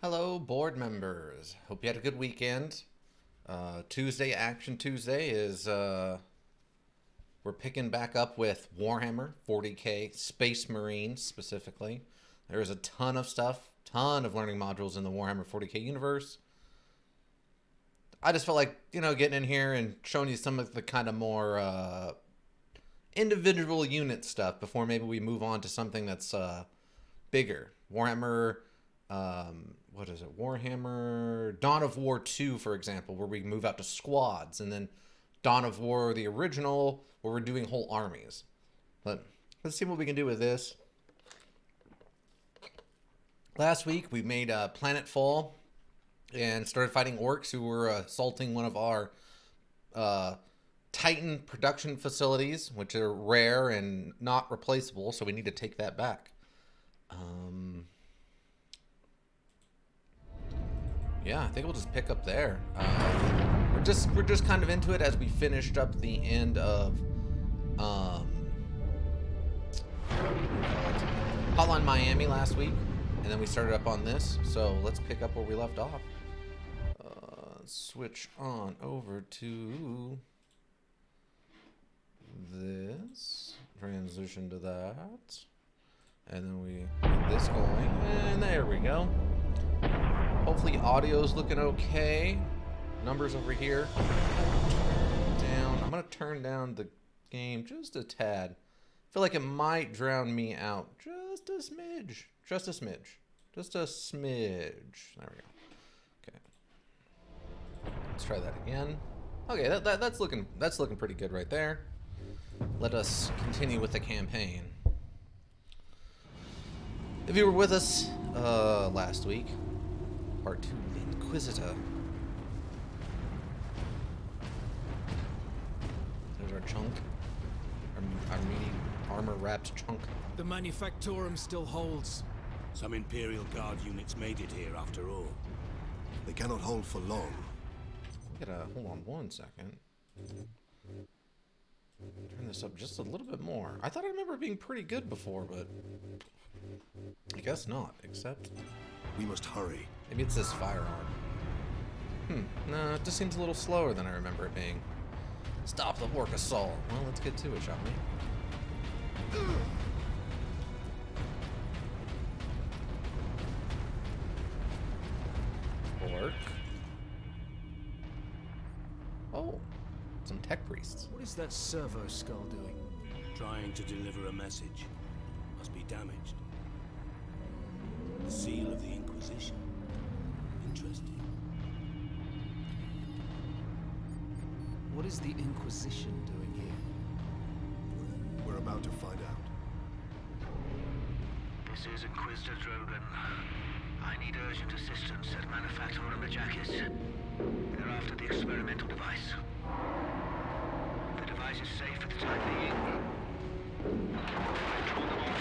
Hello, board members. Hope you had a good weekend. Tuesday, Action Tuesday is we're picking back up with Warhammer 40K, Space Marines specifically. There's a ton of stuff, ton of learning modules in the Warhammer 40K universe. I just felt like, getting in here and showing you some of the kind of more individual unit stuff before maybe we move on to something that's bigger. Warhammer, what is it? Warhammer Dawn of War 2, for example, where we move out to squads, and then Dawn of War, the original, where we're doing whole armies. But let's see what we can do with this. Last week, we made Planetfall and started fighting orcs who were assaulting one of our Titan production facilities, which are rare and not replaceable, so we need to take that back. Yeah, I think we'll just pick up there. We're just kind of into it as we finished up the end of Hotline Miami last week, and then we started up on this. So let's pick up where we left off. Switch on over to this, transition to that, and then we get this going, and there we go. Hopefully audio's looking okay. Numbers over here. Down. I'm gonna turn down the game just a tad. I feel like it might drown me out just a smidge. Just a smidge. Just a smidge. There we go. Okay. Let's try that again. Okay, that's looking pretty good right there. Let us continue with the campaign. If you were with us last week, Part 2, the Inquisitor. There's our chunk. Our meaty armor-wrapped chunk. The Manufactorum still holds. Some Imperial Guard units made it here after all. They cannot hold for long. We gotta hold on one second. Turn this up just a little bit more. I thought I remember it being pretty good before, but I guess not, except We must hurry. maybe it's this firearm. No, it just seems a little slower than I remember it being. Stop the orc assault. Well, let's get to it, shall we? Orc. Oh, some tech priests. What is that servo skull doing? Trying to deliver a message. Must be damaged. The seal of the Inquisition. Interesting. What is the Inquisition doing here? We're about to find out. This is Inquisitor Drogan. I need urgent assistance at Manufactorum Ajakis. They're after the experimental device. The device is safe for the time being. I've drawn them off.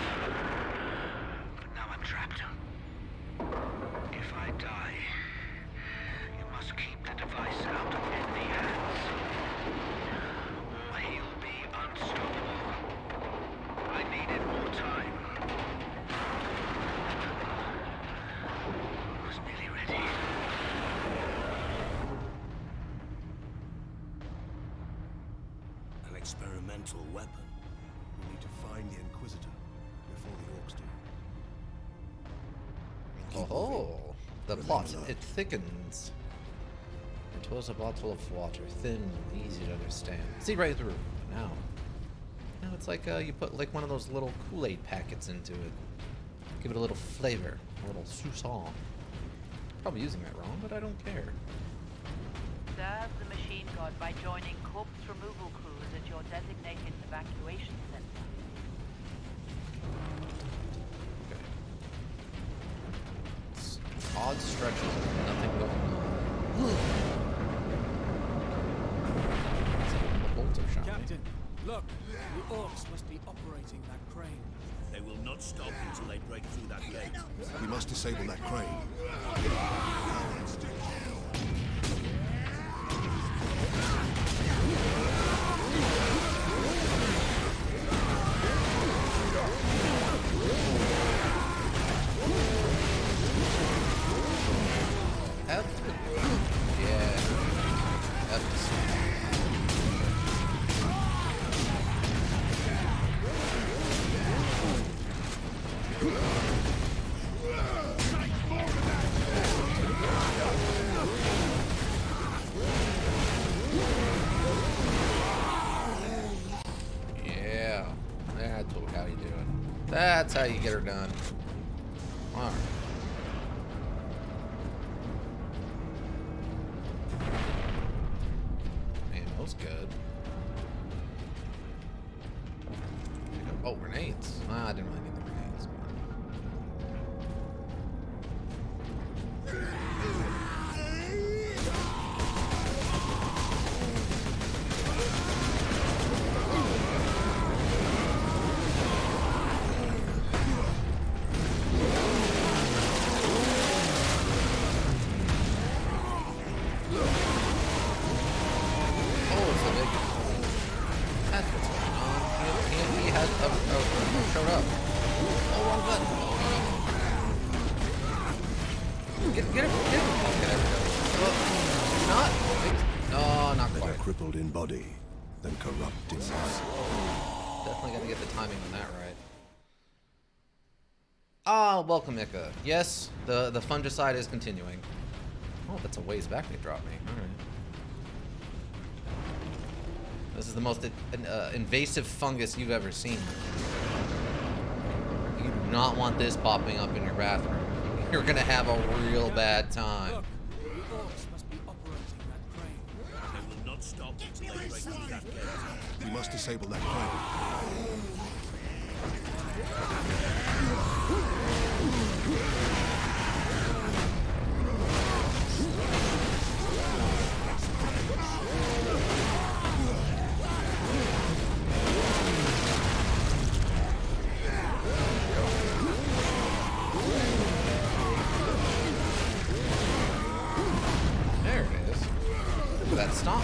But now I'm trapped. If I die, you must keep the device out of enemy hands. Or he'll be unstoppable. I needed more time. I was nearly ready. An experimental weapon. We need to find the Inquisitor before the orcs do. Oh, the plot, it thickens. It was a bottle of water, thin and easy to understand. See right through. Now it's like you put like one of those little Kool-Aid packets into it. Give it a little flavor, a little sousson. Probably using that wrong, but I don't care. Serve the machine god by joining corpse removal crews at your designated evacuation center. Okay. It's odd stretches, nothing going on. Let's open the bolter, shall we? Captain, look! The orcs must be operating that crane. They will not stop until they break through that gate. We must disable that crane. you do it. That's how you get her done. Alright. Ammo's good. Oh, grenades. I didn't really need the grenades. Showed up. Oh, wrong button. Get him. Okay, there we go. Not. No, not Better quite. crippled in body than corrupt in mind. Definitely got to get the timing on that right. Ah, welcome, Ika. Yes, the fungicide is continuing. Oh, that's a ways back they dropped me. All right. This is the most invasive fungus you've ever seen. You do not want this popping up in your bathroom. You're gonna have a real bad time. Look, the orcs must be operating that crane. They will not stop until they break through that gate. We must disable that crane. There it is. Look at that stomp.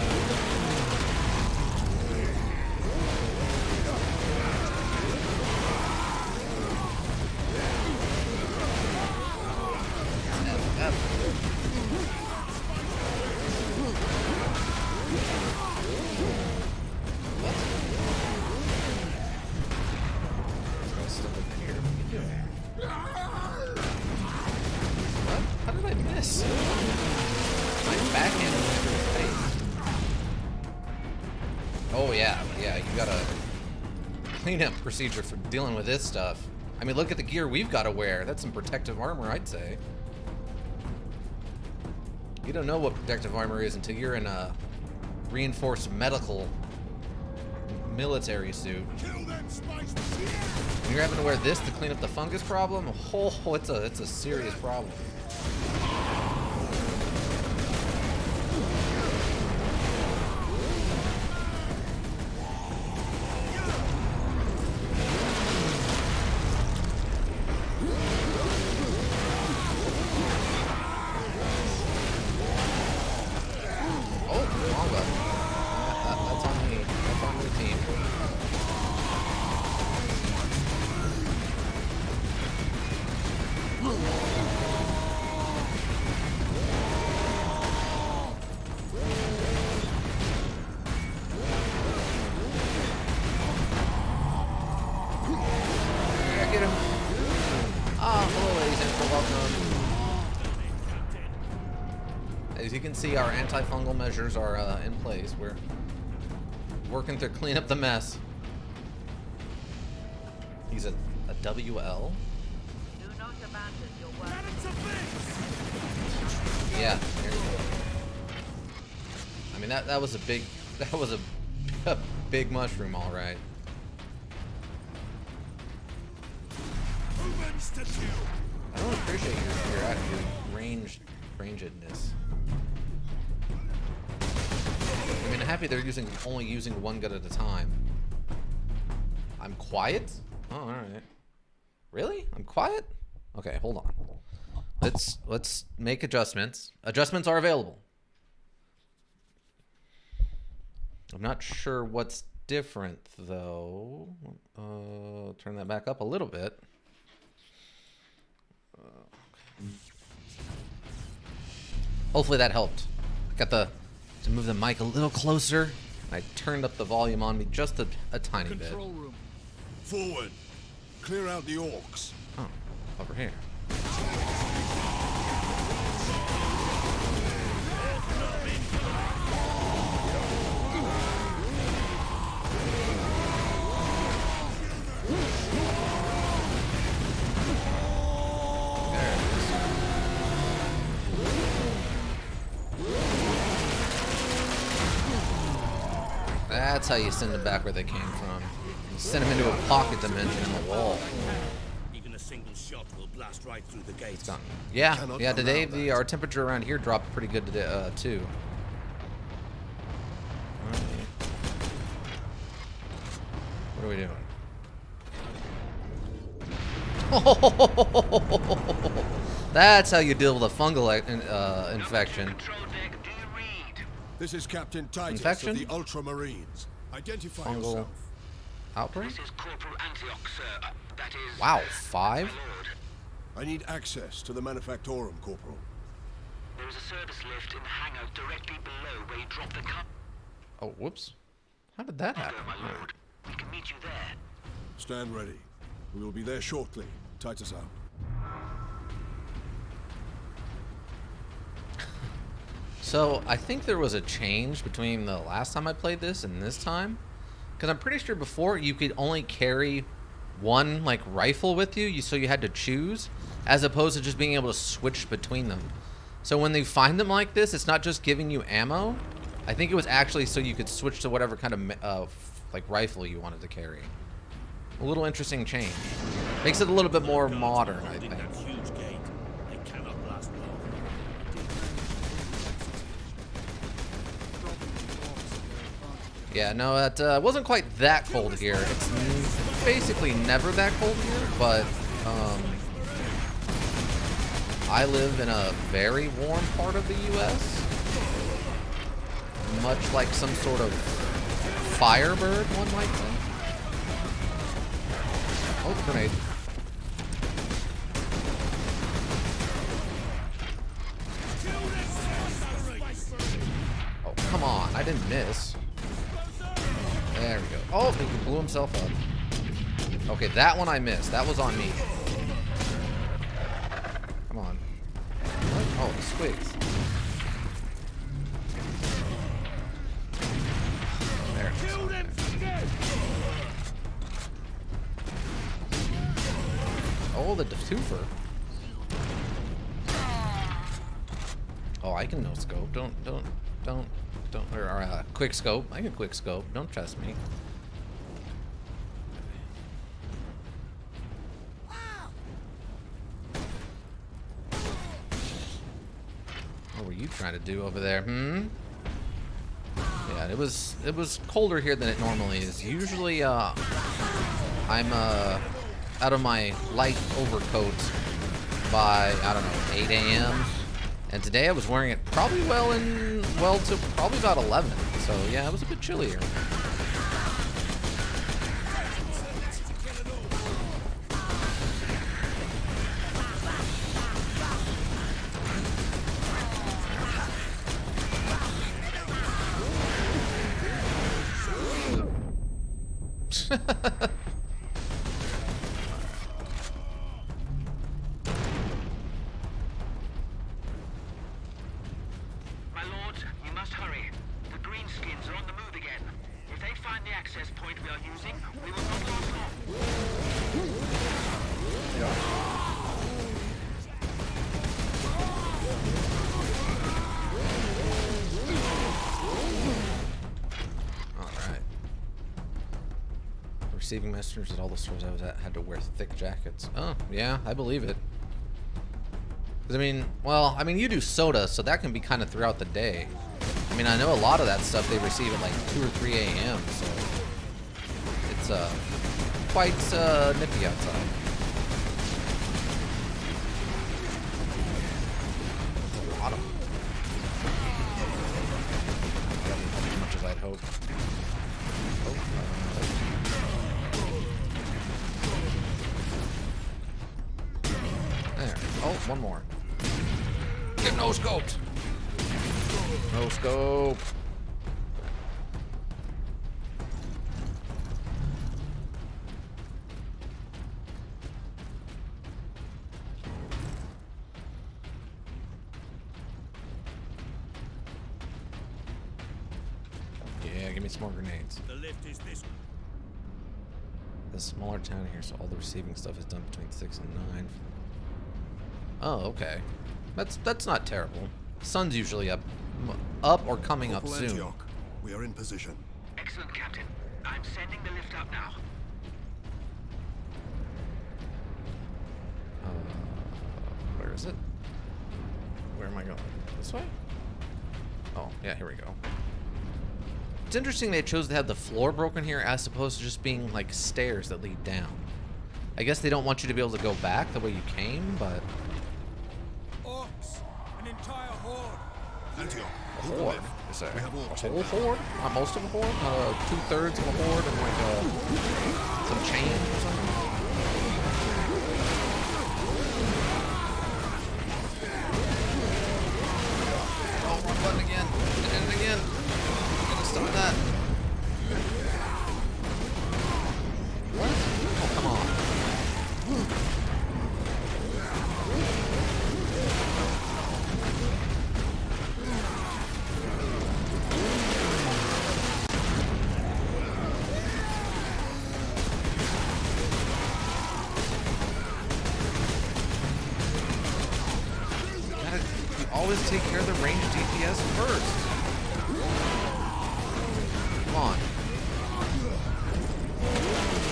How did I miss? My backhand went through his face. Oh yeah, you got a cleanup procedure for dealing with this stuff. I mean, look at the gear we've got to wear. That's some protective armor, I'd say. You don't know what protective armor is until you're in a reinforced medical military suit. When you're having to wear this to clean up the fungus problem, oh, it's a serious problem. As you can see, our antifungal measures are in place. We're working to clean up the mess. He's a WL. Do not abandon your work. Yeah, there you go. I mean, that was a big a big mushroom, all right. I don't appreciate your rangedness. I mean, I'm happy they're only using one gun at a time. I'm quiet? Oh, all right. Really? I'm quiet? Okay, hold on. Let's make adjustments. Adjustments are available. I'm not sure what's different though. Turn that back up a little bit. Hopefully that helped. I got to move the mic a little closer. I turned up the volume on me just a tiny bit. Control room. Forward. Clear out the orcs. Oh, over here. That's how you send them back where they came from. You send them into a pocket dimension in the wall. Even a single shot will blast right through the gates. It's gone. Yeah, Cannot yeah. Today allow our temperature around here dropped pretty good today, too. What are we doing? That's how you deal with a fungal infection. Control deck, do you read? This is Captain Titus Infection? of the Ultramarines. Identify Fungal yourself. outbreak? This is Corporal Antioch, sir. That is... Wow, 5? My lord. I need access to the Manufactorum, Corporal. There is a service lift in the hangar directly below where you drop the car. Oh, whoops. How did that Go, happen? my lord. We can meet you there. Stand ready. We will be there shortly. Titus out. So, I think there was a change between the last time I played this and this time. Because I'm pretty sure before you could only carry one, like, rifle with you, so you had to choose, as opposed to just being able to switch between them. So when they find them like this, it's not just giving you ammo. I think it was actually so you could switch to whatever kind of, like, rifle you wanted to carry. A little interesting change. Makes it a little bit more modern, I think. That huge gate. They cannot blast long. Yeah, no, it wasn't quite that cold here. It's basically never that cold here, but I live in a very warm part of the U.S. Much like some sort of firebird, one might say. Oh, grenade. Oh, come on. I didn't miss. There we go. Oh, he blew himself up. Okay, that one I missed. That was on me. Come on. What? Oh, the squigs. There it is. Oh, the twofer. Oh, I can no scope. Don't. Or quick scope. I can quick scope. Don't trust me. What were you trying to do over there? Yeah, it was colder here than it normally is. Usually, I'm out of my light overcoat by, I don't know, 8 a.m. And today I was wearing it probably till probably about 11. So yeah, it was a bit chillier. My lord, you must hurry. The greenskins are on the move again. If they find the access point we are using, we will not last long. Alright. Receiving messengers at all the stores I was at had to wear thick jackets. Oh, yeah, I believe it. 'Cause I mean, you do soda, so that can be kind of throughout the day. I mean, I know a lot of that stuff they receive at like 2 or 3 a.m., so it's quite nippy outside. A lot of them. Not as much as I'd hope. There. Oh, one more. Get no scoped. No scope. Yeah, give me some more grenades. The lift is this. The smaller town here, so all the receiving stuff is done between 6 and 9. Oh, okay. That's not terrible. Sun's usually up or coming up Corporal soon. Antioch, we are in position. Excellent, Captain. I'm sending the lift up now. Where is it? Where am I going? This way? Oh, yeah, here we go. It's interesting they chose to have the floor broken here as opposed to just being like stairs that lead down. I guess they don't want you to be able to go back the way you came, but... Orcs! An entire horde! Antioch. A horde? Is there We have a orcs whole in horde? Not most of a horde? 2/3 of a horde and like some chains or something? Oh, wrong button again. I did it again. I'm gonna stop that. What? Oh, come on. You always take care of the range DPS first. Come on.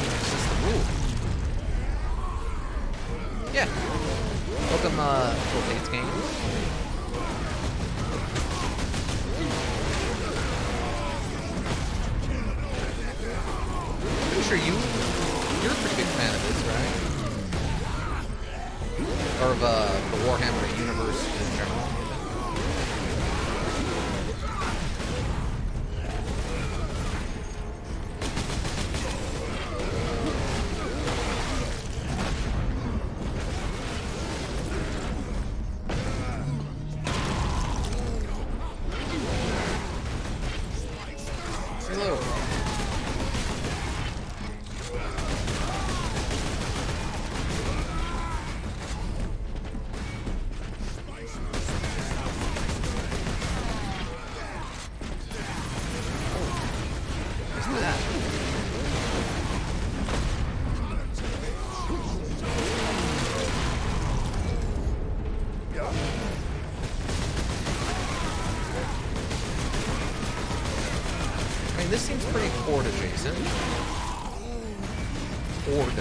It's just the rule. Yeah. Welcome, Bill Gates games. Pretty sure you're a pretty big fan of this, right? Or of the Warhammer universe in general. Hello. What's that? I mean, this seems pretty horde adjacent. Horde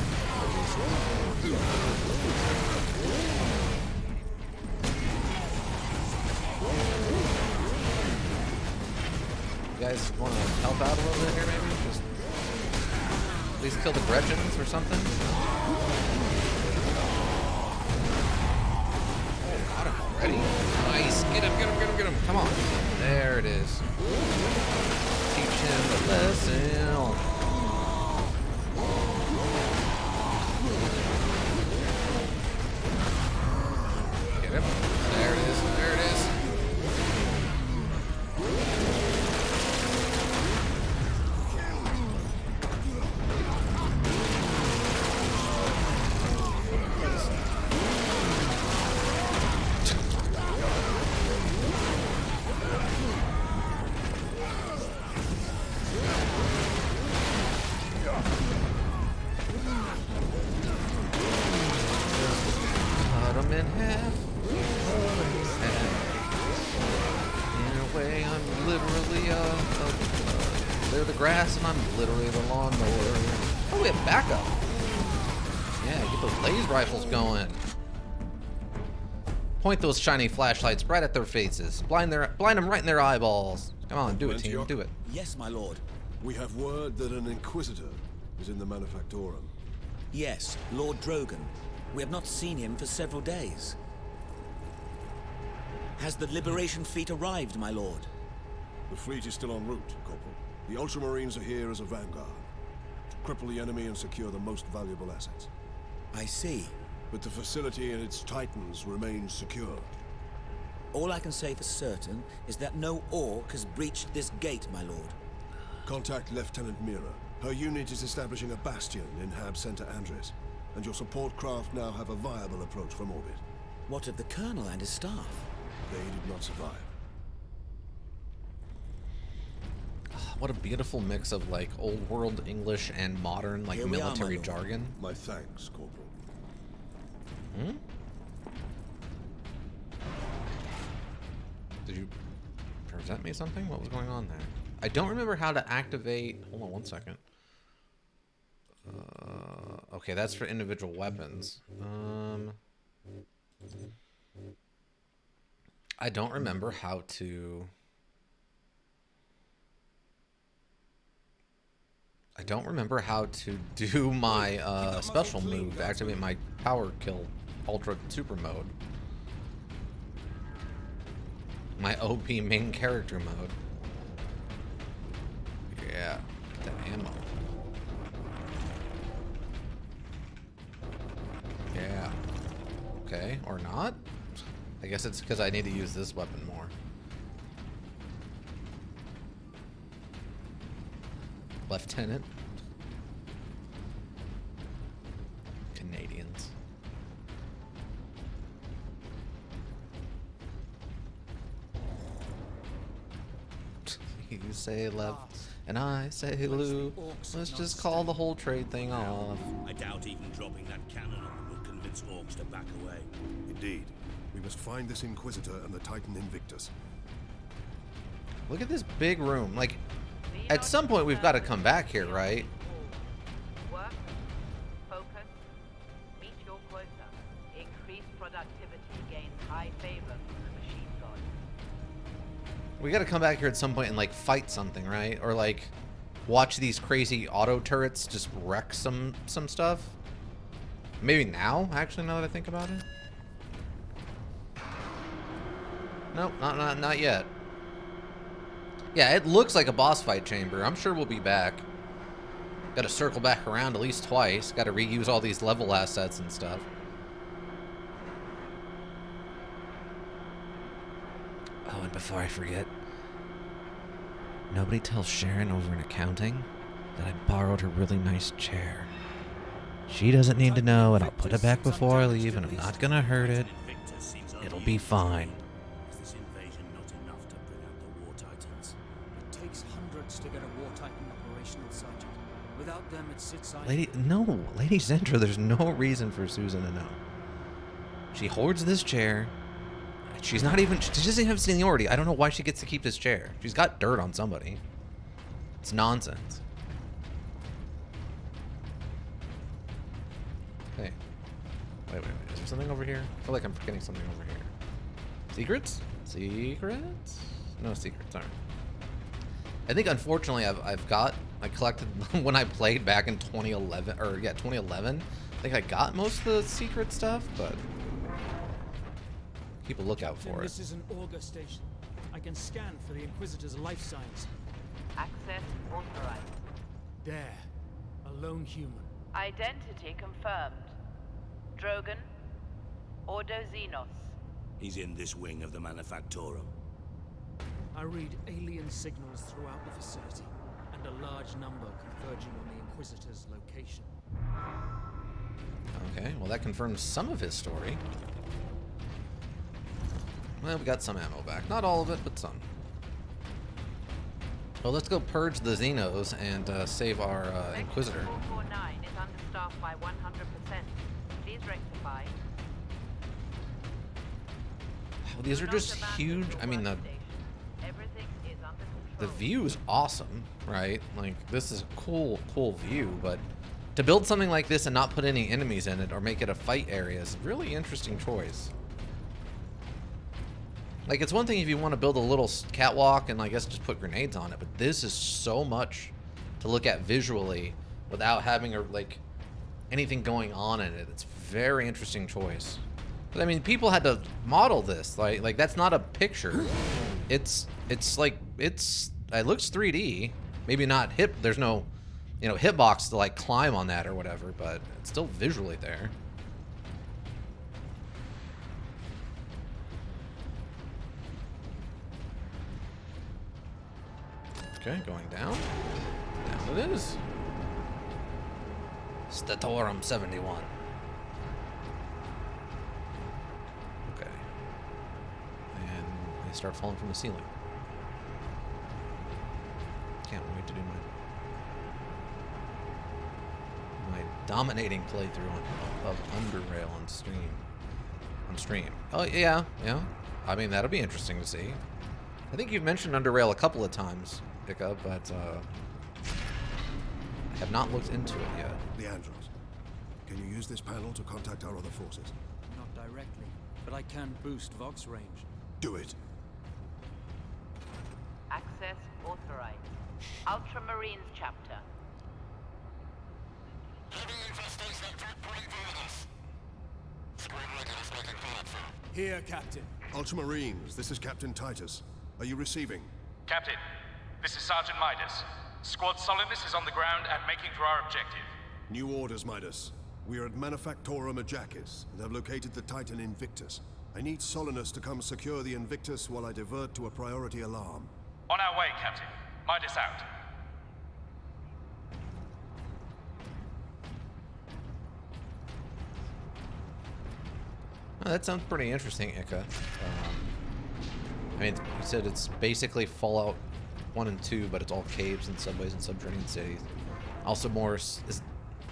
You guys want to help out a little bit here, maybe? Just at least kill the Gretchens or something? Oh, got him already. Nice. Get him, get him, get him, get him. Come on. There it is. Teach him a lesson. Get him. There it is. There it is. Cut him in half. In a way, I'm literally they're the grass, and I'm literally the lawnmower. Oh, we have backup. Yeah, get those laser rifles going. Point those shiny flashlights right at their faces. Blind them right in their eyeballs. Come on, do it, team. Antioch? Do it. Yes, my lord. We have word that an Inquisitor is in the Manufactorum. Yes, Lord Drogon. We have not seen him for several days. Has the Liberation fleet arrived, my lord? The fleet is still en route, Corporal. The Ultramarines are here as a vanguard. To cripple the enemy and secure the most valuable assets. I see. But the facility and its titans remain secure. All I can say for certain is that no orc has breached this gate, my lord. Contact Lieutenant Mira. Her unit is establishing a bastion in Hab Center Andres. And your support craft now have a viable approach from orbit. What of the colonel and his staff? They did not survive. What a beautiful mix of like old world English and modern like Here we are, my military lord. jargon. My thanks, Corporal. Hmm? Did you present me something? What was going on there? I don't remember how to activate... Hold on one second. Okay, that's for individual weapons. I don't remember how to... I don't remember how to do my special move to activate my power kill ultra super mode. My OP main character mode. Yeah, get that ammo. Yeah. Okay, or not? I guess it's because I need to use this weapon more. Lieutenant. Canadians. You say left, and I say Lou. Let's just call the whole trade thing off. I doubt even dropping that cannon on them will convince orcs to back away. Indeed. We must find this Inquisitor and the Titan Invictus. Look at this big room. Like, at some point we've got to come back here, right? Work, focus, meet your quota. Increased productivity gains high favor from the machine god. We got to come back here at some point and like fight something, right? Or like watch these crazy auto turrets just wreck some stuff. Maybe now, actually, now that I think about it. Nope, not yet. Yeah, it looks like a boss fight chamber. I'm sure we'll be back. Got to circle back around at least twice. Got to reuse all these level assets and stuff. Oh, and before I forget, nobody tells Sharon over in accounting that I borrowed her really nice chair. She doesn't need to know, and I'll put it back before I leave, and I'm not gonna hurt it. It'll be fine. Is this invasion not enough to bring out the war titans? It takes hundreds to get a war titan operational, Sergeant. Without them, it sits idle. Lady Zentra, there's no reason for Susan to know. She hoards this chair. She doesn't have seniority. I don't know why she gets to keep this chair. She's got dirt on somebody. It's nonsense. Hey. Wait. Is there something over here? I feel like I'm forgetting something over here. Secrets? Secrets? No secrets, aren't. I think unfortunately I collected when I played back in 2011 2011. I think I got most of the secret stuff, but keep a lookout for it. This is an auger station. I can scan for the Inquisitor's life signs. Access authorized. There. A lone human. Identity confirmed. Drogon. Ordo Xenos. He's in this wing of the Manufactorum. I read alien signals throughout the facility, and a large number converging on the Inquisitor's location. Okay, well that confirms some of his story. Well, we got some ammo back. Not all of it, but some. Well, let's go purge the Xenos and save our Inquisitor. 449 is understaffed by 100%. Please rectify. Well, these are just huge. I mean, Everything is under the control. view is awesome, right? Like, this is a cool view, but to build something like this and not put any enemies in it or make it a fight area is a really interesting choice. Like, it's one thing if you want to build a little catwalk and I guess just put grenades on it, but this is so much to look at visually without having like anything going on in it. It's a very interesting choice. But I mean, people had to model this. Like that's not a picture. It's like it looks 3D. Maybe not hip. There's no, hitbox to like climb on that or whatever, but it's still visually there. Okay, going down. Down it is. Statorum 71. Okay. And they start falling from the ceiling. Can't wait to do my dominating playthrough of Underrail on stream. Oh yeah. I mean, that'll be interesting to see. I think you've mentioned Underrail a couple of times pick up, but I have not looked into it yet. The Andros. Can you use this panel to contact our other forces? Not directly, but I can boost Vox range. Do it. Access authorized. Ultramarines chapter. Here, Captain. Ultramarines, this is Captain Titus. Are you receiving? Captain, this is Sergeant Midas. Squad Solidus is on the ground and making for our objective. New orders, Midas. We are at Manufactorum Ajakis and have located the Titan Invictus. I need Solinus to come secure the Invictus while I divert to a priority alarm. On our way, Captain. Midas out. Oh, that sounds pretty interesting, Ika. I mean, you said it's basically Fallout 1 and 2, but it's all caves and subways and subterranean cities. Also more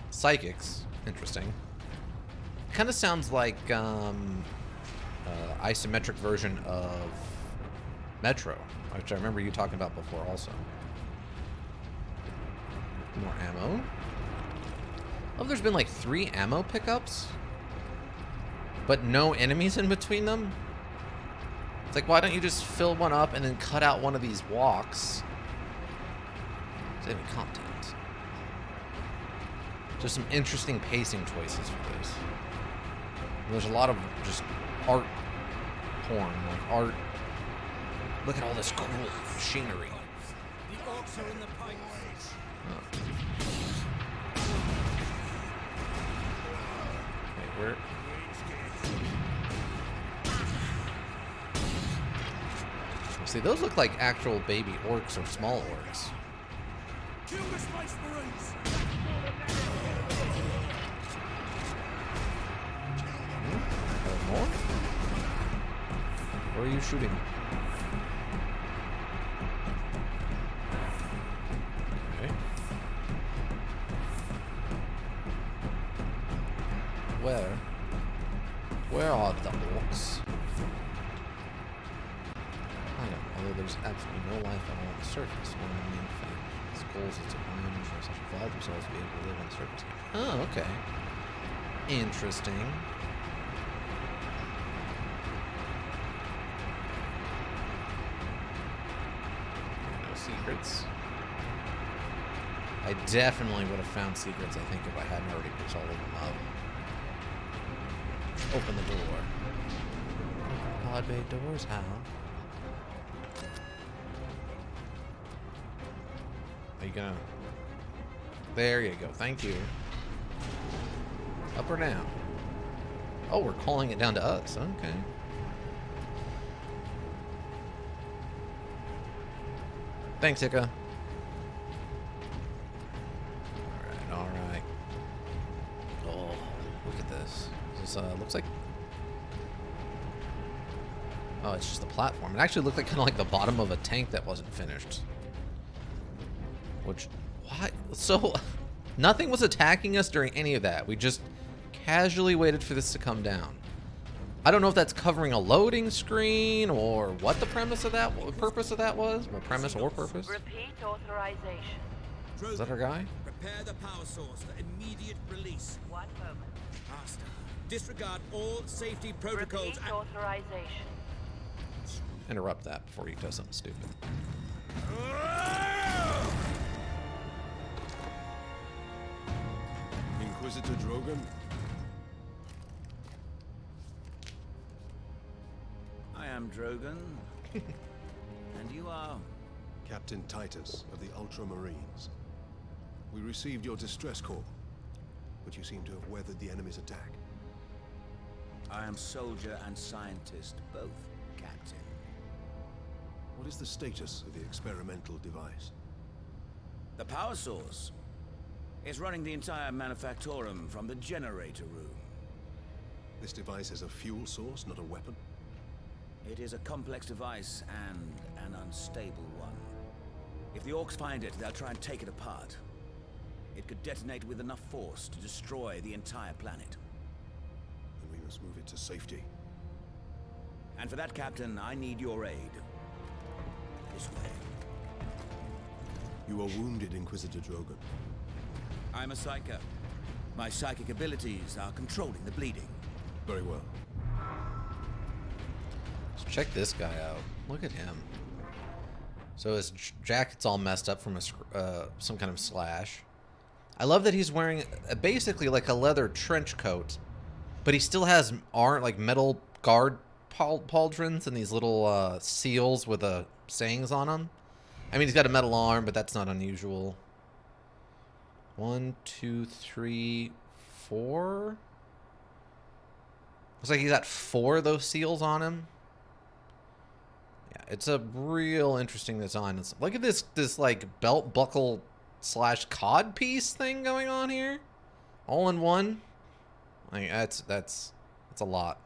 psychics. Interesting. Kind of sounds like isometric version of Metro, which I remember you talking about before also. More ammo. Oh, there's been like 3 ammo pickups, but no enemies in between them. It's like, why don't you just fill one up and then cut out one of these walks? Saving content. Just some interesting pacing choices for this. There's a lot of just art porn, like art. Look at all this cool machinery. The orcs are in the pipes. Oh. Wait, where? See, those look like actual baby orcs or small orcs. Kill the Space Marines! More? Where are you shooting? Okay. Where are the orcs? Although there's absolutely no life on the surface, one of the main factors goals is to biome and such evolve themselves to be able to live on the surface. Oh, okay. Interesting. No secrets. I definitely would have found secrets, I think, if I hadn't already picked all of them up. Open the door. Pod bay doors, how? Are you gonna... There you go, thank you. Up or down? Oh, we're calling it down to us, okay. Thanks, Ika. Alright. Oh, look at this. This looks like... Oh, it's just a platform. It actually looked like kind of like the bottom of a tank that wasn't finished. Which, why? So, nothing was attacking us during any of that. We just casually waited for this to come down. I don't know if that's covering a loading screen or what the premise of that, what the purpose of that was. Well, premise or purpose. Repeat authorization. Is that our guy? Prepare the power source for immediate release. One moment. Master, disregard all safety protocols Repeat authorization. Interrupt that before he does something stupid. Inquisitor Drogon? I am Drogon. And you are? Captain Titus of the Ultramarines. We received your distress call, but you seem to have weathered the enemy's attack. I am soldier and scientist, both, Captain. What is the status of the experimental device? The power source is running the entire Manufactorum from the generator room. This device is a fuel source, not a weapon? It is a complex device and an unstable one. If the orcs find it, they'll try and take it apart. It could detonate with enough force to destroy the entire planet. Then we must move it to safety. And for that, Captain, I need your aid. This way. You are wounded, Inquisitor Drogon. I'm a psycho. My psychic abilities are controlling the bleeding. Very well. Let's check this guy out. Look at him. So his jacket's all messed up from some kind of slash. I love that he's wearing basically like a leather trench coat, but he still has like metal guard pauldrons and these little seals with sayings on them. I mean, he's got a metal arm, but that's not unusual. 1, 2, 3, 4. Looks like he's got 4 of those seals on him. Yeah, it's a real interesting design. Look at this like belt buckle / cod piece thing going on here, all in one. Like that's a lot.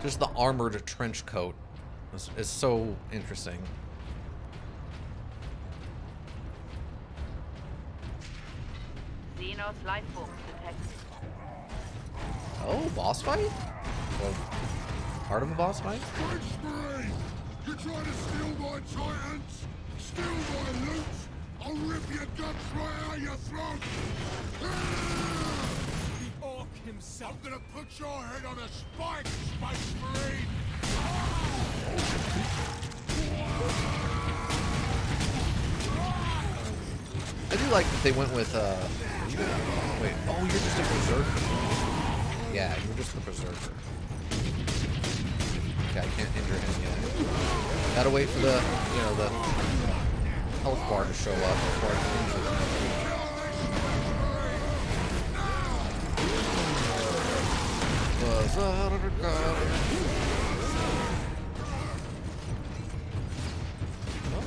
Just the armored trench coat is so interesting. Xenos life forms detected. Oh, boss fight? Well, part of a boss fight? You try to steal my titans? Steal my loot? I'll rip your guts right out your throat! The orc himself! I'm gonna put your head on a spike, Space Marine! I do like that they went with, wait, oh, you're just a berserker. Yeah, you're just a berserker. Okay, I can't injure him yet. Gotta wait for the, the health bar to show up before I can injure him.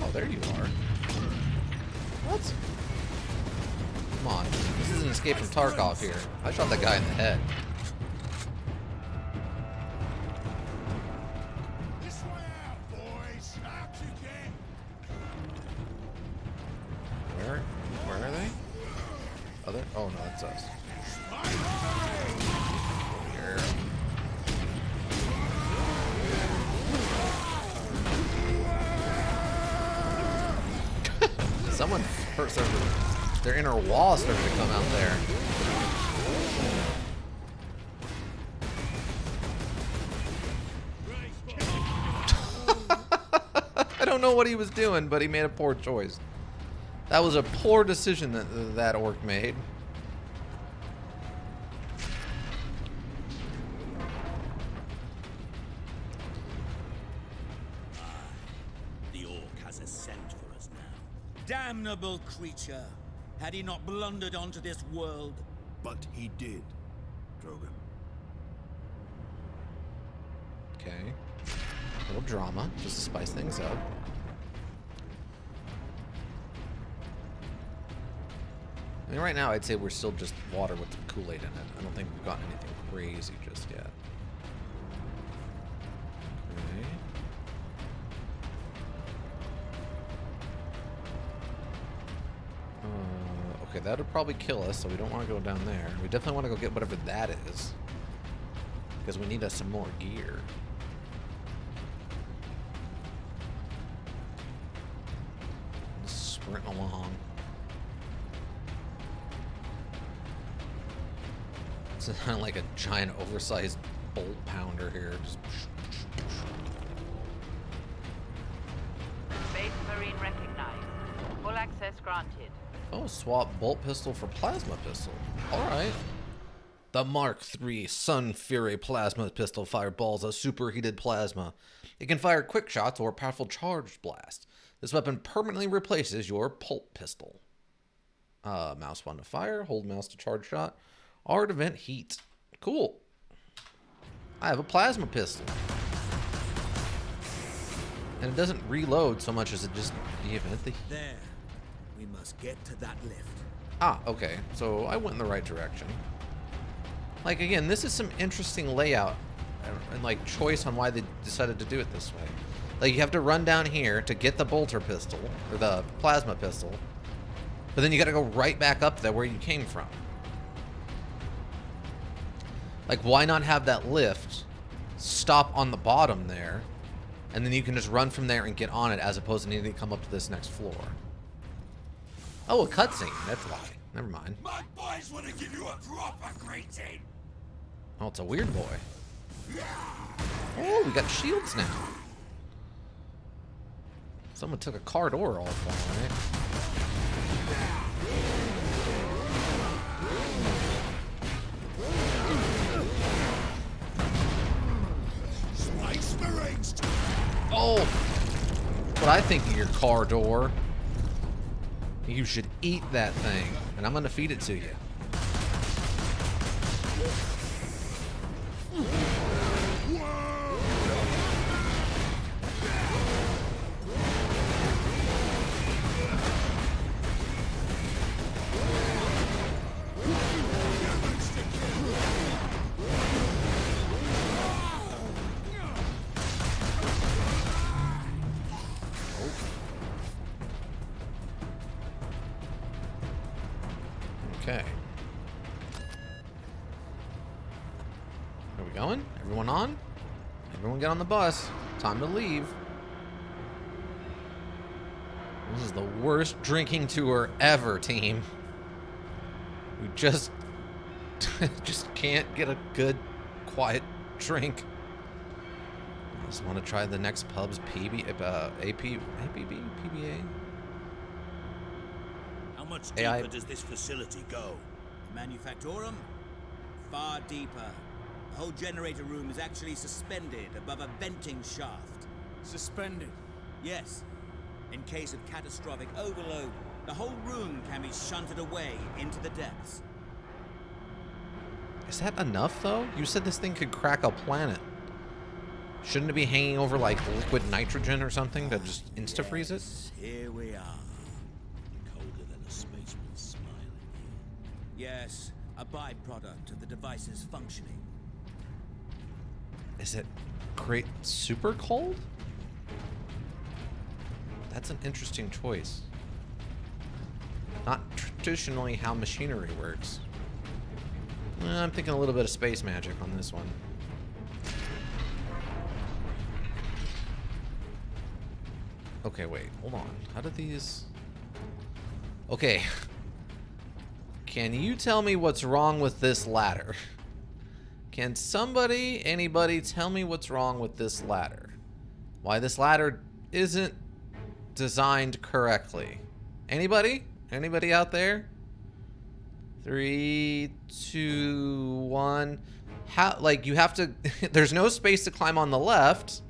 Oh, there you are. What? Come on. This is an escape from Tarkov here. I shot that guy in the head. This way out, boys! Out you get! Where are they? Other? Oh no, that's us. Here. Someone hurt their inner wall started to come out there. I don't know what he was doing, but he made a poor choice. That was a poor decision that orc made. The orc has a scent for us now. Damnable creature! Had he not blundered onto this world? But he did, Drogon. Okay. A little drama, just to spice things up. I mean, right now, I'd say we're still just water with some Kool-Aid in it. I don't think we've gotten anything crazy just yet. Okay. Okay, that would probably kill us, so we don't want to go down there. We definitely want to go get whatever that is, because we need us some more gear. Sprint along. It's kind of like a giant, oversized bolt pounder here. Just... Space Marine recognized. Full access granted. Oh, swap bolt pistol for plasma pistol. Alright. The Mark III Sun Fury plasma pistol fireballs a superheated plasma. It can fire quick shots or powerful charged blast. This weapon permanently replaces your pulp pistol. Mouse 1 to fire, hold mouse to charge shot, R to vent heat. Cool. I have a plasma pistol. And it doesn't reload so much as it just de-vent the heat. There. We must get to that lift. Ah, okay. So I went in the right direction. Like, again, this is some interesting layout and like choice on why they decided to do it this way. Like, you have to run down here to get the bolter pistol, or the plasma pistol, but then you gotta go right back up there where you came from. Like, why not have that lift stop on the bottom there, and then you can just run from there and get on it, as opposed to needing to come up to this next floor. Oh, a cutscene. That's why. Never mind. My boys want to give you a proper greeting. Oh, it's a weird boy. Oh, we got shields now. Someone took a car door off, all right. Space Marines. Oh! What I think of your car door. You should eat that thing, and I'm gonna feed it to you. Okay. Are we going? Everyone on? Everyone get on the bus. Time to leave. This is the worst drinking tour ever, team. We just can't get a good, quiet drink. I just want to try the next pub's APB, PBA. How much AI. deeper does this facility go? Manufactorum? Far deeper. The whole generator room is actually suspended above a venting shaft. Suspended. Yes. In case of catastrophic overload, the whole room can be shunted away into the depths. Is that enough, though? You said this thing could crack a planet. Shouldn't it be hanging over, like, liquid nitrogen or something to just insta-freeze it? Here we are. Colder than a spaceman's smile in here. Yes, a byproduct of the device's functioning. Is it create super cold? That's an interesting choice. Not traditionally how machinery works. I'm thinking a little bit of space magic on this one. Okay, wait, hold on. How did these... Okay. Can you tell me what's wrong with this ladder? Can somebody, anybody, tell me what's wrong with this ladder? Why this ladder isn't designed correctly? Anybody? Anybody out there? 3, 2, 1. How, like, you have to... There's no space to climb on the left,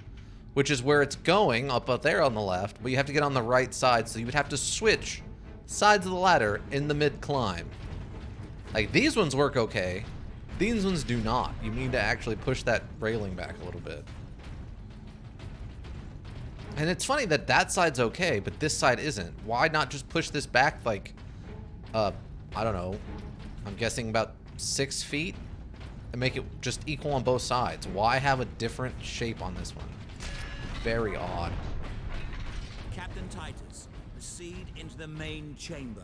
which is where it's going, up there on the left, but you have to get on the right side, so you would have to switch sides of the ladder in the mid-climb. Like, these ones work okay. These ones do not. You need to actually push that railing back a little bit. And it's funny that that side's okay, but this side isn't. Why not just push this back, like, I don't know, I'm guessing about 6 feet? And make it just equal on both sides. Why have a different shape on this one? Very odd. Captain Titus, proceed into the main chamber.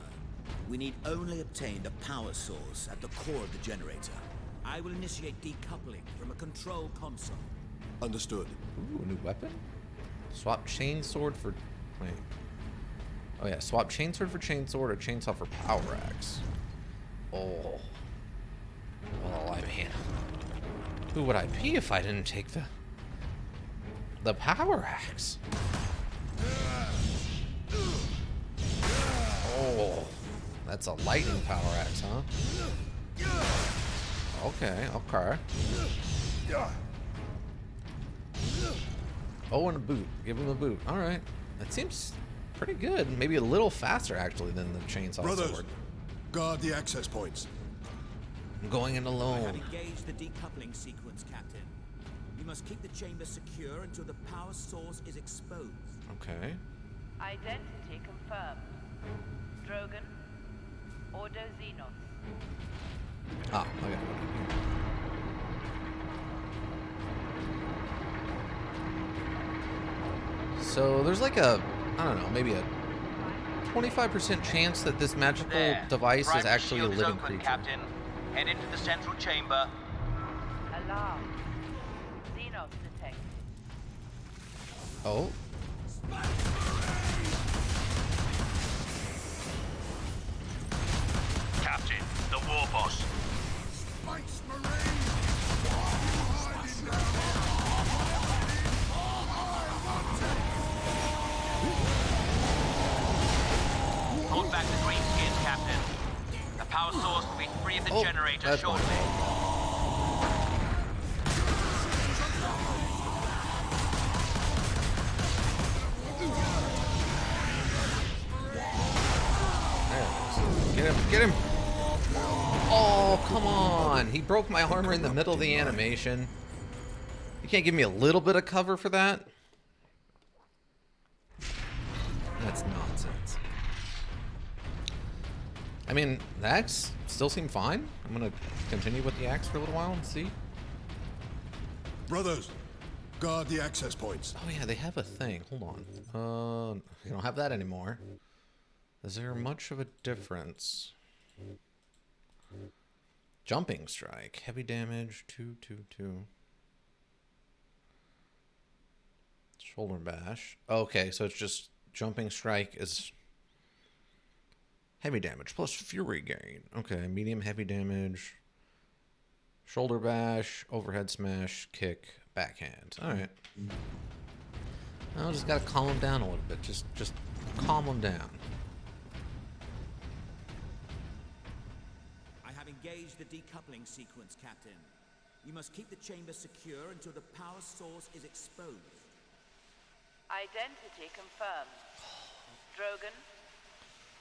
We need only obtain the power source at the core of the generator. I will initiate decoupling from a control console. Understood. Ooh, a new weapon? Swap chainsword for... Wait. Oh yeah, swap chainsword for chainsword or chainsaw for power axe. Oh. Well, I mean... Who would I be if I didn't take the power axe? Oh. That's a lightning power axe, huh? Okay, okay. Oh, and a boot. Give him a boot. All right. That seems pretty good. Maybe a little faster, actually, than the chainsaw Brothers, sword. guard the access points. I'm going in I have alone. engaged the decoupling sequence, Captain. You must keep the chamber secure until the power source is exposed. Okay. Identity confirmed. Drogon, Ordo Xenos. Ah, I got it. So there's like a, I don't know, maybe a 25% chance that this magical There. device is Primary actually a shield is living open, creature. Captain. Head into the central chamber. Alarm. Xenos detected. Oh. Captain, the war boss. Space Marine! Why are you hiding down here? Hold back the greenskins, Captain. The power source will be free of the generator that's shortly. Get him, get him! Oh, come on! He broke my armor in the middle of the animation. You can't give me a little bit of cover for that? That's nonsense. I mean, the axe still seemed fine. I'm gonna continue with the axe for a little while and see. Brothers, guard the access points. Oh yeah, they have a thing. Hold on. They don't have that anymore. Is there much of a difference? Jumping strike, heavy damage, 222. Shoulder bash. Okay, so it's just jumping strike is heavy damage plus fury gain. Okay, medium heavy damage. Shoulder bash, overhead smash, kick, backhand. All right. I just gotta calm him down a little bit. Just calm him down. I have engaged the decoupling sequence, Captain. You must keep the chamber secure until the power source is exposed. Identity confirmed. Drogon,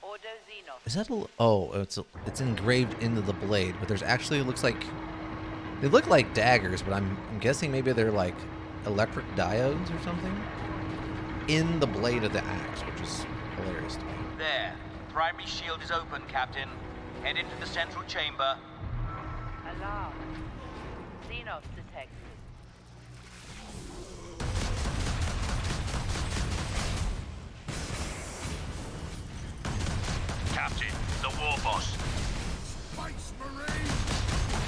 Ordo Xenos. Is that a? Oh, it's engraved into the blade, but there's actually, it looks like, they look like daggers, but I'm guessing maybe they're like electric diodes or something in the blade of the axe, which is hilarious to me. There. Primary shield is open, Captain. Head into the central chamber. Alarm. Xenos detected. Captain, the war boss. Space Marine!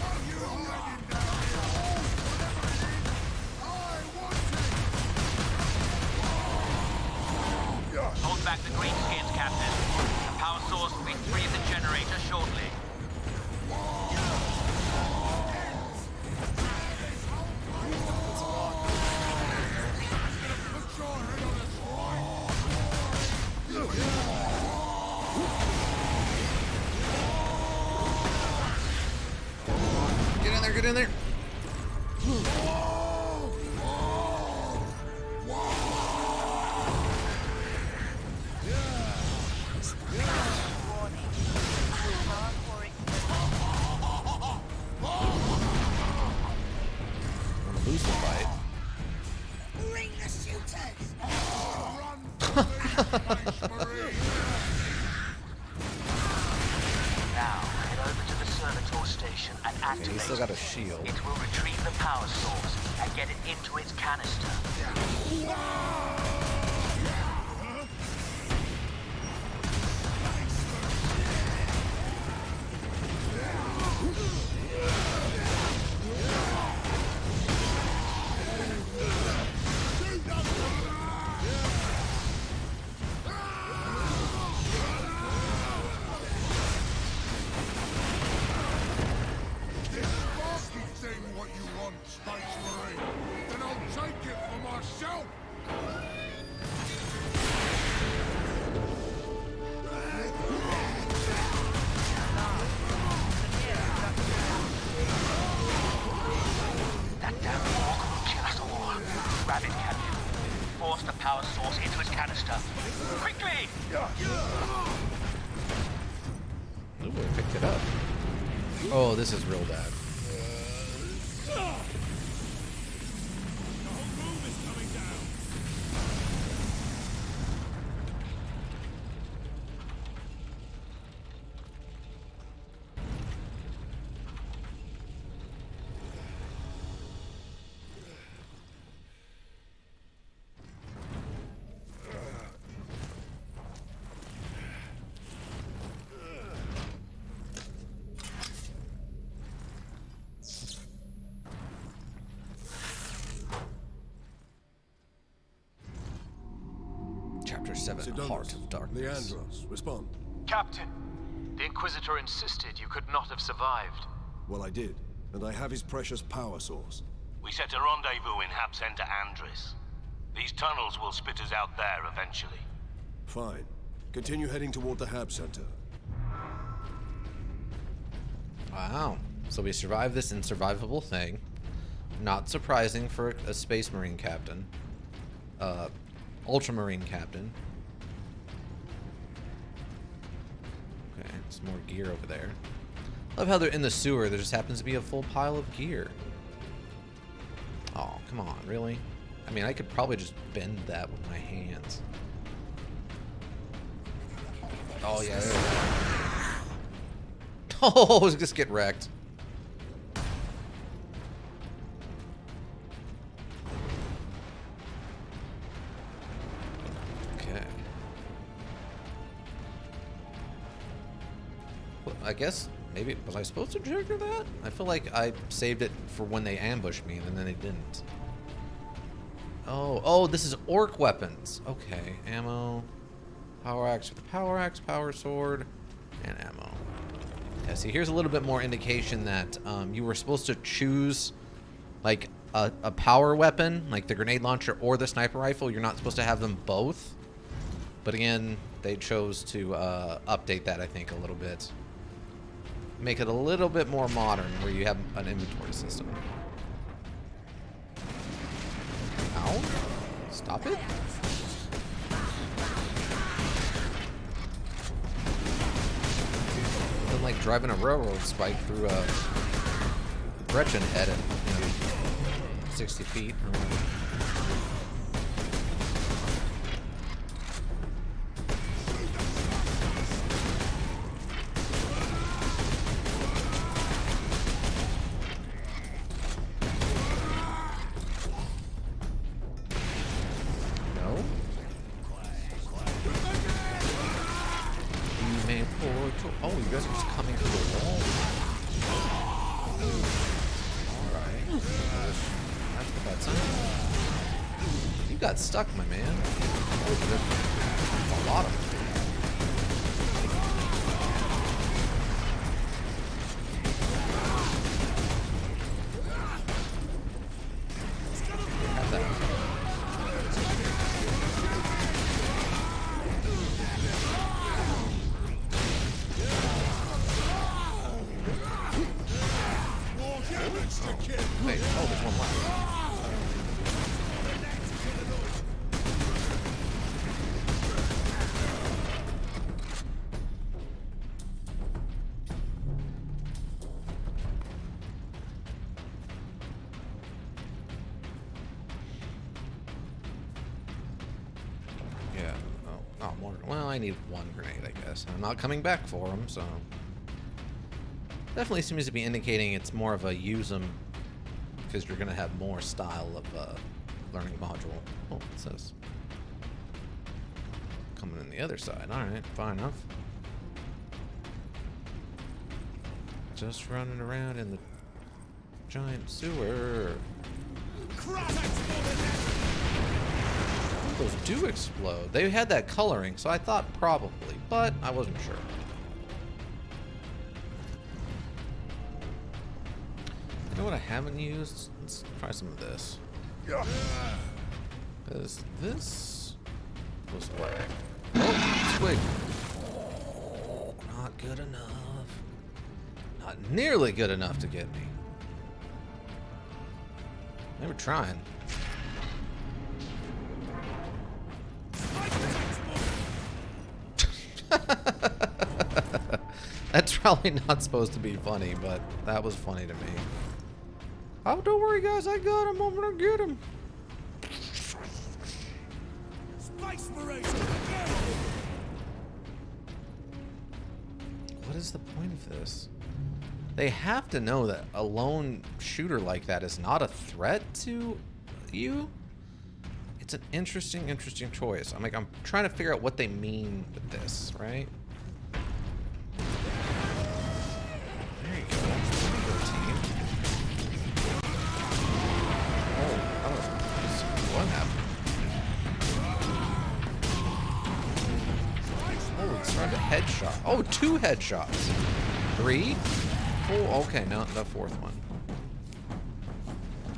Are you hiding down here? Whatever it is, I want it! Hold back the greenskins, Captain. The power source will be free of the generator shortly. Get in there. Lose the fight. Bring the shooters! Now, head over to the servitor station and Okay, activate he's still got a shield. it. Will retrieve the power source and get it into its canister. What you want, Space Marine, then I'll take it for myself! That damn orc will kill us all. Grab it, Captain. Force the power source into its canister. Quickly! Ooh, I picked it up. Oh, this is real bad. 7, Heart of Darkness. Leandros, respond. Captain, the Inquisitor insisted you could not have survived. Well, I did, and I have his precious power source. We set a rendezvous in Hab Center Andres. These tunnels will spit us out there eventually. Fine. Continue heading toward the Hab Center. Wow. So we survived this insurvivable thing. Not surprising for a Space Marine captain. Ultramarine captain. Okay, some more gear over there. Love how they're in the sewer. There just happens to be a full pile of gear. Oh, come on, really? I mean, I could probably just bend that with my hands. Oh, yeah. Oh, just get wrecked. Okay. Well, I guess maybe was I supposed to trigger that? I feel like I saved it for when they ambushed me, and then they didn't. Oh, this is orc weapons. Okay, ammo, power axe with the power axe, power sword, and ammo. Yeah, see, here's a little bit more indication that you were supposed to choose like a power weapon, like the grenade launcher or the sniper rifle. You're not supposed to have them both. But again, they chose to update that, I think, a little bit. Make it a little bit more modern, where you have an inventory system. Ow. Stop it. It's like driving a railroad spike through a Gretchen head at 60 feet or whatever. Oh, you guys are just coming to the wall. Alright. That's the bad sign. You got stuck, my man. Oh, there's a lot of them. Have that. Wait, oh, there's one left. Yeah, oh, more. Well, I need one grenade, I guess. I'm not coming back for them, so. Definitely seems to be indicating it's more of a use them because you're going to have more style of learning module. Oh, what's this? Coming in the other side. Alright, fine enough. Just running around in the giant sewer. Those do explode. They had that coloring, so I thought probably, but I wasn't sure. You know what I haven't used? Let's try some of this. Because this was what? Oh, swig. Not good enough. Not nearly good enough to get me. They were trying. That's probably not supposed to be funny, but that was funny to me. Oh, don't worry, guys. I got him. I'm gonna get him. What is the point of this? They have to know that a lone shooter like that is not a threat to you. It's an interesting choice. I'm trying to figure out what they mean with this, right? There you go. There you go, team. Oh, that was what happened? Oh, 2 headshots. 3? 4? Okay, no, the 4th one.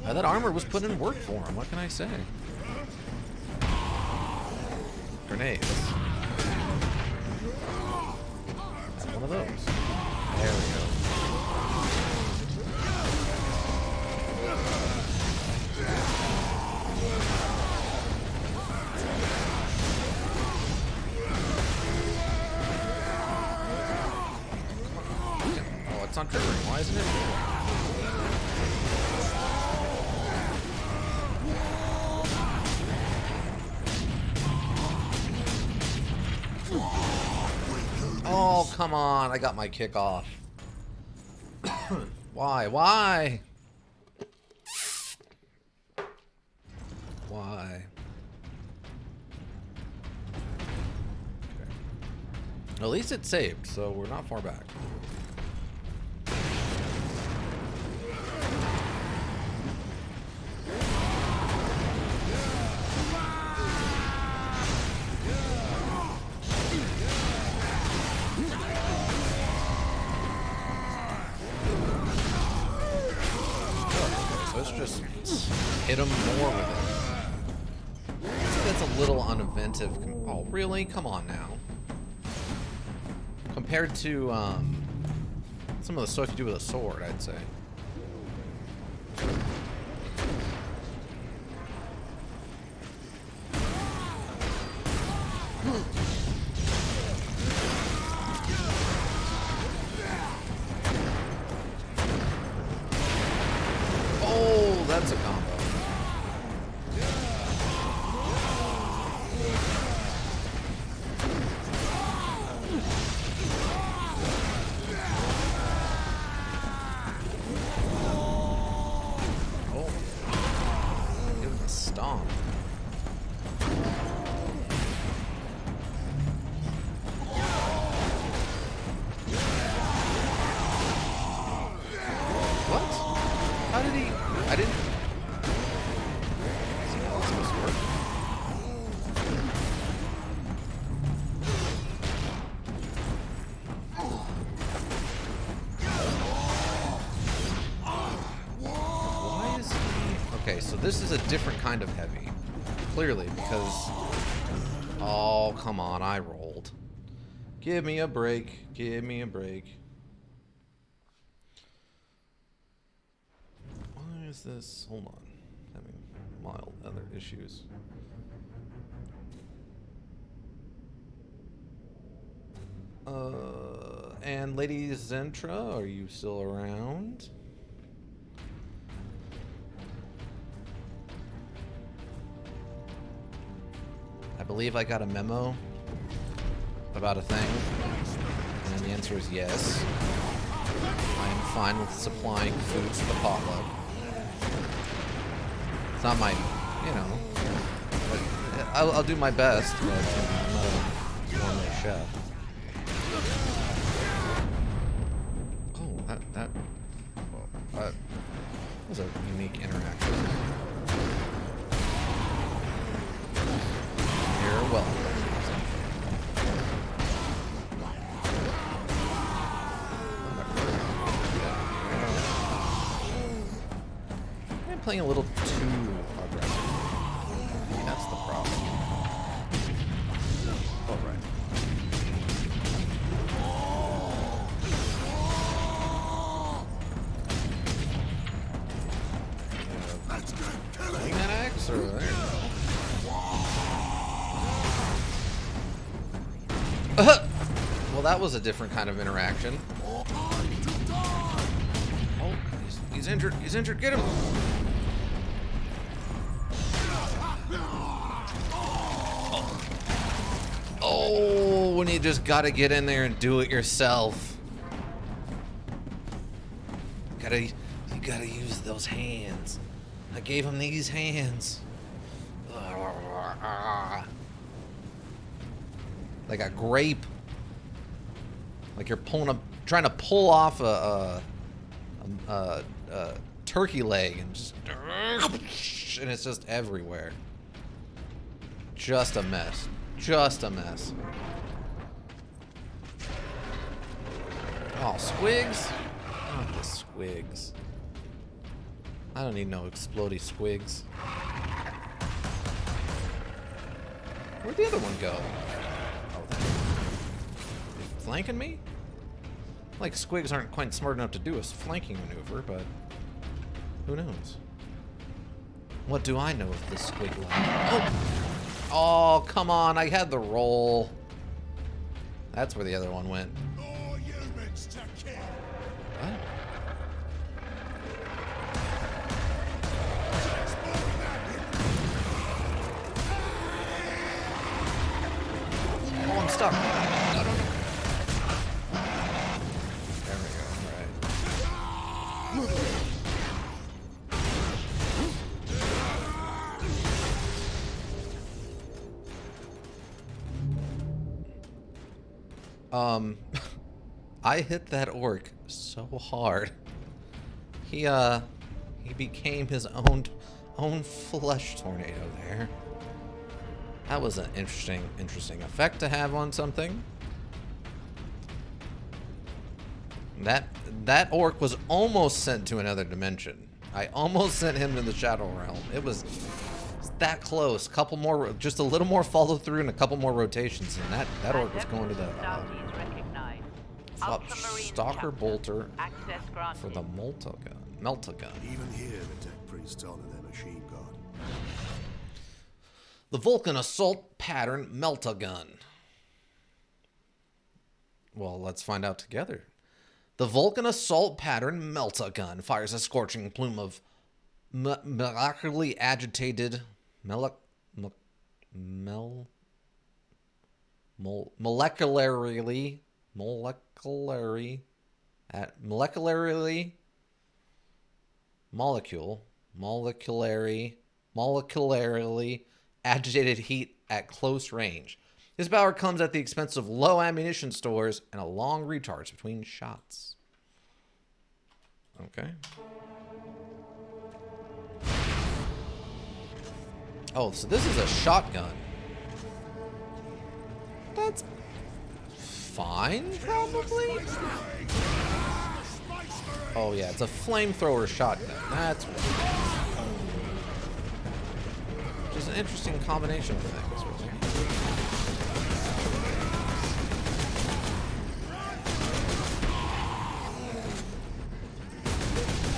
That armor was put in work for him. What can I say? Grenades. Have one of those. There we go. Oh, it's not triggering. Why isn't it triggering? Oh, come on. I got my kick off. Why? Why? Why? Okay. At least it's saved, so we're not far back. Just hit him more with it. That's a little uninventive. Oh, really? Come on now. Compared to some of the stuff you do with a sword, I'd say. That's a combo. Oh. Give him a stomp. What? How did he... I didn't... See how that's supposed to work? Why is he... Okay, so this is a different kind of heavy. Clearly, because... Oh, come on, I rolled. Give me a break. Give me a break. Is this? Hold on. Having mild other issues. And Lady Zentra, are you still around? I believe I got a memo about a thing, and the answer is yes. I am fine with supplying food to the potluck. It's not my, you know, I'll do my best, but I'm not a gourmet chef. Oh, that was a unique interaction. You're welcome. I'm playing a little too aggressive. Maybe that's the problem. All right. Swing that axe, or there you go. Well, that was a different kind of interaction. Oh, he's injured. He's injured. Get him. Oh, when you just gotta get in there and do it yourself. You gotta use those hands. I gave him these hands. Like a grape. Like you're trying to pull off a turkey leg and just, and it's just everywhere. Just a mess. Just a mess. Oh, squigs? Not the squigs. I don't need no explodey squigs. Where'd the other one go? Oh, there. Flanking me? Like, squigs aren't quite smart enough to do a flanking maneuver, but who knows? What do I know of this squig life? Oh! Oh, come on, I had the roll. That's where the other one went. More humans to kill. What? Oh, I'm stuck. No, no, no. There we go. All right. I hit that orc so hard. He became his own flesh tornado there. That was an interesting effect to have on something. That orc was almost sent to another dimension. I almost sent him to the Shadow Realm. It was that close. Couple more, just a little more follow through and a couple more rotations, and that orc was going to the Stalker Bolter for the Meltagun. Even here, the tech priests honor their machine god. The Vulcan Assault Pattern Meltagun. Well, let's find out together. The Vulcan Assault Pattern Meltagun fires a scorching plume of molecularly agitated molecularly agitated heat at close range. This power comes at the expense of low ammunition stores and a long recharge between shots. Okay. Oh, so this is a shotgun. That's fine, probably. Oh yeah, it's a flamethrower shotgun. That's what it is. Which is an interesting combination of things, really.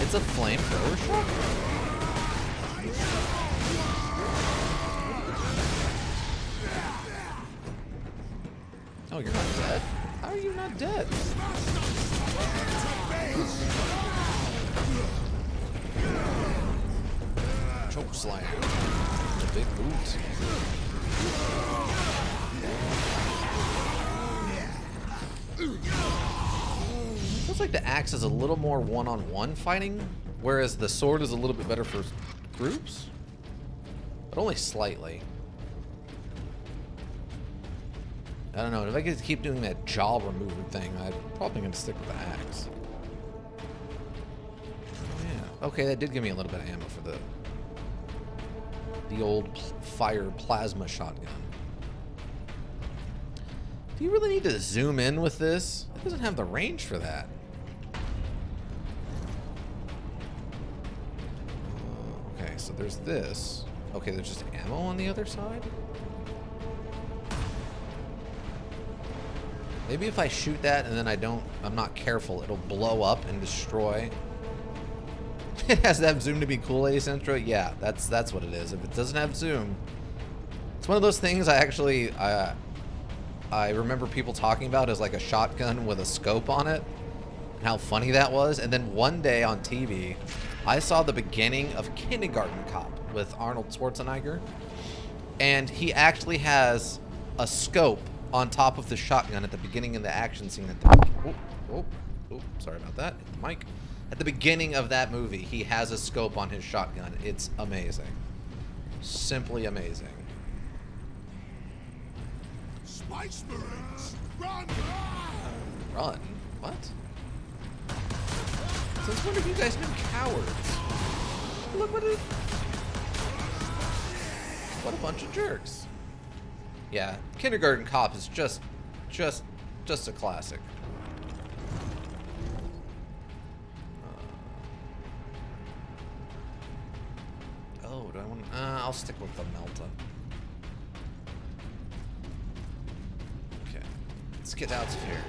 It's a flamethrower shotgun. Oh, you're not dead? How are you not dead? Choke slam. The big boot. Feels like the axe is a little more one-on-one fighting, whereas the sword is a little bit better for groups, but only slightly. I don't know, if I could keep doing that jaw remover thing, I'm probably going to stick with the axe. Yeah, okay, that did give me a little bit of ammo for the old fire plasma shotgun. Do you really need to zoom in with this? It doesn't have the range for that. Okay, so there's this. Okay, there's just ammo on the other side? Maybe if I shoot that and then I'm not careful, it'll blow up and destroy. It has to have zoom to be cool, Lady Centro? Yeah, that's what it is. If it doesn't have zoom, it's one of those things I remember people talking about as like a shotgun with a scope on it, and how funny that was. And then one day on TV, I saw the beginning of Kindergarten Cop with Arnold Schwarzenegger, and he actually has a scope on top of the shotgun at the beginning of the action scene. Sorry about that. Mike. At the beginning of that movie, he has a scope on his shotgun. It's amazing. Simply amazing. Spice Marines, run! Run? What? Since when have you guys been cowards? Look what a bunch of jerks. Yeah, Kindergarten Cop is just a classic. I'll stick with the Melta. Okay. Let's get out of here.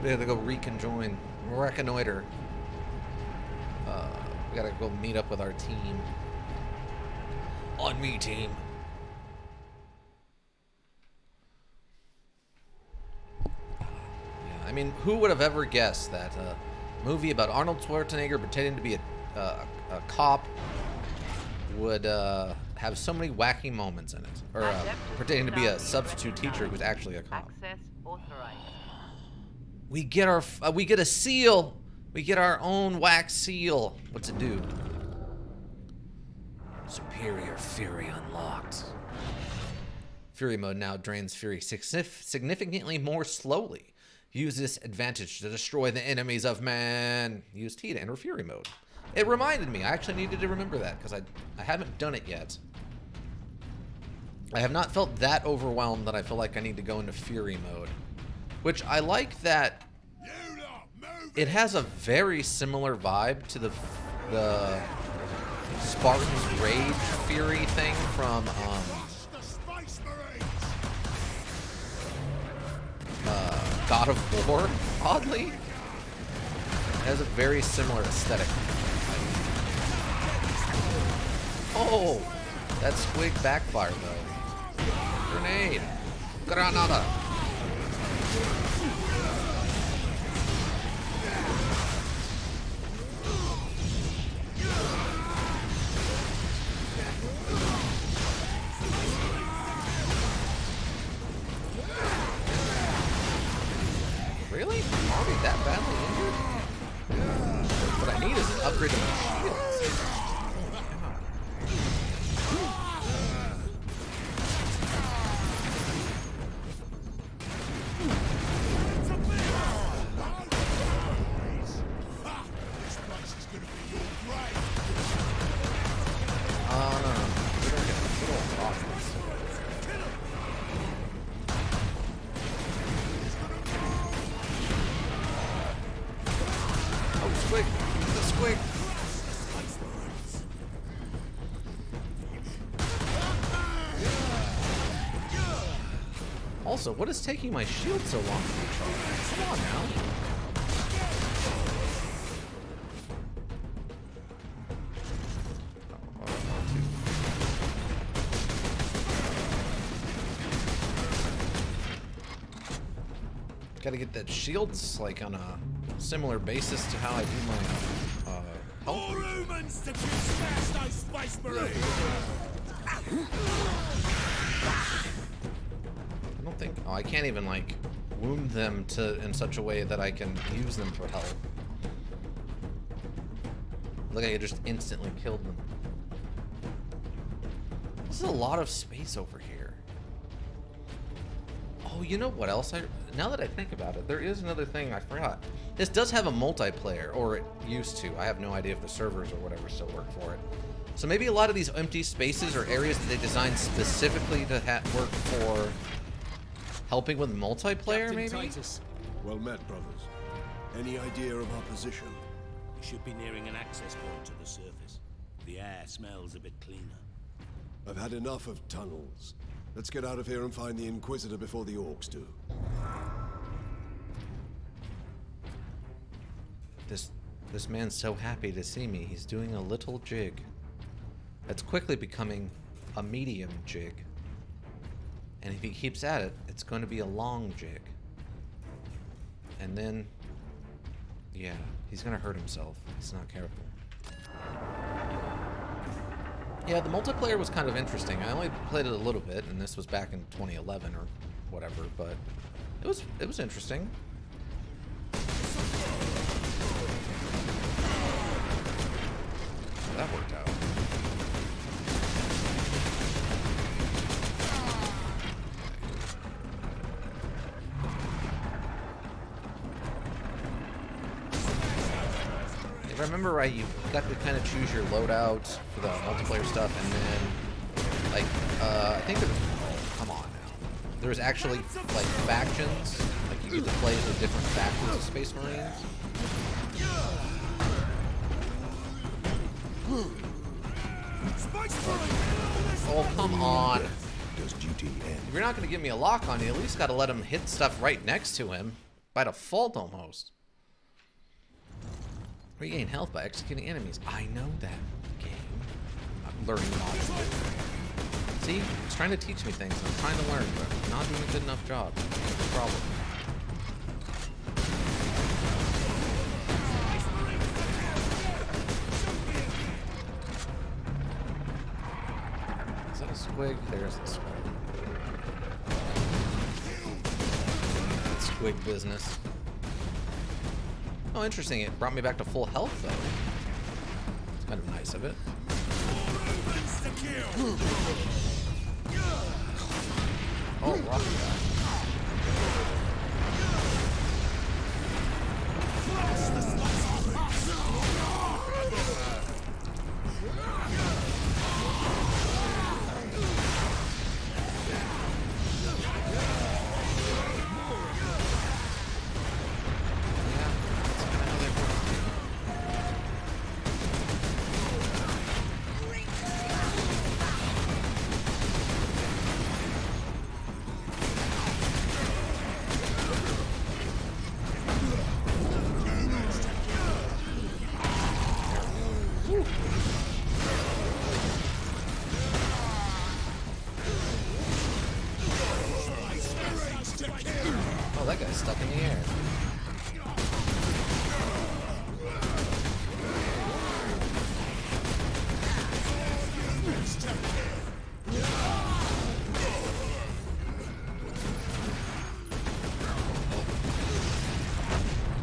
We gotta go reconjoin. Reconnoiter. We gotta go meet up with our team. On me, team. I mean, who would have ever guessed that a movie about Arnold Schwarzenegger pretending to be a cop would have so many wacky moments in it, or pretending to be a substitute teacher who's actually a cop. Access authorized. We get a seal. We get our own wax seal. What's it do? Superior Fury unlocked. Fury mode now drains Fury significantly more slowly. Use this advantage to destroy the enemies of man. Use T to enter Fury mode. It reminded me. I actually needed to remember that because I haven't done it yet. I have not felt that overwhelmed that I feel like I need to go into Fury mode. Which I like that it has a very similar vibe to the Spartan's Rage Fury thing from God of War, oddly. It has a very similar aesthetic. Oh, that squig backfired though. Grenade. Granada. Really? Already that badly injured? What I need is an upgrade to my shields. Also, what is taking my shield so long to recharge? Come on now. Gotta get that shields like on a similar basis to how I do my health. More humans to smash those space marines! I don't think. Oh, I can't even like wound them in such a way that I can use them for health. Look, I just instantly killed them. This is a lot of space over here. Oh, you know what else? Now that I think about it, there is another thing I forgot. This does have a multiplayer, or it used to. I have no idea if the servers or whatever still work for it. So maybe a lot of these empty spaces or areas that they designed specifically to work for helping with multiplayer, Captain maybe? Titus. Well met, brothers. Any idea of our position? We should be nearing an access point to the surface. The air smells a bit cleaner. I've had enough of tunnels. Let's get out of here and find the Inquisitor before the orcs do. This man's so happy to see me. He's doing a little jig. That's quickly becoming a medium jig. And if he keeps at it, it's going to be a long jig. And then, yeah, he's going to hurt himself. He's not careful. Yeah, the multiplayer was kind of interesting. I only played it a little bit, and this was back in 2011 or whatever, but it was interesting. That worked out. If I remember right, you got to kind of choose your loadout for the multiplayer stuff, and then, like, I think there was, oh, come on now. There was actually, like, factions. Like, you get to play the different factions of Space Marines. Oh, come on. Does duty end? If you're not going to give me a lock on, you at least got to let him hit stuff right next to him. By default, almost. Regain health by executing enemies. I know that game. I'm learning not to. See? It's trying to teach me things. I'm trying to learn, but I'm not doing a good enough job. That's the problem. Is that a squig? There's the squig. Squig business. Oh, interesting. It brought me back to full health, though. It's kind of nice of it. Oh, rock guy. Oh, that guy's stuck in the air.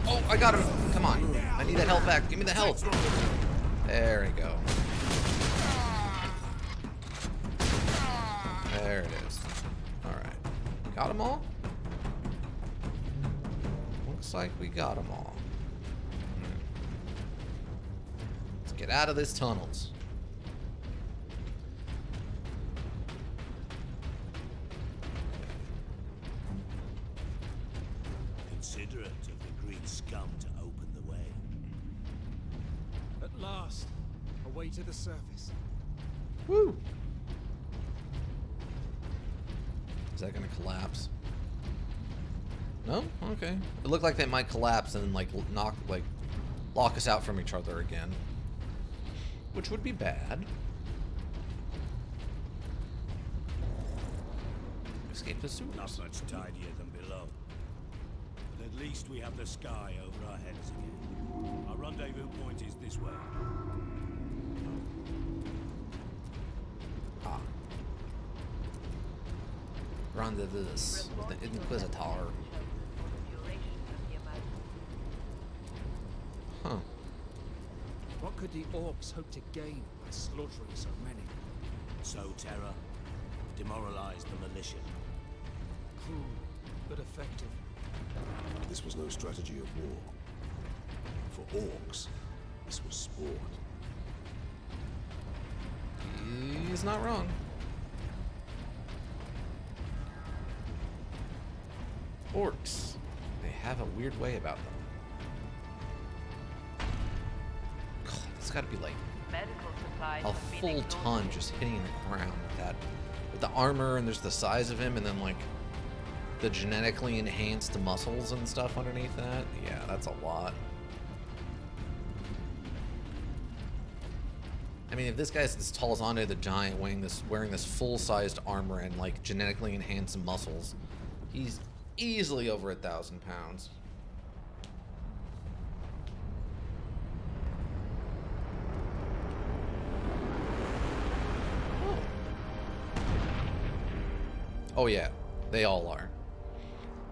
Oh, I got him. Come on. I need that health back. Give me the health. There we go. There it is. Alright. Got them all? Looks like we got them all. Let's get out of these tunnels. Considerate of the green scum to open the way. At last, a way to the surface. Woo! Is that gonna collapse? No? Okay. It looked like they might collapse and like lock us out from each other again. Which would be bad. Escape the sewers. Not much tidier than below. But at least we have the sky over our heads again. Our rendezvous point is this way. Ah. Rendezvous with the Inquisitor. Huh. What could the orcs hope to gain by slaughtering so many? Sow terror, demoralize the militia. Cruel, but effective. This was no strategy of war. For orcs, this was sport. He's not wrong. Orcs. They have a weird way about them. God, it's gotta be like Medical supplies a have been full ton exhausted. just hitting the ground with that. With the armor, and there's the size of him, and then like the genetically enhanced muscles and stuff underneath that. Yeah, that's a lot. I mean, if this guy's as tall as Andre the Giant, wearing this full-sized armor and like genetically enhanced muscles, he's easily over 1,000 pounds. Oh yeah, they all are.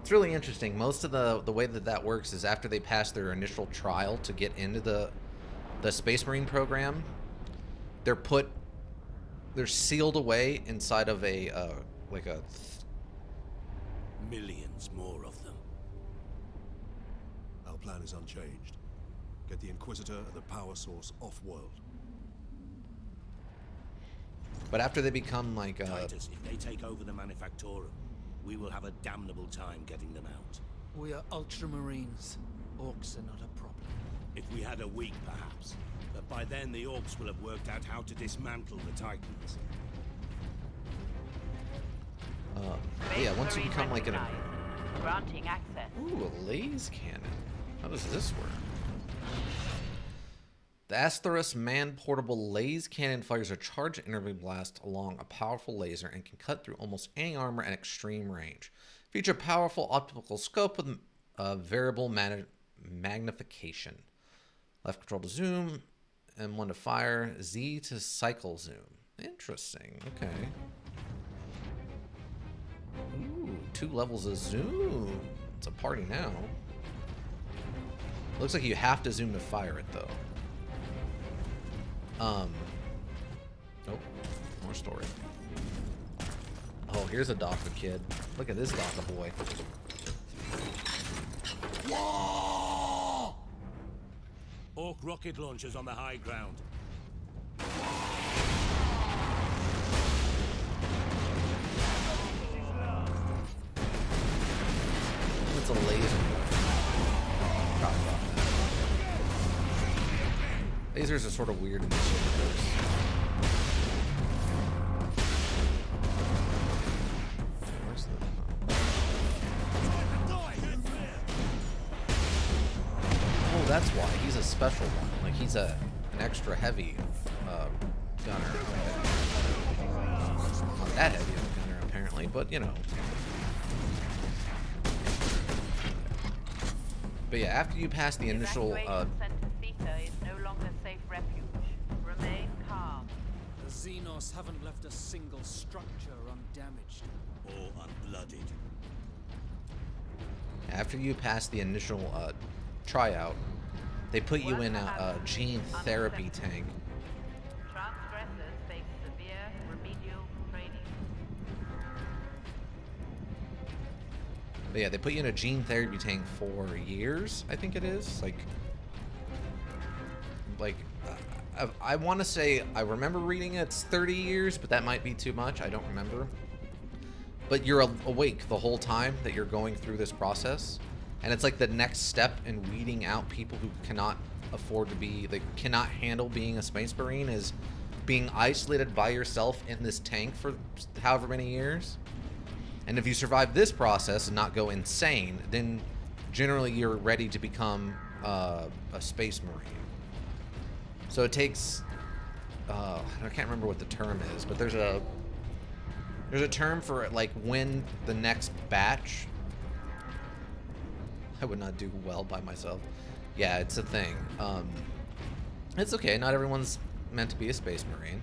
It's really interesting. Most of the way that works is after they pass their initial trial to get into the Space Marine program, they're sealed away inside of a Millions more of them. Our plan is unchanged. Get the Inquisitor and the power source off-world. but after they become like Titus, if they take over the Manufactorum, we will have a damnable time getting them out. We are Ultramarines. Orcs are not a problem. If we had a week, perhaps. But by then, the Orcs will have worked out how to dismantle the Titans. Yeah, once you become like an... Granting access. Ooh, a laser cannon. How does this work? The Asteros man-portable laser cannon fires a charged interval blast along a powerful laser and can cut through almost any armor at extreme range. Feature powerful optical scope with variable magnification. Left control to zoom, M1 to fire, Z to cycle zoom. Interesting. Okay. Ooh, 2 levels of zoom. It's a party now. Looks like you have to zoom to fire it though. Oh, more story. Oh, here's a Daka kid. Look at this Daka boy. Orc rocket launchers on the high ground. It's a laser. Lasers are sort of weird in this universe. Where's the... Oh, that's why. He's a special one. Like, he's an extra heavy gunner. Not that heavy of a gunner, apparently, but, you know. But yeah, after you pass the initial... Center Theta is no longer safe refuge. Remain calm. The Xenos haven't left a single structure undamaged. Or unblooded. After you pass the initial tryout, they put you in a gene therapy tank. Transgressors face severe remedial training. But yeah, they put you in a gene therapy tank for years, I think it is. I want to say, I remember reading it's 30 years, but that might be too much. I don't remember. But you're awake the whole time that you're going through this process. And it's like the next step in weeding out people who cannot afford to be, like, cannot handle being a Space Marine, is being isolated by yourself in this tank for however many years. And if you survive this process and not go insane, then generally you're ready to become a Space Marine. So it takes, I can't remember what the term is, but there's a term for like when the next batch. I would not do well by myself. Yeah, it's a thing. It's okay. Not everyone's meant to be a Space Marine.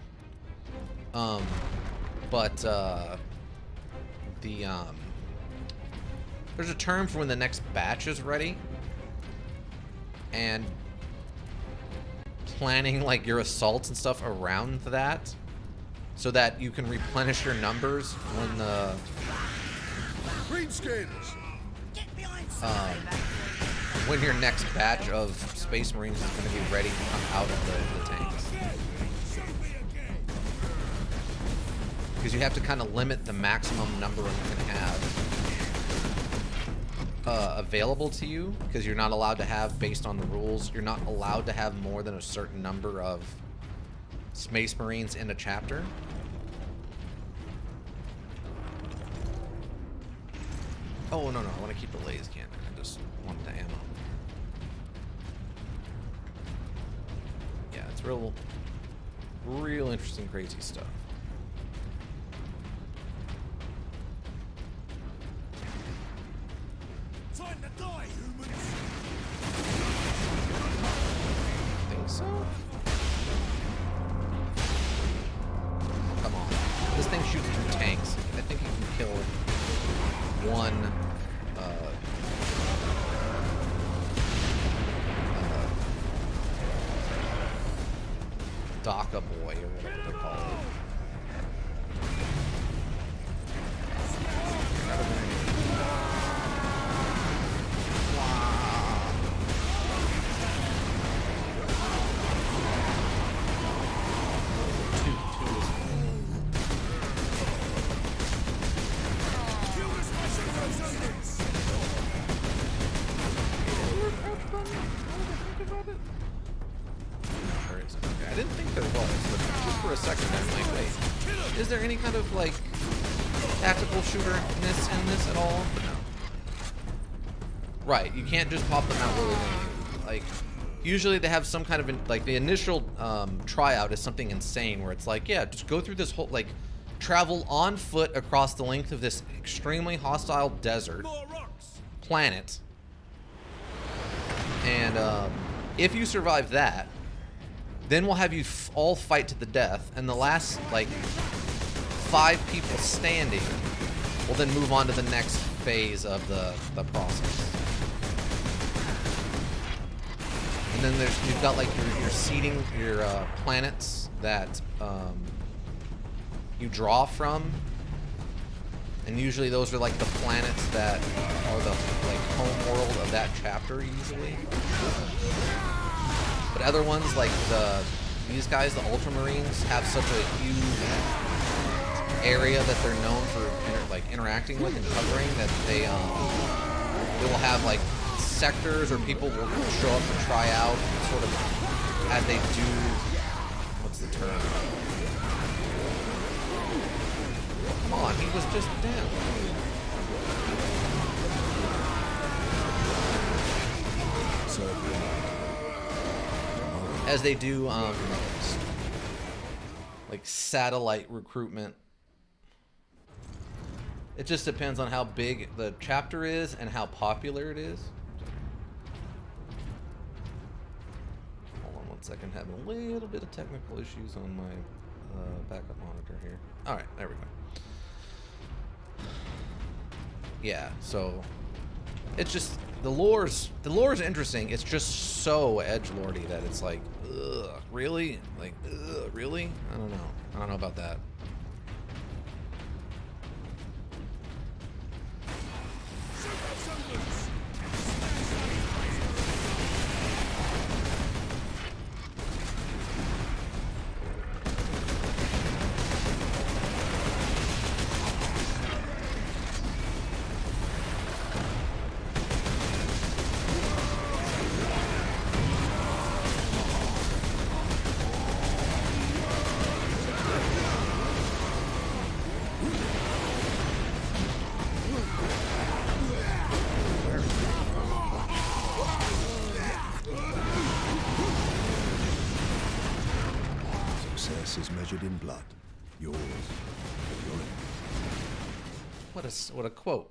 There's a term for when the next batch is ready, and planning like your assaults and stuff around that, so that you can replenish your numbers when the when your next batch of Space Marines is going to be ready to come out of the tanks. Because you have to kind of limit the maximum number you can have available to you, because you're not allowed to have, based on the rules, you're not allowed to have more than a certain number of Space Marines in a chapter. Oh, no, I want to keep the laser cannon. I just want the ammo. Yeah, it's real interesting, crazy stuff. Time to die, humans! Think so? Come on. This thing shoots through tanks. I think you can kill one Daka boy, or whatever they're called. didn't think there was, but just for a second I'm like, wait, is there any kind of like tactical shooter-ness in this at all? But no. Right, you can't just pop them out willy-nilly. Like, usually they have some kind of, like, the initial tryout is something insane where it's like, yeah, just go through this whole, like, travel on foot across the length of this extremely hostile desert planet. And if you survive that, then we'll have you all fight to the death, and the last, like, 5 people standing will then move on to the next phase of the process. And then you've got like your seeding, your planets that you draw from, and usually those are like the planets that are the like home world of that chapter usually. But other ones like these guys, the Ultramarines, have such a huge area that they're known for interacting with and covering that they will have like sectors, or people will show up and try out sort of as they do, what's the term? Come on, he was just down. As they do like satellite recruitment. It just depends on how big the chapter is and how popular it is. Hold on one second, having a little bit of technical issues on my backup monitor here. Alright, there we go. Yeah, so it's just the lore's interesting. It's just so edgelordy that it's like, ugh, really? Like, ugh, really? I don't know. I don't know about that. Is measured in blood. Yours. What a quote.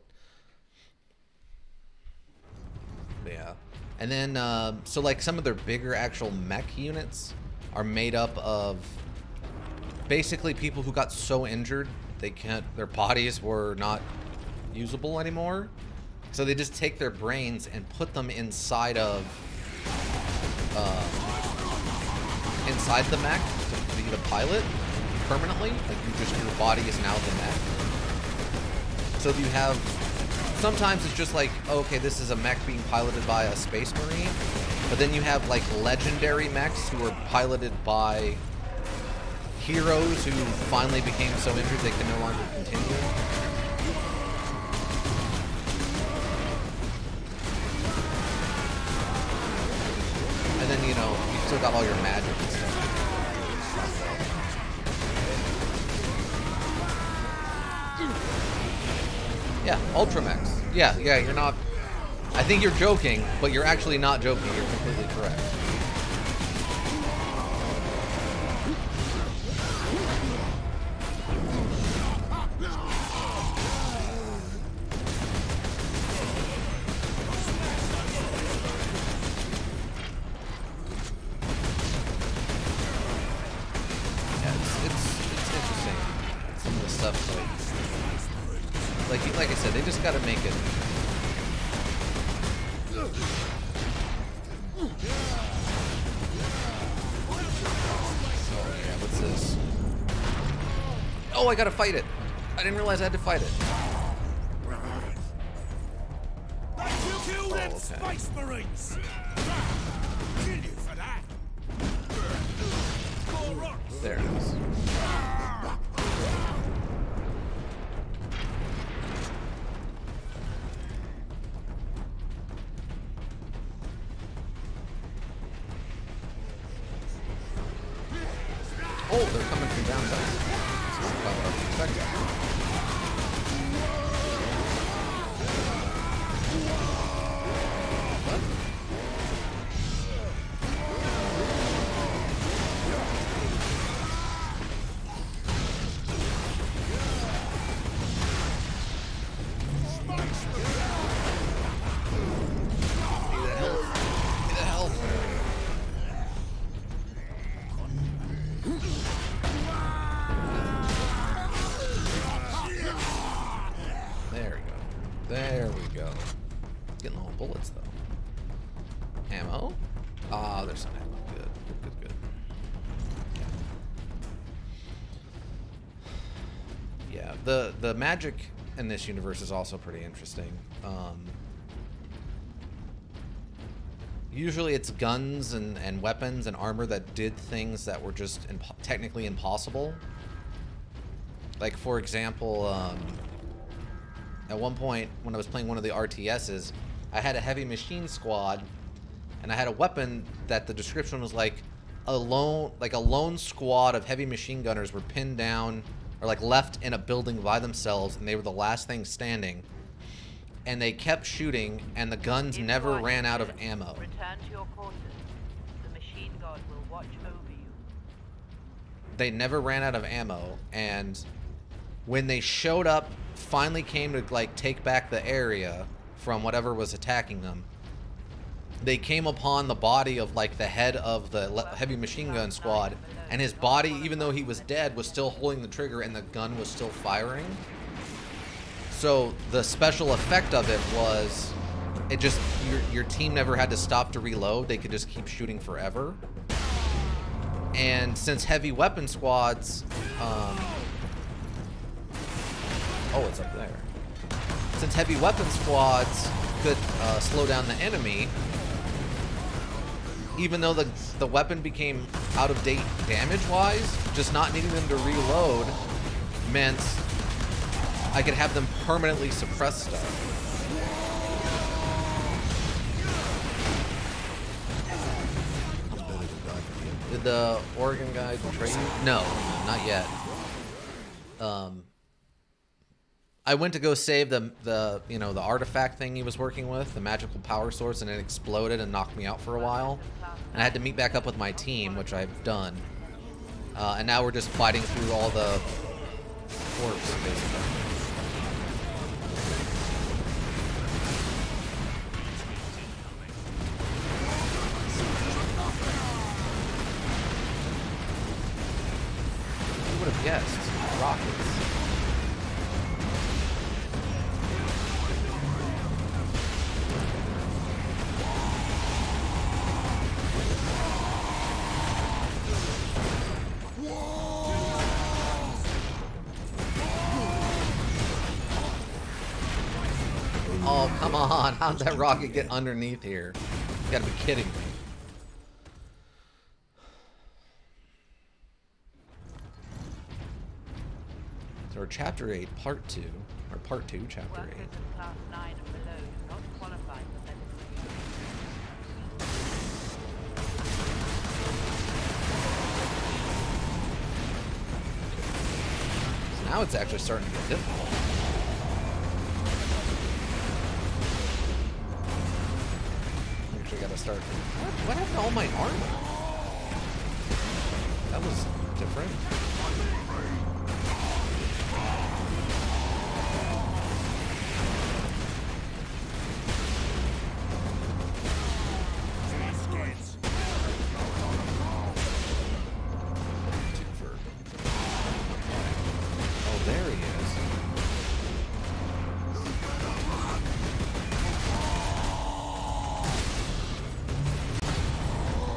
Yeah. And then so like some of their bigger actual mech units are made up of basically people who got so injured their bodies were not usable anymore. So they just take their brains and put them inside of inside the mech to be the pilot permanently. Like your body is now the mech. So you have, sometimes it's just like, okay, this is a mech being piloted by a space marine, but then you have like legendary mechs who are piloted by heroes who finally became so injured they can no longer continue. And then, you know, you still got all your magic and stuff. Yeah, Ultramechs. Yeah, you're not... I think you're joking, but you're actually not joking. You're completely correct. Like I said, they just gotta make it. Oh yeah, what's this? Oh, I gotta fight it. I didn't realize I had to fight it. Kill them Space Marines! Kill you for that! There it is. Oh, they're coming from down south. This is about what I was expecting. There we go. Getting all bullets though. Ammo? Ah, there's some ammo. Good, good, good, good. Yeah, the magic in this universe is also pretty interesting. Usually it's guns and weapons and armor that did things that were just technically impossible. Like, for example, at one point when I was playing one of the RTSs, I had a heavy machine squad, and I had a weapon that the description was like a lone squad of heavy machine gunners were pinned down or like left in a building by themselves, and they were the last thing standing. And they kept shooting, and the guns never ran out of ammo. Return to your quarters. The machine god will watch over you. They never ran out of ammo, and when they showed up, finally came to like take back the area from whatever was attacking them, they came upon the body of like the head of the heavy machine gun squad, and his body, even though he was dead, was still holding the trigger and the gun was still firing. So the special effect of it was, it just, your team never had to stop to reload. They could just keep shooting forever. And since heavy weapon squads, oh, it's up there. Since heavy weapon squads could slow down the enemy, even though the weapon became out of date damage-wise, just not needing them to reload meant I could have them permanently suppress stuff. Did the Oregon guy betray you? No, not yet. I went to go save the artifact thing he was working with, the magical power source, and it exploded and knocked me out for a while. And I had to meet back up with my team, which I've done. And now we're just fighting through all the corpse, basically. Who would have guessed? Rockets. Oh, come on. How did that rocket get underneath here? You gotta be kidding me. So we're Chapter 8, Part 2. Or Part 2, Chapter 8. Workers of Class 9 and below do not qualify for medical use. So now it's actually starting to get difficult. Actually gotta start. What happened to all my armor? That was different. Oh, there he is.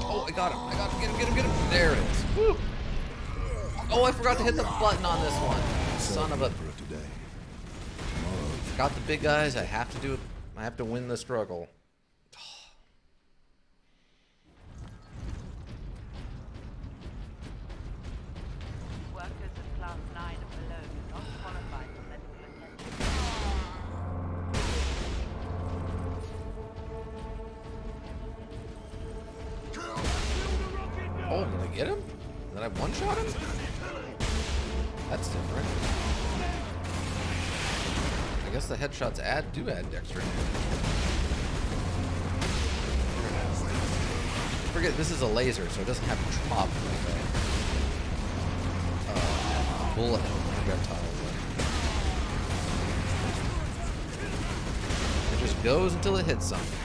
Oh, I got him. I got him. Get him, get him, get him. There it is. Woo. Oh, I forgot to hit the button on this one. Son of a... Got the big guys. I have to do it. I have to win the struggle. Workers of Class 9 and below do not qualify for medical attention. Oh, did I get him? Did I one-shot him? That's different. I guess the headshots do add extra damage. Forget, this is a laser, so it doesn't have to drop like a bullet projectile. It just goes until it hits something.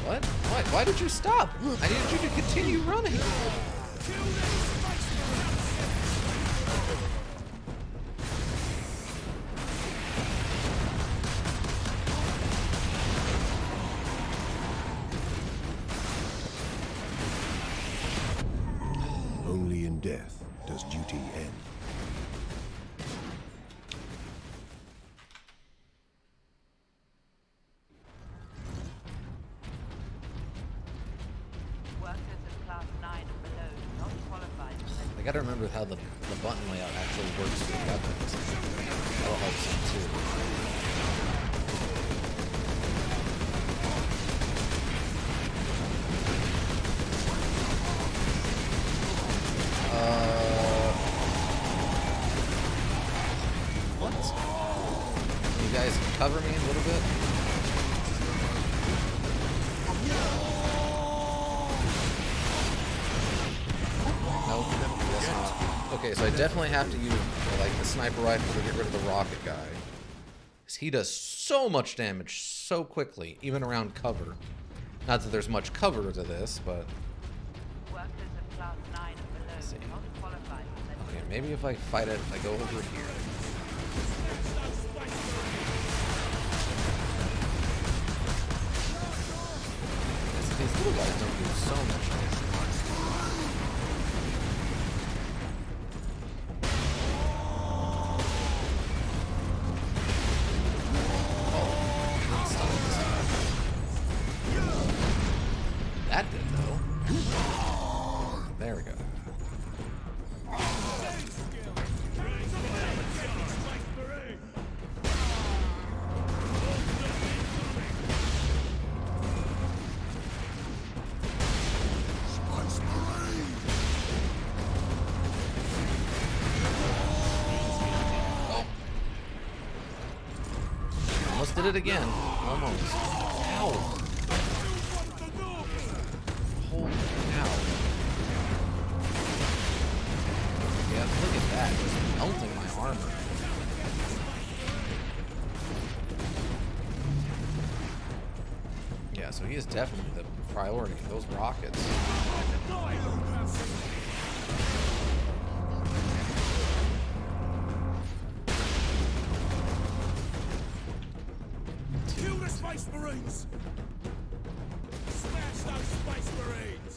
What? Why did you stop? I needed you to continue running. Only in death does duty end. Workers of Class 9 and below do not qualify for I gotta remember how the button layout actually works with weapons. That'll help some too. What? Can you guys cover me a little bit? Nope. Guess not. Okay, so I definitely have to use like the sniper rifle to get rid of the rocket guy. 'Cause he does so much damage so quickly, even around cover. Not that there's much cover to this, but workers of Class 9 and below do not qualify for okay, maybe if I fight it, I go over here. These little guys don't do so much damage. That did though. There we go. Oh. Almost did it again. Almost. Ow. Holy cow. Yeah, look at that. Just melting my armor. Yeah, so he is definitely the priority. Those rockets. Kill the Space Marines! Smash those Space Marines!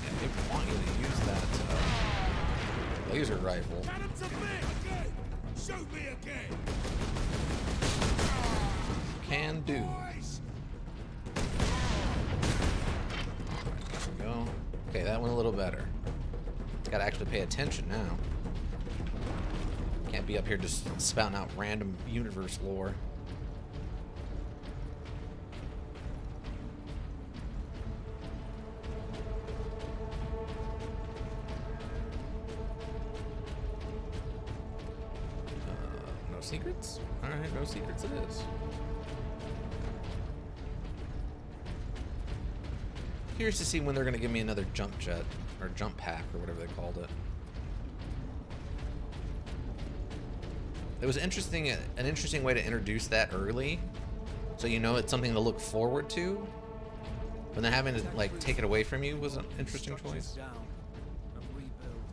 Yeah, they want you to use that laser rifle. Get him to me again! Shoot me again! Can do. Boys! There we go. Okay, that went a little better. Gotta actually pay attention now. Can't be up here just spouting out random universe lore. No secrets? Alright, no secrets it is. Curious to see when they're going to give me another jump jet, or jump pack, or whatever they called it. It was interesting, an interesting way to introduce that early, so you know it's something to look forward to. When they're having to like take it away from you was an interesting choice. Down and rebuild.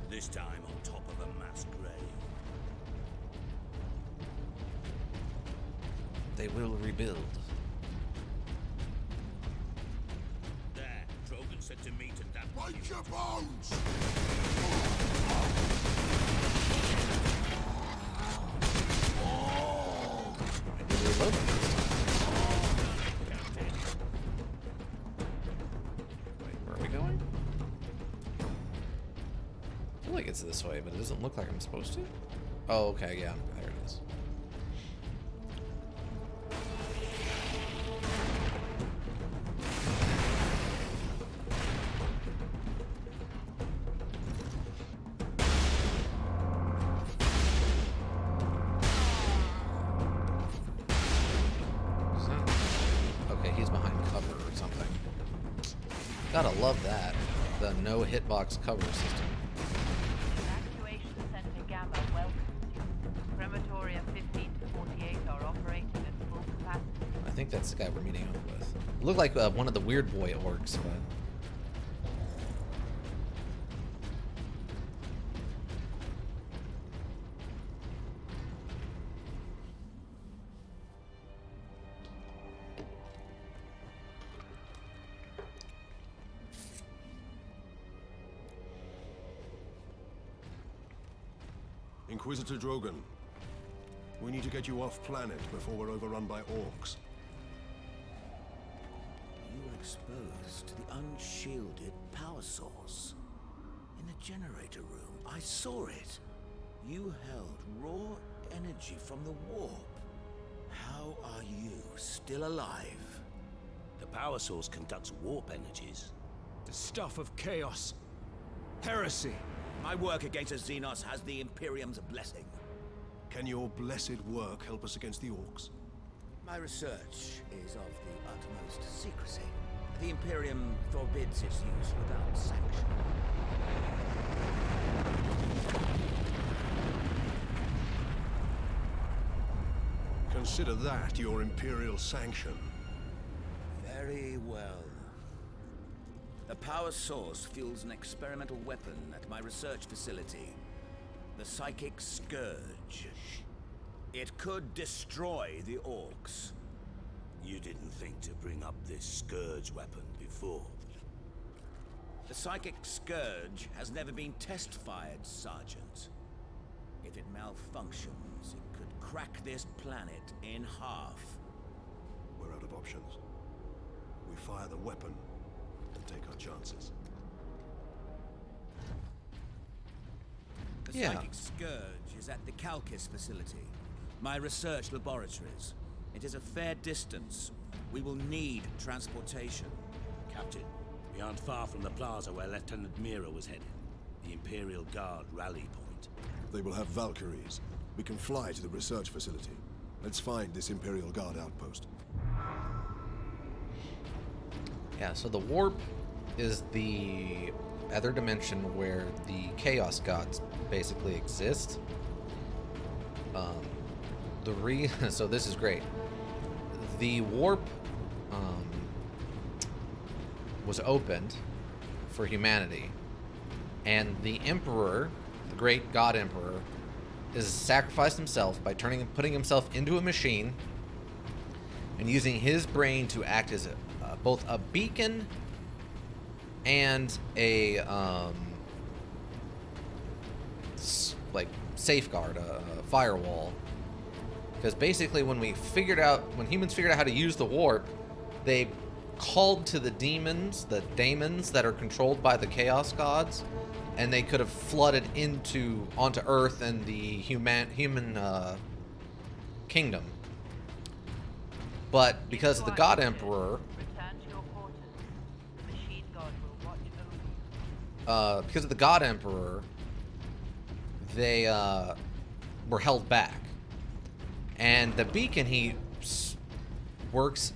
This time on top of a mass grave. They will rebuild. There, Drogon said to meet at that point. Break your bones! I did reload them this time. it's this way, but it doesn't look like I'm supposed to. Oh, okay, yeah, there it is. Okay, he's behind cover or something. Gotta love that. The no hitbox cover system. Evacuation Center Gamma welcomes you. Crematoria 15 to 48 are operating at full capacity. I think that's the guy we're meeting up with. Looked like one of the weird boy orcs, but... Inquisitor Drogon, we need to get you off planet before we're overrun by orcs. You were exposed to the unshielded power source. In the generator room, I saw it. You held raw energy from the warp. How are you still alive? The power source conducts warp energies. The stuff of chaos. Heresy. My work against the Xenos has the Imperium's blessing. Can your blessed work help us against the orcs? My research is of the utmost secrecy. The Imperium forbids its use without sanction. Consider that your Imperial sanction. Very well. The power source fuels an experimental weapon at my research facility. The Psychic Scourge. It could destroy the orcs. You didn't think to bring up this Scourge weapon before. The Psychic Scourge has never been test-fired, Sergeant. If it malfunctions, it could crack this planet in half. We're out of options. We fire the weapon and take our chances. The Psychic Scourge is at the Calcis facility, my research laboratories. It is a fair distance. We will need transportation. Captain, we aren't far from the plaza where Lieutenant Mira was headed. The Imperial Guard rally point. They will have Valkyries. We can fly to the research facility. Let's find this Imperial Guard outpost. Yeah, so the warp is the other dimension where the Chaos Gods basically exist. So this is great. The warp was opened for humanity, and the Emperor, the great God Emperor, is sacrificed himself by putting himself into a machine and using his brain to act as both a beacon and a like safeguard, a firewall. Because basically, when humans figured out how to use the warp, they called to the daemons that are controlled by the Chaos Gods, and they could have flooded onto Earth and the human kingdom. But because of the God Emperor, Return to your quarters. The machine god will watch over you. because of the God Emperor, they were held back. And the beacon works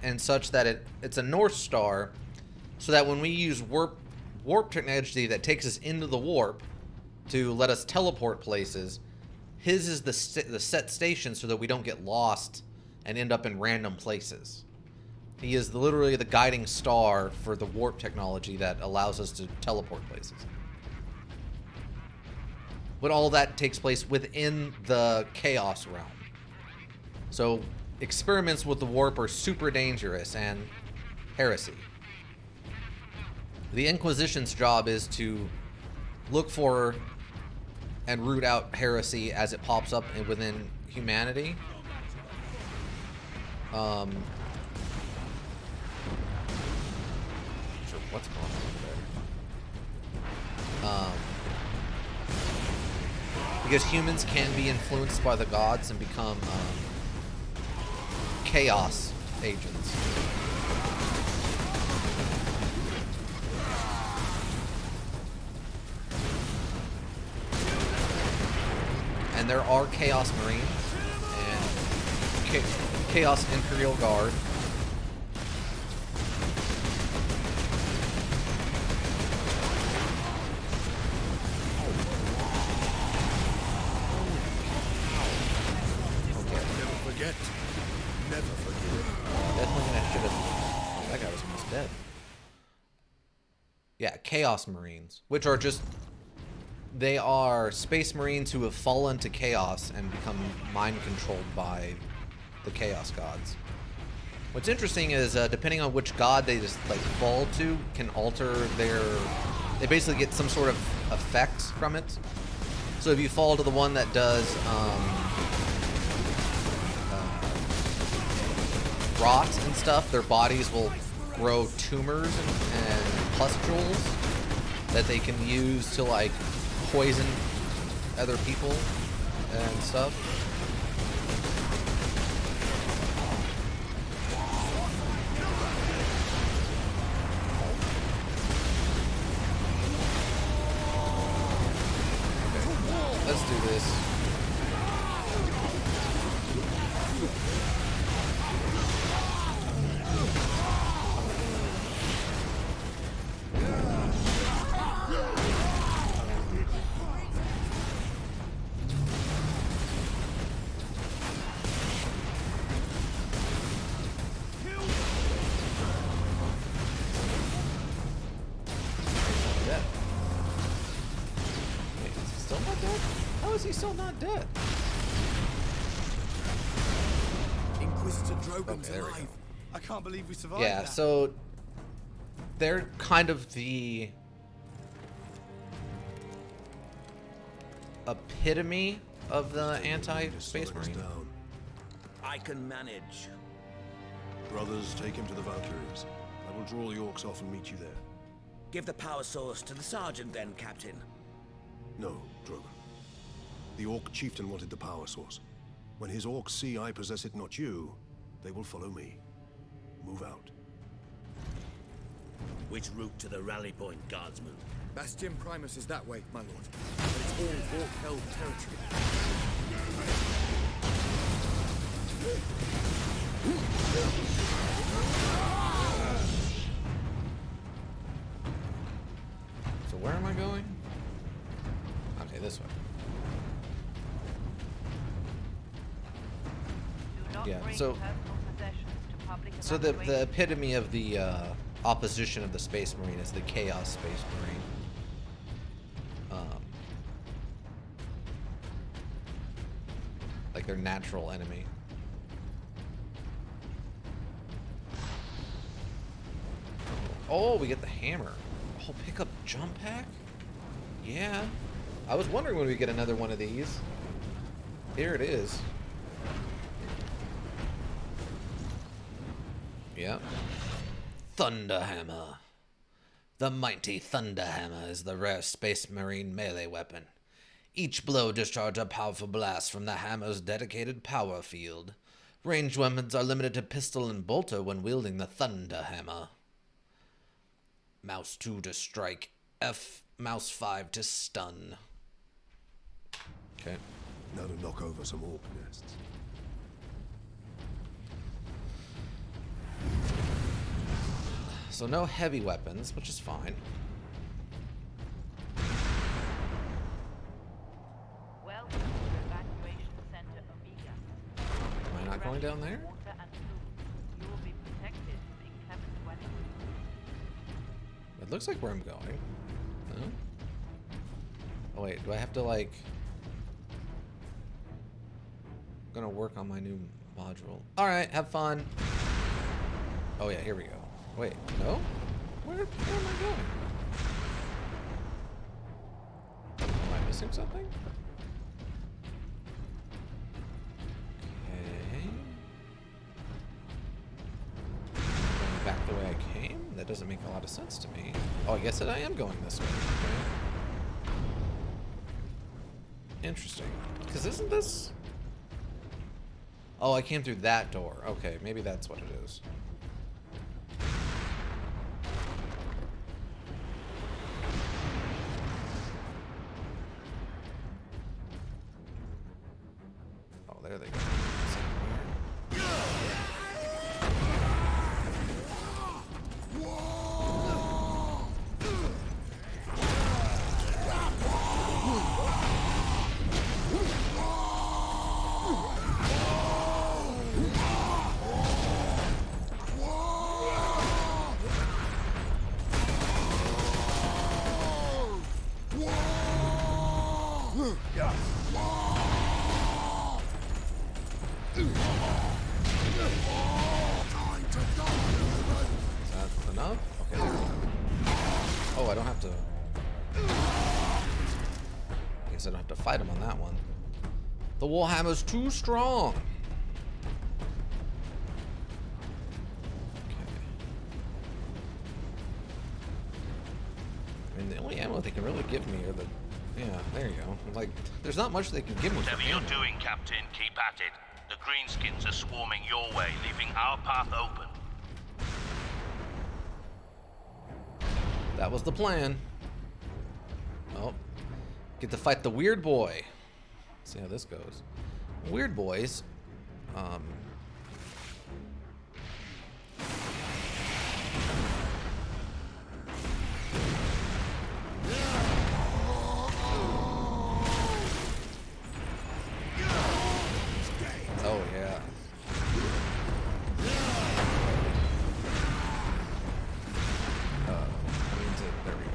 in such that it's a North Star, so that when we use warp technology that takes us into the warp to let us teleport places, his is the set station so that we don't get lost and end up in random places. He is literally the guiding star for the warp technology that allows us to teleport places. But all that takes place within the Chaos realm. So experiments with the warp are super dangerous and heresy. The Inquisition's job is to look for and root out heresy as it pops up within humanity. Sure, what's going on there? because humans can be influenced by the gods and become chaos agents. And there are Chaos Marines and Chaos Imperial Guard. Never forget. Definitely I should have. Oh, that guy was almost dead. Yeah, Chaos Marines, which are just. They are Space Marines who have fallen to Chaos and become mind controlled by the Chaos Gods. What's interesting is, depending on which god they just like fall to, can alter their. They basically get some sort of effect from it. So if you fall to the one that does rot and stuff, their bodies will grow tumors and pustules that they can use to like poison other people and stuff. Okay, let's do this. He's still not dead. Inquisitor Drogon's Okay, there we alive. go. I can't believe we survived Yeah, that. so they're kind of the epitome of the anti-space marine. Down. I can manage. Brothers, take him to the Valkyries. I will draw the orcs off and meet you there. Give the power source to the sergeant then, Captain. No, Drogon. The Orc chieftain wanted the power source. When his orcs see I possess it, not you, they will follow me. Move out. Which route to the rally point, guardsman? Bastion Primus is that way, my lord. But it's all Orc-held territory. So where am I going? Okay, this way. Yeah, so the epitome of the opposition of the Space Marine is the Chaos Space Marine. Like their natural enemy. Oh, we get the hammer. Oh, pick up jump pack? Yeah. I was wondering when we get another one of these. Here it is. Yep. Thunderhammer. The mighty Thunderhammer is the rare Space Marine melee weapon. Each blow discharges a powerful blast from the hammer's dedicated power field. Ranged weapons are limited to pistol and bolter when wielding the Thunderhammer. Mouse 2 to strike. Mouse 5 to stun. Okay. Now to knock over some orc nests. So no heavy weapons, which is fine. Welcome to Evacuation Center Omega. Am I not going down there? Water and food. You will be protected from inclement weather. It looks like where I'm going. No? Oh wait, do I have to like... I'm gonna work on my new module. Alright, have fun. Oh yeah, here we go. Wait, no? Where am I going? Am I missing something? Okay. Going back the way I came? That doesn't make a lot of sense to me. Oh, I guess that I am going this way. Okay. Interesting. Because isn't this... Oh, I came through that door. Okay, maybe that's what it is. Oh, there they go. Enough? Okay, there we go. Oh, I don't have to... I guess I don't have to fight him on that one. The warhammer's too strong! Okay. I mean, the only ammo they can really give me are the... Yeah, there you go. Like, there's not much they can give me for Whatever ammo. you're doing, Captain, keep at it. The Greenskins are swarming your way, leaving our path open. That was the plan. Oh, get to fight the weird boy. See how this goes. Weird boys. Oh yeah. There we go.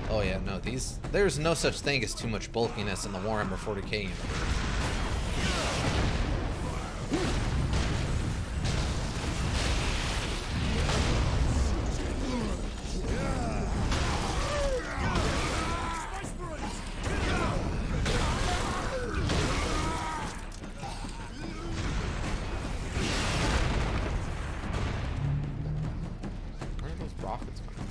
Oh yeah, no, there's no such thing as too much bulkiness in the Warhammer 40k universe. Where are those rockets coming from?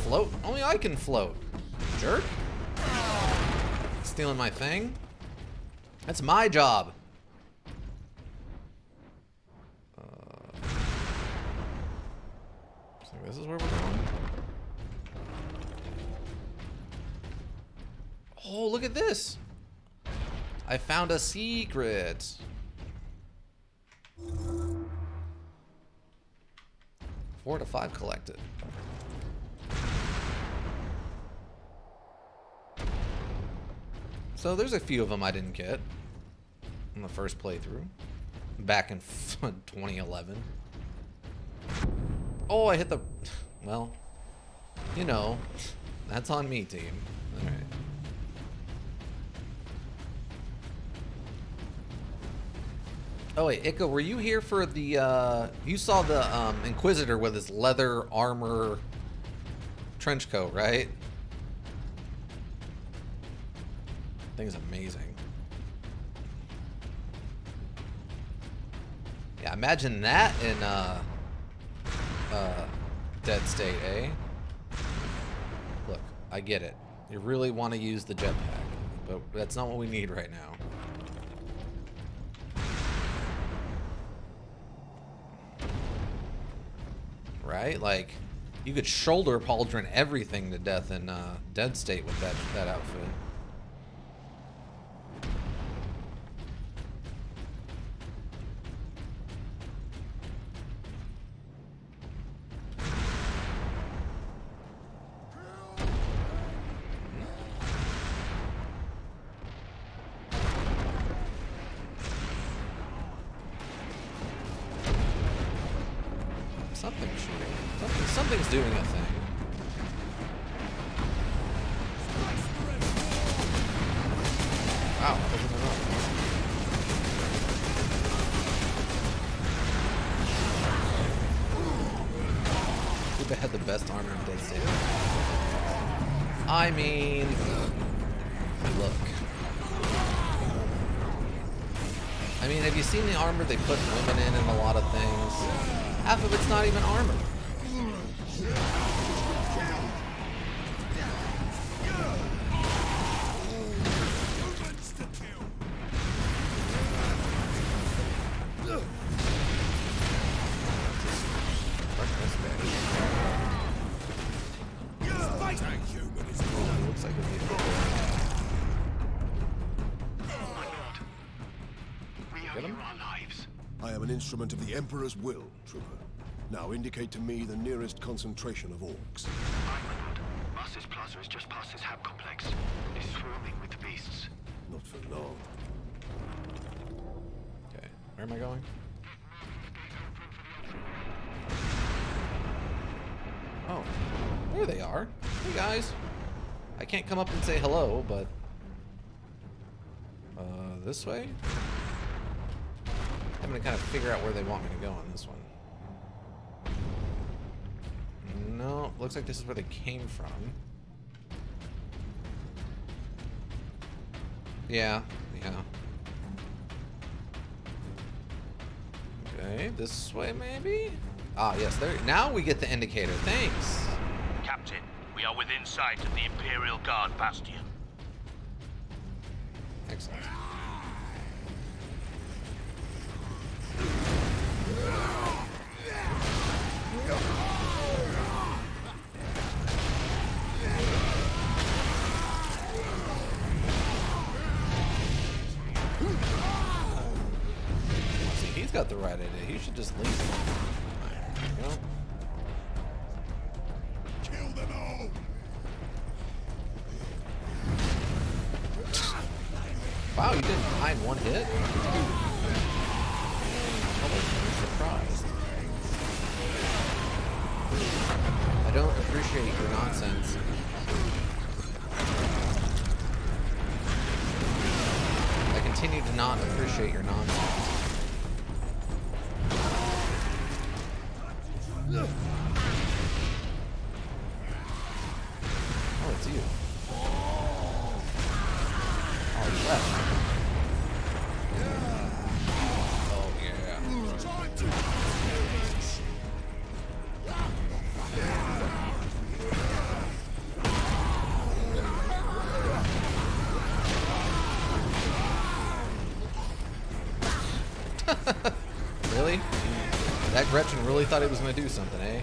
Float? Only I can float. Jerk. Stealing my thing? That's my job. So this is where we're going. Oh, look at this. I found a secret. 4 to 5 collected. So there's a few of them I didn't get in the first playthrough back in 2011. Oh, I hit the... Well, you know, that's on me, team. All right. Oh wait, Ika, were you here for the, you saw the Inquisitor with his leather armor trench coat, right? Thing's amazing. Yeah, imagine that in Dead State, eh? Look, I get it. You really want to use the jetpack, but that's not what we need right now. Right? Like, you could shoulder pauldron everything to death in Dead State with that outfit. Something's shooting. Something's doing a thing. Wow, that wasn't enough. Who had the best armor in Dead State? I mean, look. I mean, have you seen the armor they put women in a lot of things? Half of it's not even armor. Looks like it'd be a Get him? I am an instrument of the Emperor's will, Trooper. Now indicate to me the nearest concentration of orcs. Master's Plaza is just past this hab complex. It is swarming with the beasts. Not for long. Okay, where am I going? Oh, there they are. Hey guys. I can't come up and say hello, but this way? I'm gonna kind of figure out where they want me to go on this one. No, looks like this is where they came from. Yeah. Okay, this way maybe? Ah, yes, there. Now we get the indicator. Thanks. Captain, we are within sight of the Imperial Guard bastion. Excellent. See, he's got the right idea. He should just leave. You know? Kill them all! Wow, you didn't die in one hit? I'm surprised. I don't appreciate your nonsense. I continue to not appreciate your nonsense. Oh, it's you. Oh, you left. Oh, yeah. Really? That Gretchen really thought he was going to do something, eh?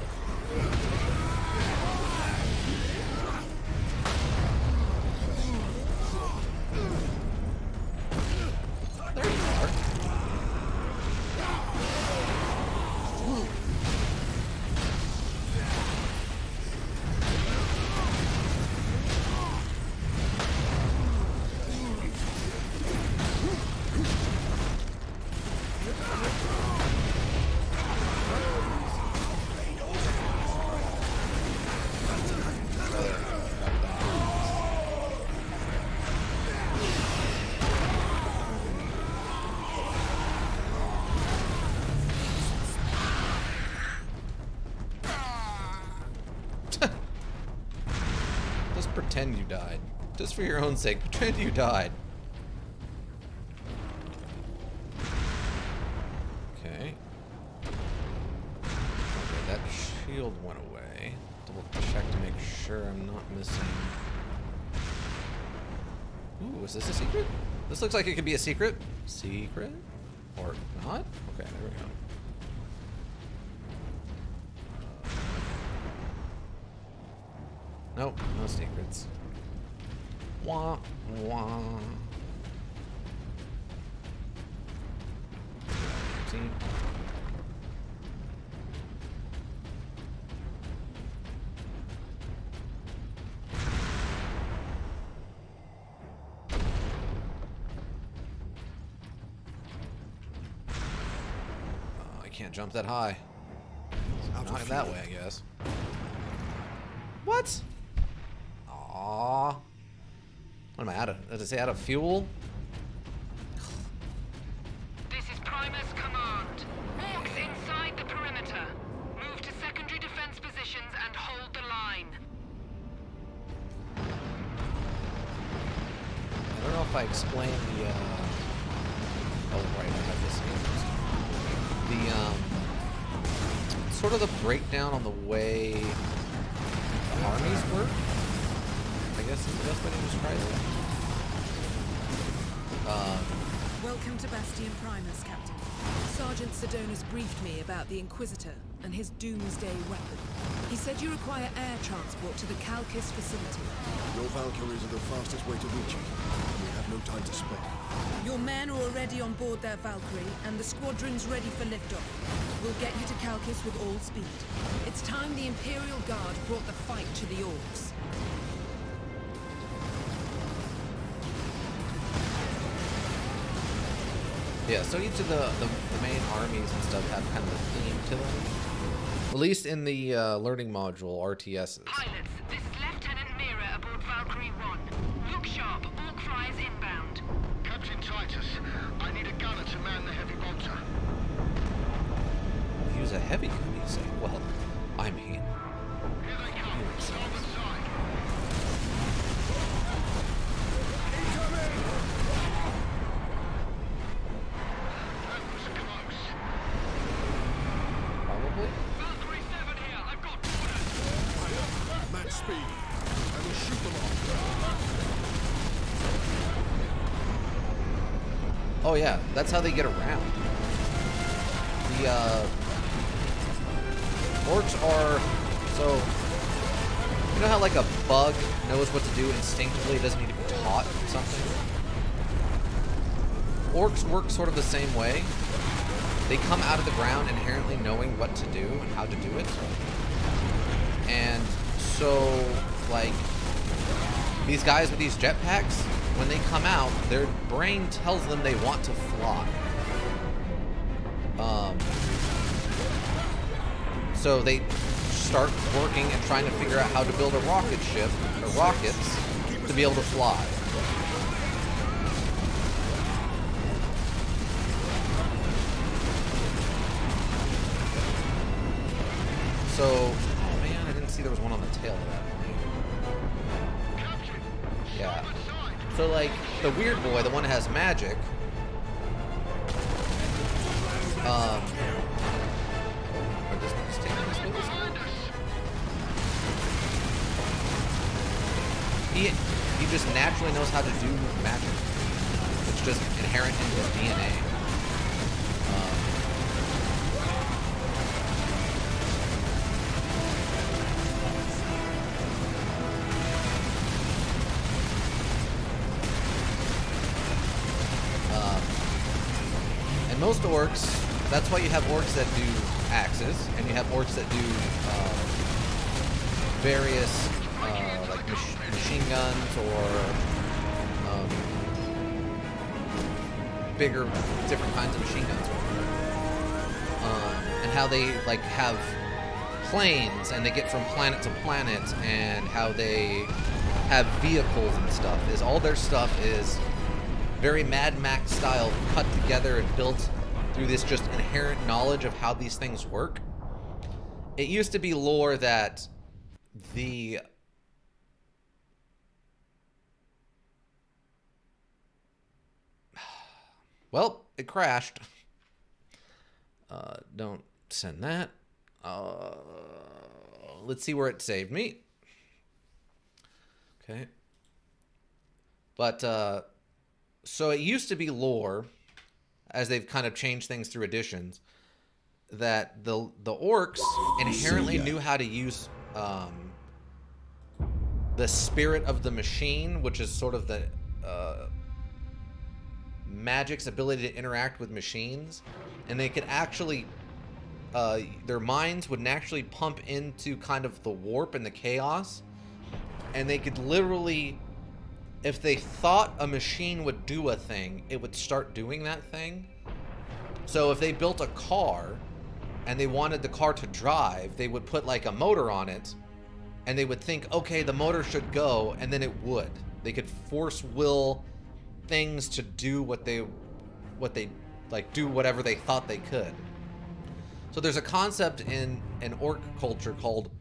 There you are. Just pretend you died. Just for your own sake, pretend you died. Okay. Okay, that shield went away. Double check to make sure I'm not missing. Ooh, is this a secret? This looks like it could be a secret. Secret? Or not? Okay, there we go. Nope, no secrets. Wah, wah. See? I can't jump that high. Not that way, I guess. What? Aww. What am I out of? Does it say out of fuel? if I explain the, oh, right, I have this here. The, sort of the breakdown on the way the armies work, I guess is the best way to describe it. Welcome to Bastion Primus, Captain. Sergeant Sedona's briefed me about the Inquisitor and his doomsday weapon. He said you require air transport to the Calcis facility. Your Valkyries are the fastest way to reach it. We have no time to spare. Your men are already on board their Valkyrie, and the squadron's ready for liftoff. We'll get you to Calcis with all speed. It's time the Imperial Guard brought the fight to the Orcs. Yeah, so each of the main armies and stuff have kind of a theme to them. At least in the learning module, RTSs. Pilots, this is Lieutenant Mira aboard Valkyrie 1. Look sharp, Orc flyers inbound. Captain Titus, I need a gunner to man the heavy bolter. Use a heavy gun, you say? Well, I'm here. Here they come. Starboard side. That was close. Probably. Valkyrie 7 here. I've got orders. Match speed. I will shoot them off. Oh yeah, that's how they get around. The orcs are so, you know how like a bug knows what to do instinctively, it doesn't need to be taught something? Orcs work sort of the same way. They come out of the ground inherently knowing what to do and how to do it. And so, like, these guys with these jetpacks, when they come out, their brain tells them they want to fly. So they start working and trying to figure out how to build a rocket ship, or rockets, to be able to fly. So, oh man, I didn't see there was one on the tail of that. Yeah. So like, the weird boy, the one that has magic, or this one's taking this one. He just naturally knows how to do magic. It's just inherent in his DNA. And most orcs, that's why you have orcs that do axes, and you have orcs that do various like machine guns or bigger, different kinds of machine guns. And how they like have planes, and they get from planet to planet, and how they have vehicles and stuff. Is all their stuff is very Mad Max style, cut together and built through this just inherent knowledge of how these things work. It used to be lore that the well, it crashed. Don't send that. Let's see where it saved me. Okay. But so it used to be lore, as they've kind of changed things through editions, that the orcs inherently knew how to use the spirit of the machine, which is sort of the magic's ability to interact with machines, and they could actually their minds would naturally pump into kind of the warp and the chaos, and they could literally, if they thought a machine would do a thing, it would start doing that thing. So if they built a car and they wanted the car to drive, they would put like a motor on it, and they would think, okay, the motor should go, and then it would. They could force will things to do what they like, do whatever they thought they could. So there's a concept in an orc culture called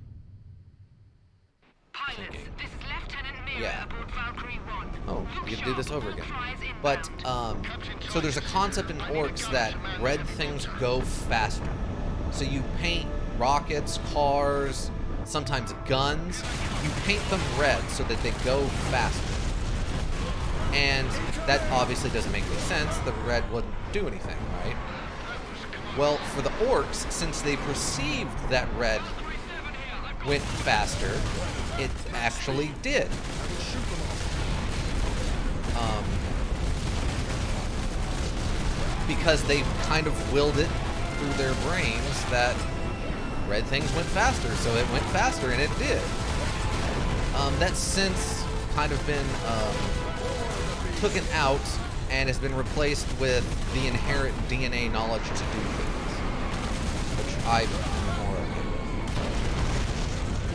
Pilots, this is Lieutenant Mira aboard Valkyrie 1. Oh, you get to do this over again. But, so there's a concept in orcs that red things go faster. So you paint rockets, cars, sometimes guns. You paint them red so that they go faster. And that obviously doesn't make any sense. The red wouldn't do anything, right? Well, for the orcs, since they perceived that red went faster, it actually did. Because they kind of willed it through their brains that red things went faster, so it went faster, and it did. That's since kind of been taken out and has been replaced with the inherent DNA knowledge to do things, which I'm more okay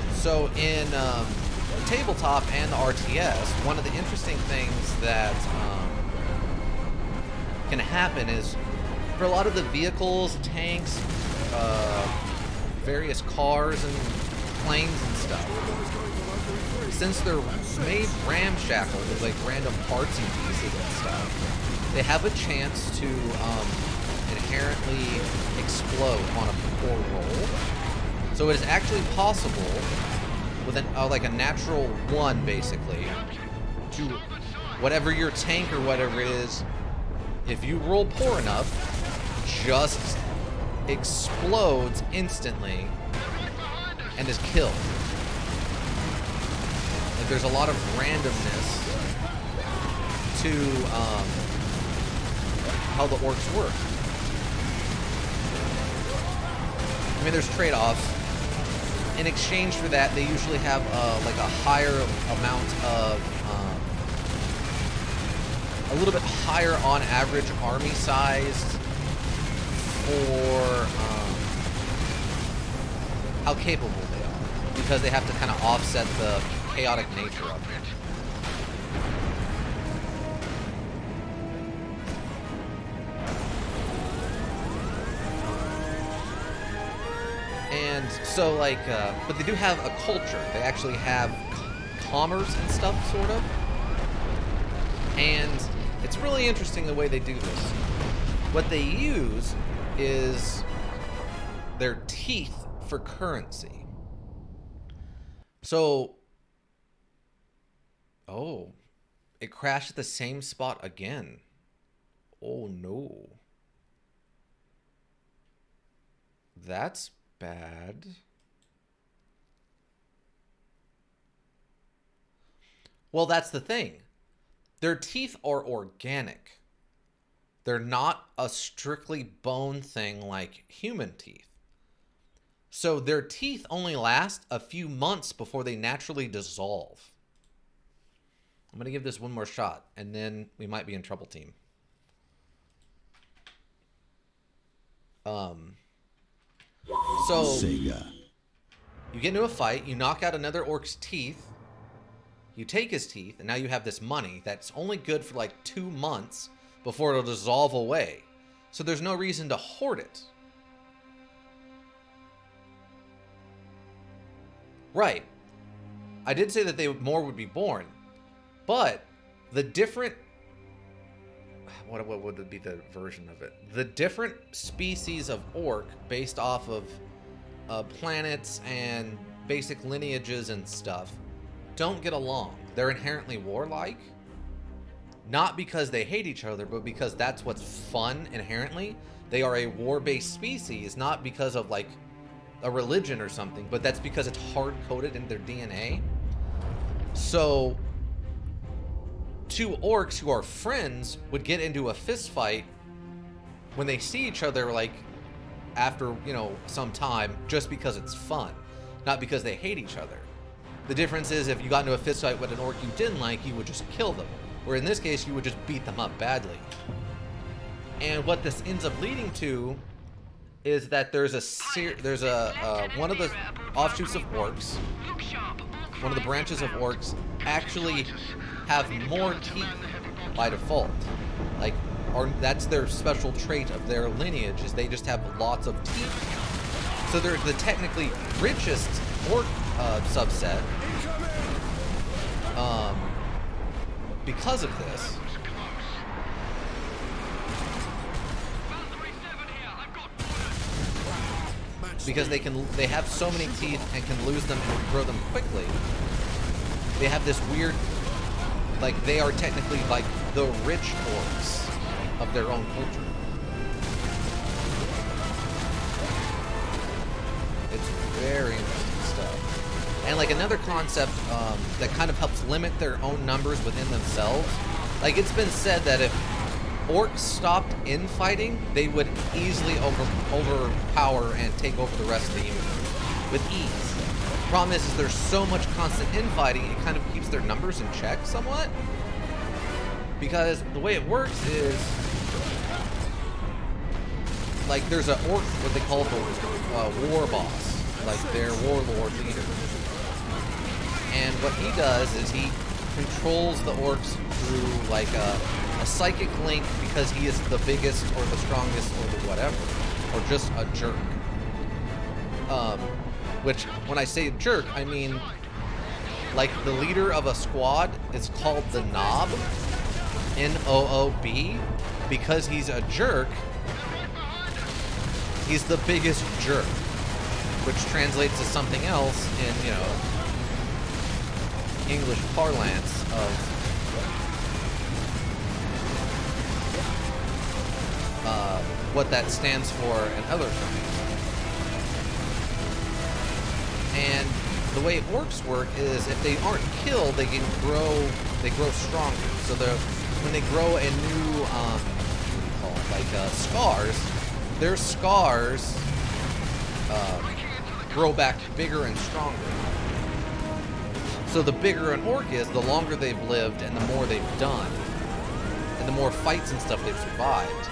with. So in tabletop and the RTS, one of the interesting things that can happen is for a lot of the vehicles, tanks, various cars and planes and stuff, since they're made ramshackle with like random parts and pieces and stuff, they have a chance to inherently explode on a poor roll. So it is actually possible with an like a natural 1 basically to whatever your tank or whatever it is, if you roll poor enough, just explodes instantly and is killed. Like there's a lot of randomness to how the orcs work. I mean, there's trade-offs. In exchange for that, they usually have like a higher amount of a little bit higher on average army size for how capable they are, because they have to kind of offset the chaotic nature of it. And so like, but they do have a culture. They actually have commerce and stuff, sort of. And it's really interesting the way they do this. What they use is their teeth for currency. So, oh, it crashed at the same spot again. Oh no. That's bad. Well, that's the thing. Their teeth are organic. They're not a strictly bone thing like human teeth. So their teeth only last a few months before they naturally dissolve. I'm going to give this one more shot, and then we might be in trouble, team. So Sega. You get into a fight, you knock out another orc's teeth, you take his teeth, and now you have this money that's only good for like 2 months before it'll dissolve away. So there's no reason to hoard it. Right. I did say that more would be born, but the different... What would be the version of it? The different species of orc based off of planets and basic lineages and stuff don't get along. They're inherently warlike, not because they hate each other, but because that's what's fun inherently. They are a war-based species, not because of like a religion or something, but that's because it's hard-coded in their DNA. So two orcs who are friends would get into a fist fight when they see each other, like after, you know, some time, just because it's fun, not because they hate each other. The difference is if you got into a fist fight with an orc you didn't like, you would just kill them. Where in this case, you would just beat them up badly. And what this ends up leading to is that there's one of the offshoots of orcs, one of the branches of orcs actually have more teeth by default. Like, that's their special trait of their lineage, is they just have lots of teeth. So they're the technically richest orc subset. because of this, because they have so many teeth and can lose them and grow them quickly, they have this weird, like, they are technically like the rich orcs of their own culture. It's very interesting stuff. And like another concept that kind of helps limit their own numbers within themselves, like it's been said that if orcs stopped infighting, they would easily overpower and take over the rest of the universe with ease. The problem is there's so much constant infighting, it kind of keeps their numbers in check somewhat. Because the way it works is, like, there's an orc, what they call the war boss, like their warlord leader. And what he does is he controls the orcs through like a psychic link, because he is the biggest or the strongest or the whatever, or just a jerk. Which, when I say jerk, I mean like the leader of a squad is called the Knob, N-O-O-B, because he's a jerk. He's the biggest jerk, which translates to something else in, you know, English parlance of what that stands for and other things. And the way orcs work is if they aren't killed, they grow stronger. So when they grow a new, what do you call it, like scars, their scars grow back bigger and stronger. So the bigger an orc is, the longer they've lived and the more they've done. And the more fights and stuff they've survived.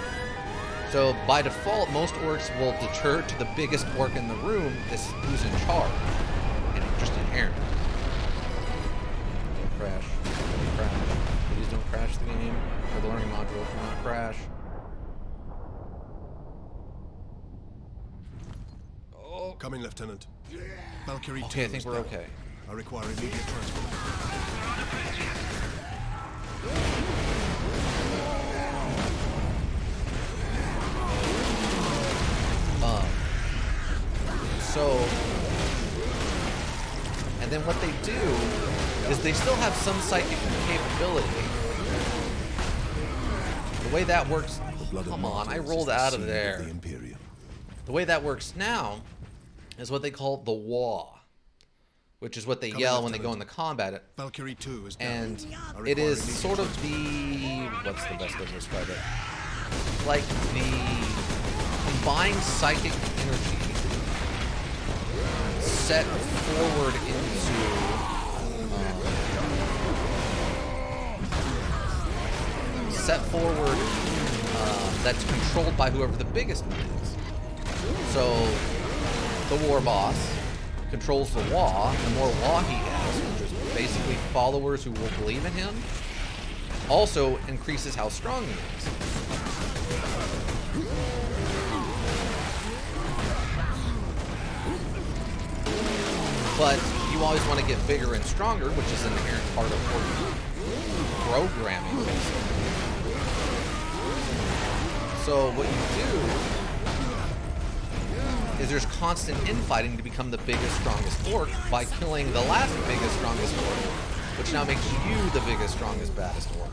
So by default, most orcs will deter to the biggest orc in the room who's in charge. And it's just inherent. Don't crash. Don't crash. Please don't crash the game or the learning module. Do not crash. Oh. Coming, Lieutenant. Valkyrie 2 Okay, I think we're okay. I require immediate transport. So, and then what they do is they still have some psychic capability. The way that works, come on, I rolled out of there. The way that works now is what they call the wah, which is what they yell when they go into combat. Valkyrie 2 is down. And it is sort of the, what's the best way to describe it? Like the combined psychic energy set forward into that's controlled by whoever the biggest one is. So the war boss controls the Wah. The more Wah he has, which is basically followers who will believe in him, also increases how strong he is. But you always want to get bigger and stronger, which is an inherent part of programming, basically. So what you do is there's constant infighting to become the biggest, strongest orc by killing the last biggest, strongest orc, which now makes you the biggest, strongest, baddest orc.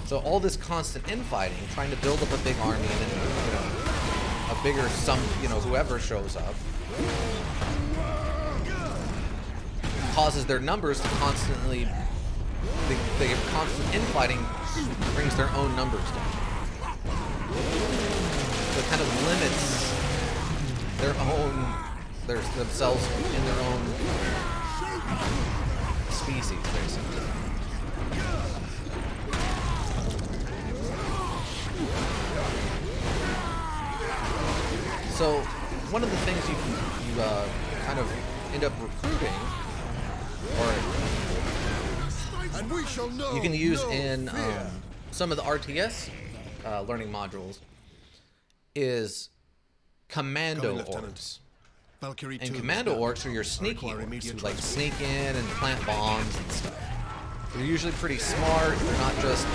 So all this constant infighting, trying to build up a big army, and then, you know, a bigger whoever shows up, causes their numbers to constantly, they have constant infighting brings their own numbers down. So it kind of limits themselves in their own species, basically. So one of the things you kind of end up recruiting, or you can use in some of the RTS learning modules, is commando Coming, Lieutenant. orcs. Valkyrie And 2 commando is down. orcs are your I sneaky require orcs immediate who like transport. sneak in and plant bombs and stuff. They're usually pretty smart. They're not just,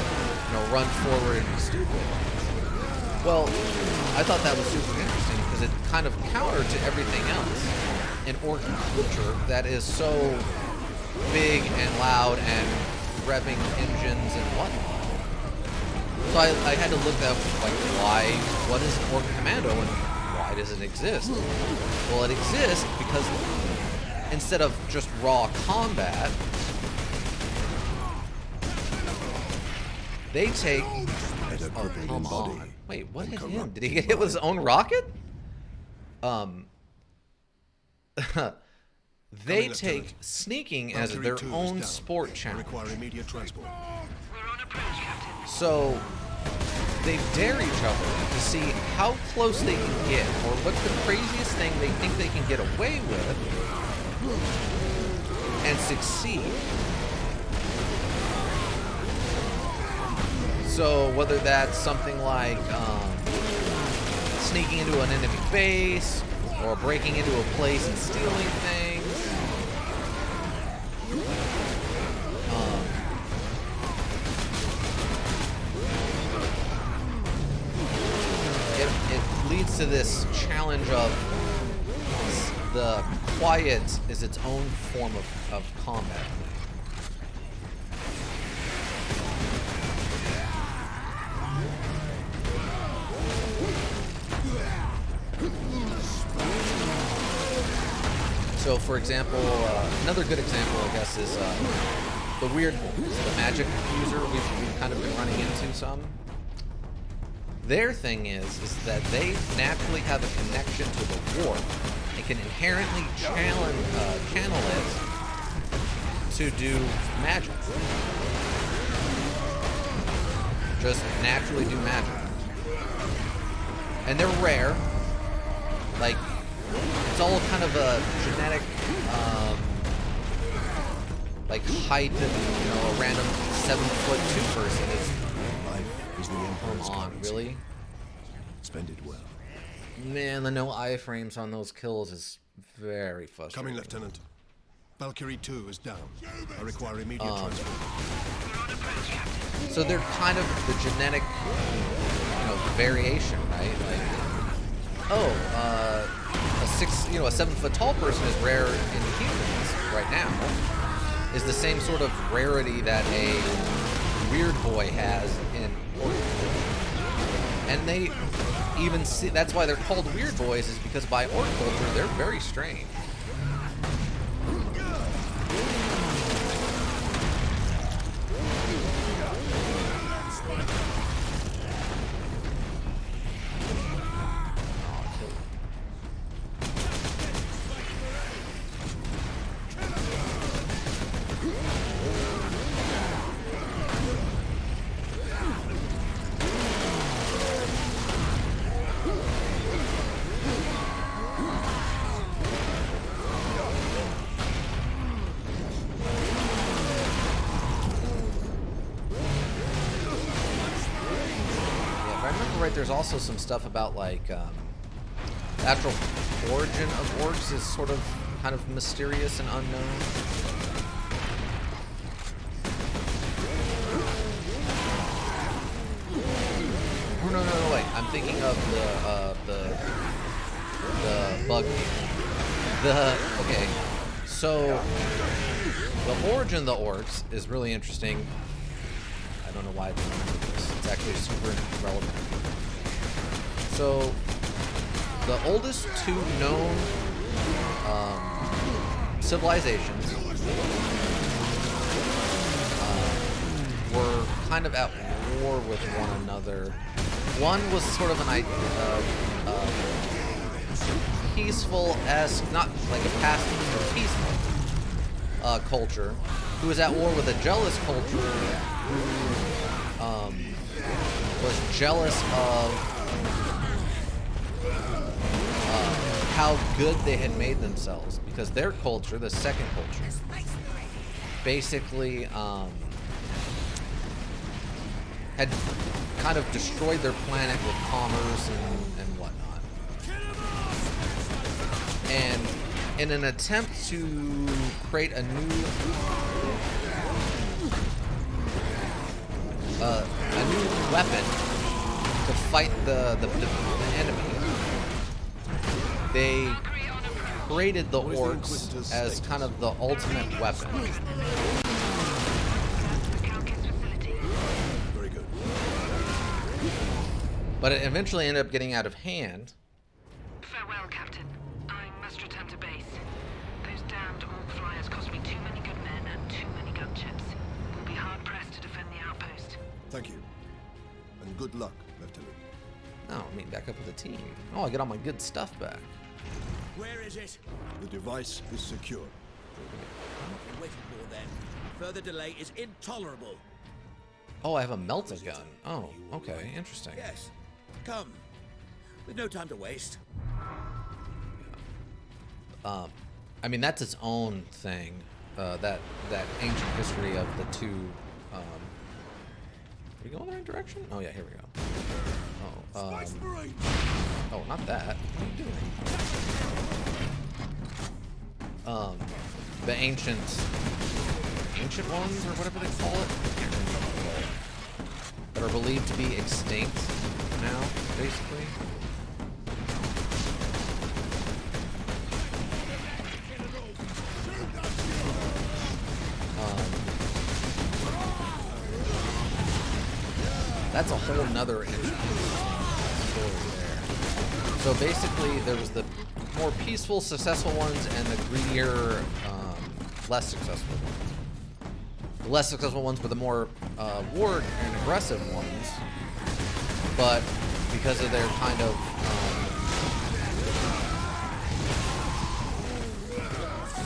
run forward and be stupid. Well, I thought that was super interesting because it kind of countered to everything else in orc culture that is so big and loud and revving engines and whatnot. So I had to look up, what is an orc commando and why does it exist? Well, it exists because instead of just raw combat, they take... Oh, come on. Wait, what hit him? Did he get hit with his own rocket? They take sneaking as their own sport challenge. Require immediate transport. So they dare each other to see how close they can get, or what's the craziest thing they think they can get away with, and succeed. So whether that's something like sneaking into an enemy base, or breaking into a place and stealing things. It leads to this challenge of the quiet is its own form of combat. So, for example, another good example, I guess, is the weird ones, the magic user we've kind of been running into some. Their thing is that they naturally have a connection to the warp. They can inherently channel it to do magic. Just naturally do magic. And they're rare. Like, it's all kind of a genetic, like height of, a random 7'2" person is. Life is the Emperor's Come on, currency. really? Spend it well. Man, the no iframes on those kills is very frustrating. Coming, Lieutenant. Valkyrie 2 is down. I require immediate transport. So they're kind of the genetic, variation, right? Like, a 7 foot tall person is rare in humans right now. Is the same sort of rarity that a weird boy has in orc culture. And they even see, that's why they're called weird boys, is because by orc culture they're very strange. There's also some stuff about like the actual origin of orcs is sort of kind of mysterious and unknown. Oh, no, wait. I'm thinking of the bug people. Okay. So the origin of the orcs is really interesting. I don't know why I didn't remember this. It's actually super relevant. So, the oldest two known civilizations were kind of at war with one another. One was sort of an peaceful-esque, not like a pacifist, but peaceful culture, who was at war with a jealous culture who was jealous of how good they had made themselves, because their culture, the second culture, basically had kind of destroyed their planet with commerce and whatnot. And in an attempt to create a new weapon to fight the enemy, they created the orcs as kind of the ultimate weapon. Very good. But it eventually ended up getting out of hand. Farewell, Captain. I must return to base. Those damned orc flyers cost me too many good men and too many gunships. We'll be hard-pressed to defend the outpost. Thank you. And good luck, Lieutenant. Oh, I mean, back up with the team. Oh, I get all my good stuff back. Where is it? The device is secure. What are we waiting for then? Further delay is intolerable. Oh, I have a melta gun. Oh, okay, interesting. Yes. Come. With no time to waste. I mean, that's its own thing. That ancient history of the two. Are we going the right direction? Oh yeah, here we go. Oh, not that. What are you doing? The ancient ones, or whatever they call it, that are believed to be extinct now, basically. That's a whole nother interesting story there. So basically, there was the more peaceful, successful ones, and the greedier, less successful ones. The less successful ones were the more war and aggressive ones, but because of their kind of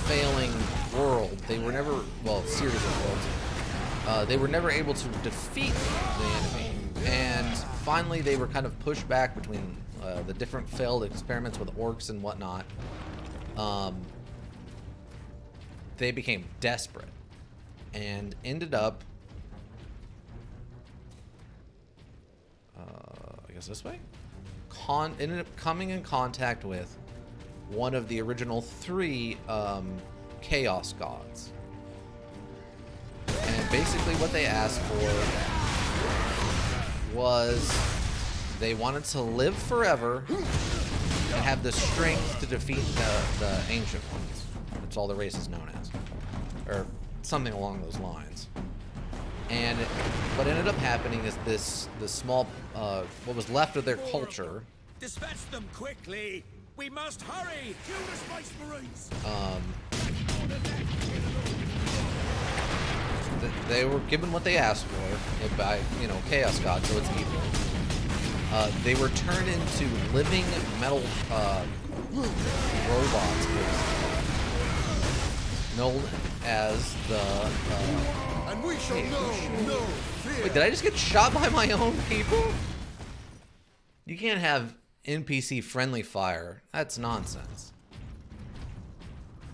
failing world, they were never, well, series of worlds, they were never able to defeat the enemy. And finally, they were kind of pushed back between the different failed experiments with orcs and whatnot. They became desperate and ended up, I guess this way, ended up coming in contact with one of the original three chaos gods. And basically what they asked for was they wanted to live forever and have the strength to defeat the ancient ones. That's all the race is known as. Or something along those lines. And what ended up happening is this small, what was left of their culture. Dispatch them quickly! We must hurry! Kill the Space Marines! They were given what they asked for by, Chaos God, so it's evil. They were turned into living metal robots, known as the. And we shall know no fear. Wait, did I just get shot by my own people? You can't have NPC friendly fire. That's nonsense.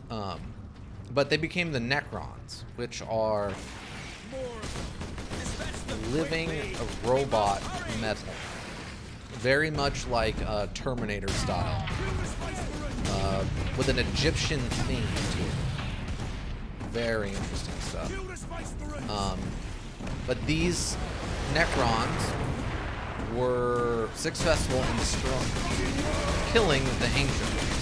But they became the Necrons, which are living robot metal. Very much like Terminator style. With an Egyptian theme to it. Very interesting stuff. But these Necrons were successful in killing the ancient ones.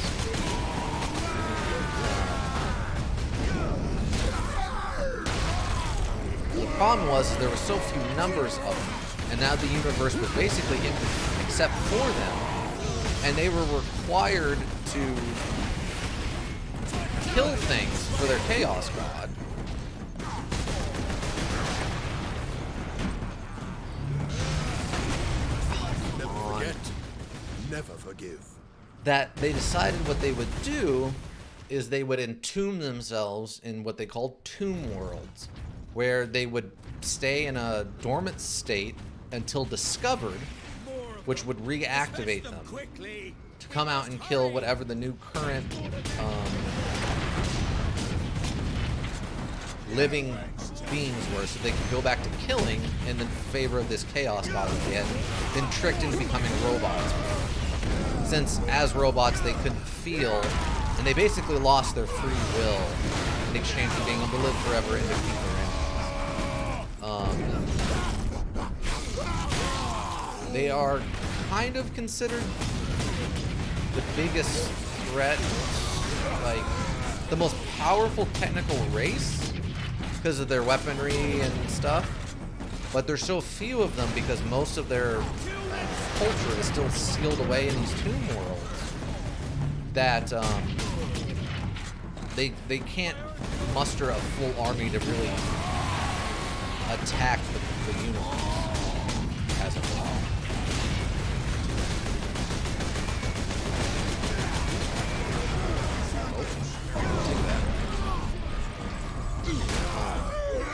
The problem was there were so few numbers of them, and now the universe was basically infinite, except for them, and they were required to kill things for their Chaos God. Never forget, never forgive. That they decided what they would do is they would entomb themselves in what they called tomb worlds, where they would stay in a dormant state until discovered, which would reactivate them to come out and kill whatever the new current living beings were, so they could go back to killing in the favor of this Chaos God that they had been tricked into becoming robots. Since as robots they couldn't feel And they basically lost their free will in exchange for being able to live forever and defeat their enemies. They are kind of considered the biggest threat, like the most powerful technical race because of their weaponry and stuff. But there's so few of them because most of their culture is still sealed away in these tomb worlds that they can't muster a full army to really attack the universe as a whole.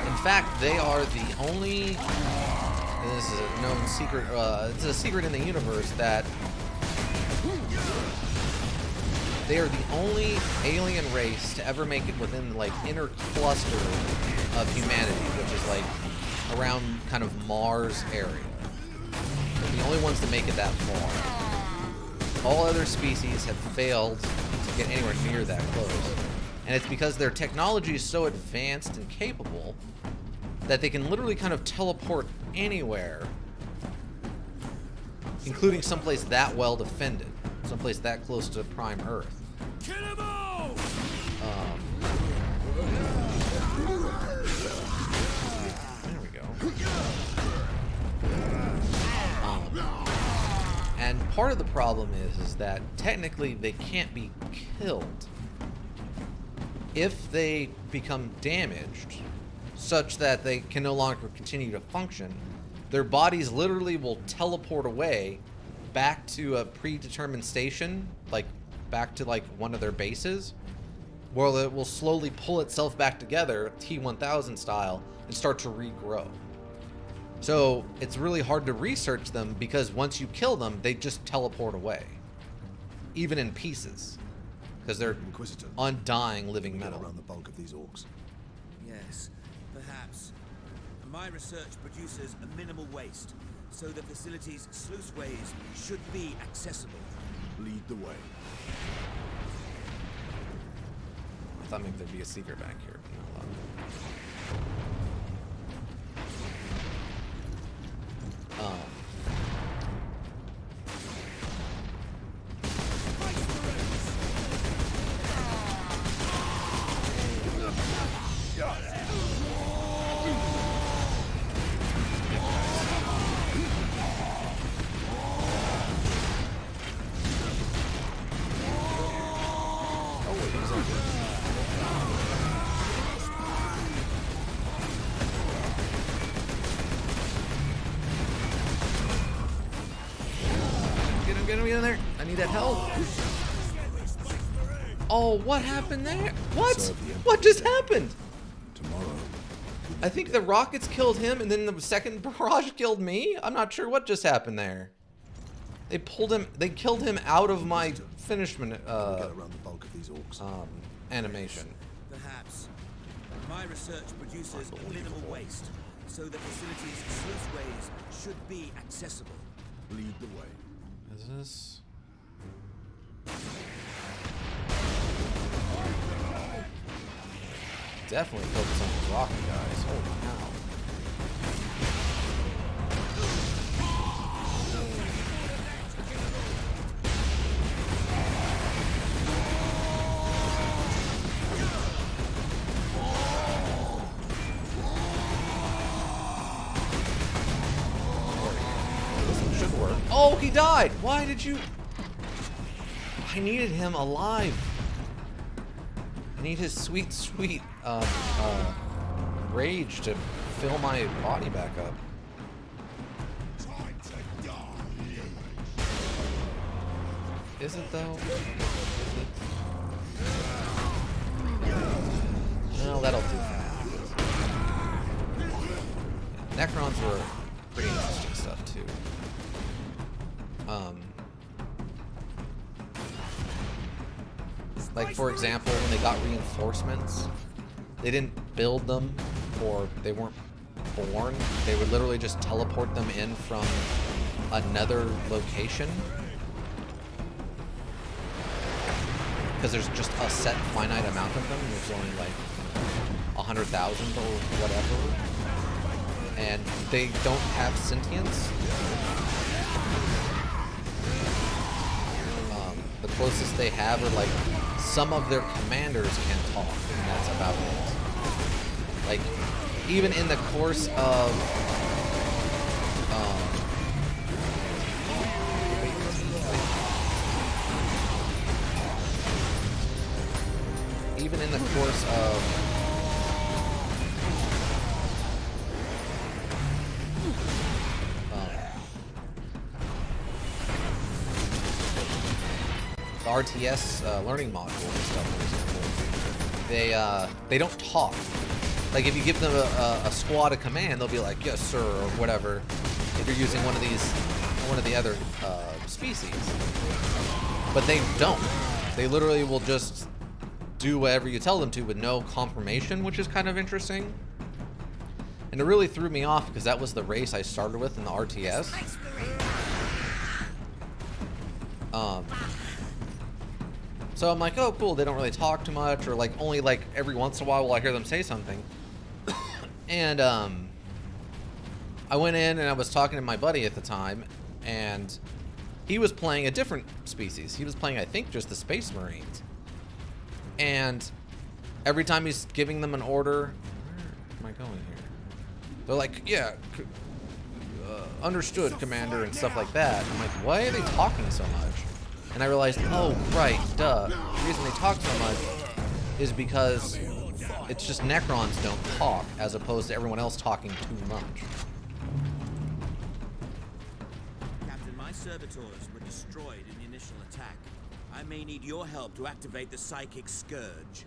In fact, they are the only. This is a known secret. It's a secret in the universe that they are the only alien race to ever make it within the like inner cluster of humanity, which is like around kind of Mars area. They're the only ones to make it that far. All other species have failed to get anywhere near that close. And it's because their technology is so advanced and capable that they can literally kind of teleport anywhere, including someplace that well defended, someplace that close to prime Earth. Kill 'em all! There we go. And part of the problem is that technically they can't be killed. If they become damaged, such that they can no longer continue to function, their bodies literally will teleport away back to a predetermined station, like back to like one of their bases, where it will slowly pull itself back together, T-1000 style, and start to regrow. So it's really hard to research them because once you kill them, they just teleport away, even in pieces, because they're Inquisitor, undying living get metal. around the bulk of these orcs. Yes, perhaps. My research produces a minimal waste, so the facility's sluiceways should be accessible. Lead the way. I thought maybe there'd be a secret back here. But no luck. Get him in there. I need that help. Oh, what happened there? What? What just happened? Tomorrow. I think the rockets killed him and then the second barrage killed me? I'm not sure what just happened there. They pulled him, they killed him out of my finishment Get around the bulk of these orcs. animation. Perhaps. My research produces a minimal waste, so the facility's sluiceways should be accessible. Lead the way. Is this? Definitely focus on these rocket guys. Holy cow. This should work. Oh, he died! Why did you... I needed him alive. I need his sweet, sweet rage to fill my body back up. Is it though? Is it? No, that'll do for now. Necrons were pretty interesting stuff too. Like for example, when they got reinforcements, they didn't build them or they weren't born. They would literally just teleport them in from another location. because there's just a set finite amount of them. There's only like 100,000 or whatever, and they don't have sentience. The closest they have are like some of their commanders can talk, and that's about it. Like even in the course of even in the course of the RTS learning module and stuff, for example, they don't talk. Like if you give them a squad a command, they'll be like, "Yes, sir," or whatever. If you're using one of the other species, but they don't. They literally will just do whatever you tell them to with no confirmation, which is kind of interesting. And it really threw me off because that was the race I started with in the RTS. So I'm like, oh, cool. They don't really talk too much, or like only like every once in a while will I hear them say something. And I went in and I was talking to my buddy at the time, and he was playing a different species. He was playing, I think, just the Space Marines. And every time he's giving them an order, where am I going here? They're like, yeah, understood, Commander, and stuff like that. I'm like, why are they talking so much? And I realized, oh, right, duh. The reason they talk so much is because it's just Necrons don't talk, as opposed to everyone else talking too much. Captain, my servitors were destroyed in the initial attack. I may need your help to activate the psychic scourge.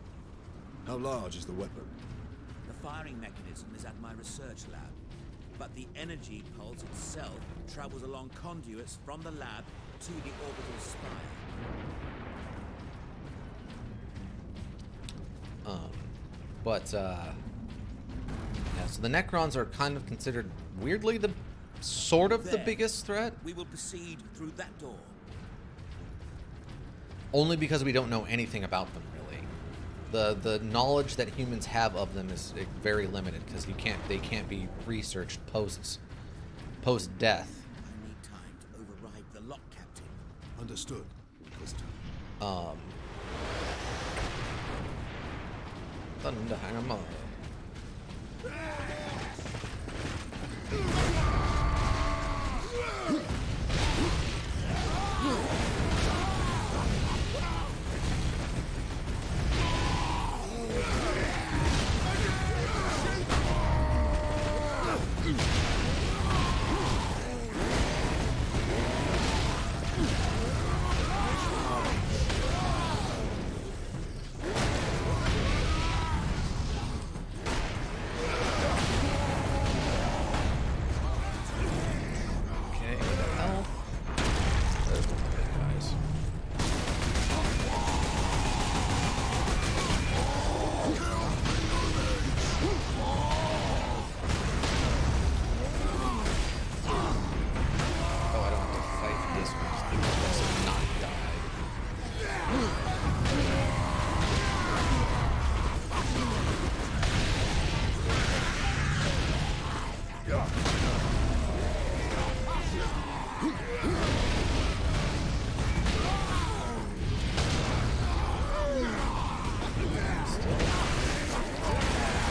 How large is the weapon? The firing mechanism is at my research lab, but the energy pulse itself travels along conduits from the lab to the orbital spire. Yeah, so the Necrons are kind of considered weirdly the biggest threat. We will proceed through that door. Only because we don't know anything about them, really. The knowledge that humans have of them is very limited because they can't be researched post death. I need time to override the lock, Captain. Understood, Inquisitor. Thunderhammer.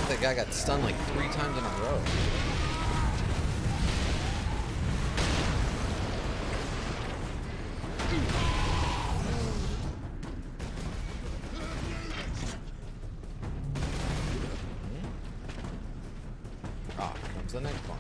That guy got stunned like 3 times in a row. Ah, here comes the next bunch.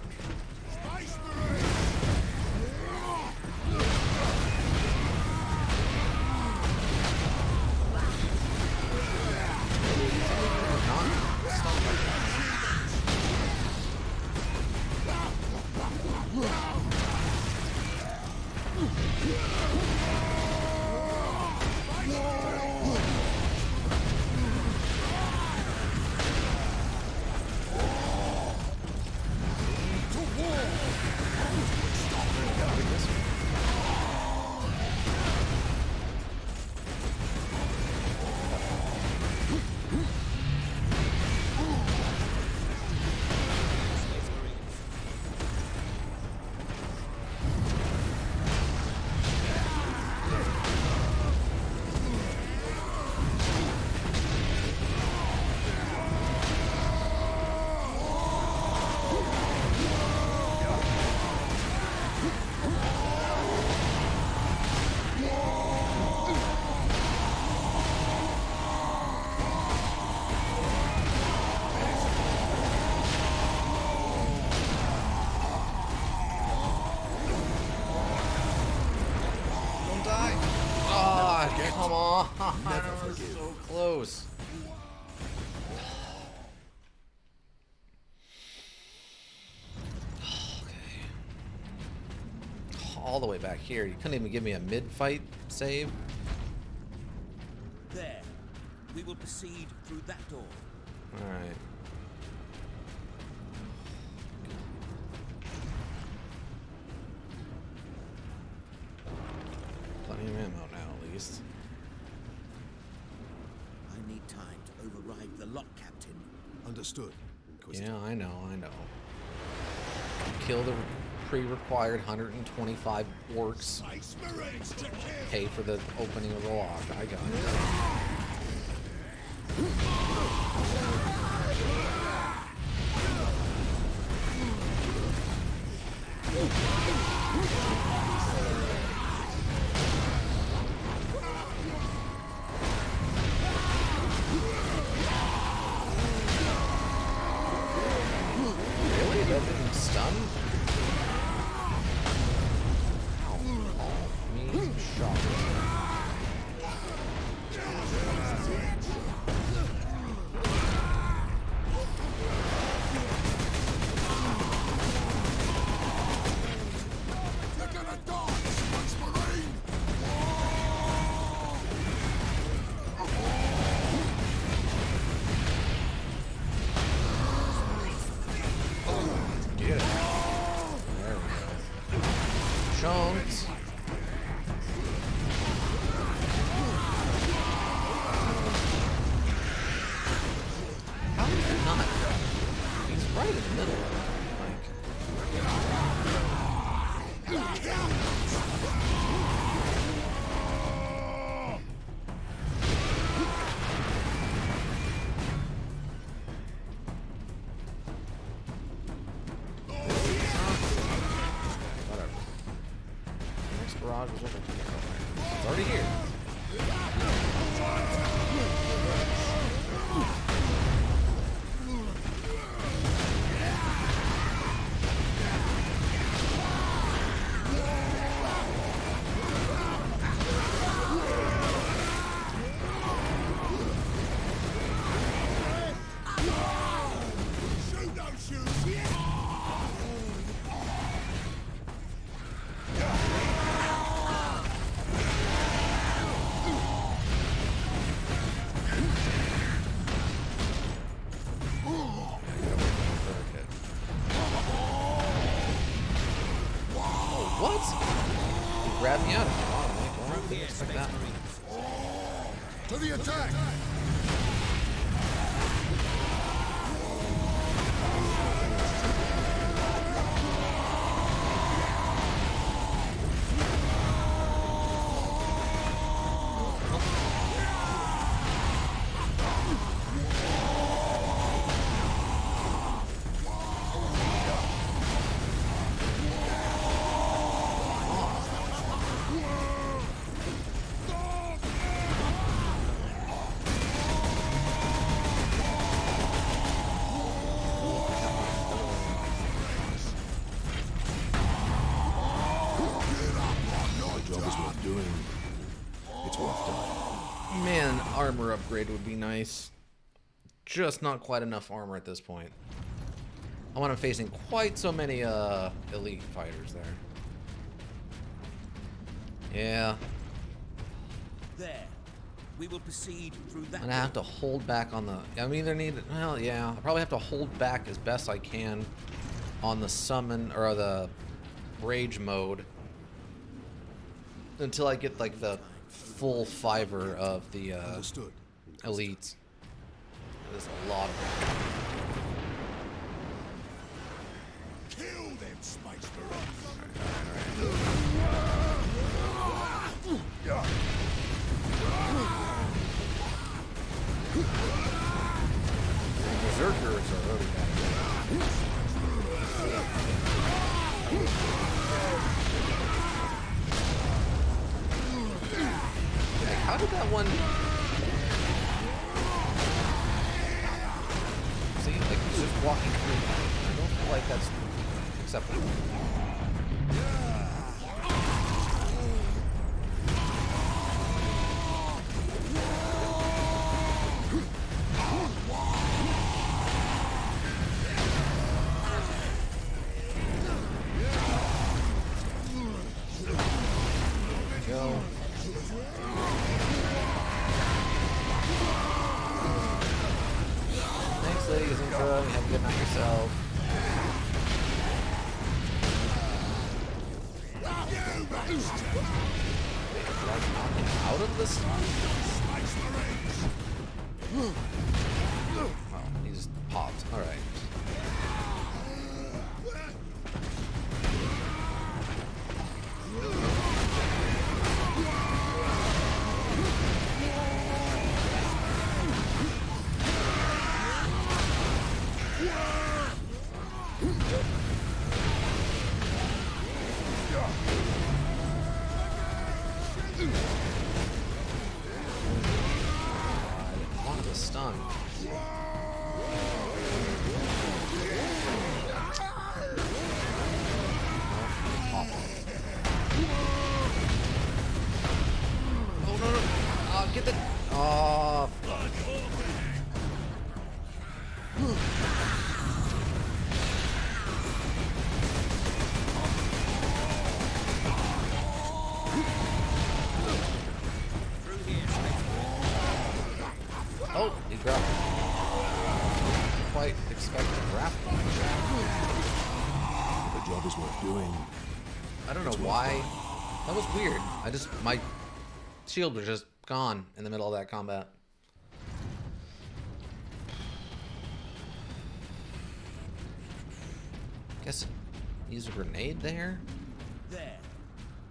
all the way back here. You couldn't even give me a mid-fight save. There. We will proceed through that door. All right. Plenty of ammo now, at least. I need time to override the lock, Captain. Understood, Inquisitor. Yeah, I know. Kill the pre-required 125 orcs. Pay for the opening of the lock. I got it. Really? That didn't stun? Ow. Oh, me shot. Chunks. How is he not? He's right in the middle of it. Whatever. Next barrage is over here. It's already here. What? He grabbed me out of it. Oh, I didn't expect that. To the attack! Man, armor upgrade would be nice. Just not quite enough armor at this point. I want him facing quite so many elite fighters there. Yeah. There. We will proceed through that. I'm gonna have to hold back on the. I'm either need. Well, yeah. I probably have to hold back as best I can on the summon or the rage mode until I get like the full fiver of the elites. There's a lot of them. Kill them, Space Marines! Berserkers are really bad. Like, how did that one... See, like, he's just walking through that. I don't feel like that's acceptable. ladies and drugs. Have a good night yourself. Wait, did I knock him out of this? Oh, he just popped. All right. Stun. Oh no no! Get the. Oh fuck. Oh, he grabbed. Didn't quite expect to grapple. The job is worth doing. I don't know why. That was weird. My shield was just gone in the middle of that combat. Guess use a grenade there. There.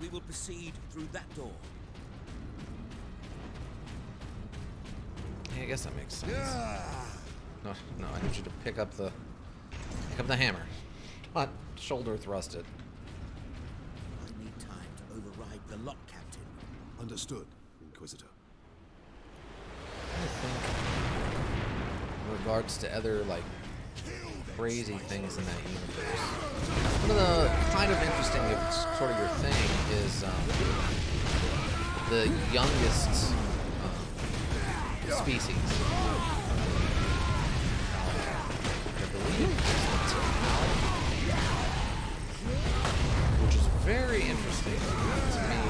We will proceed through that door. Yeah, I guess that makes sense. No, I need you to pick up the hammer. Not shoulder thrust it. I need time to override the lock, Captain. Understood, Inquisitor. I think in regards to other like crazy things in that universe. One of the kind of interesting, sort of your thing, is the youngest species. I believe it's which is very interesting to me.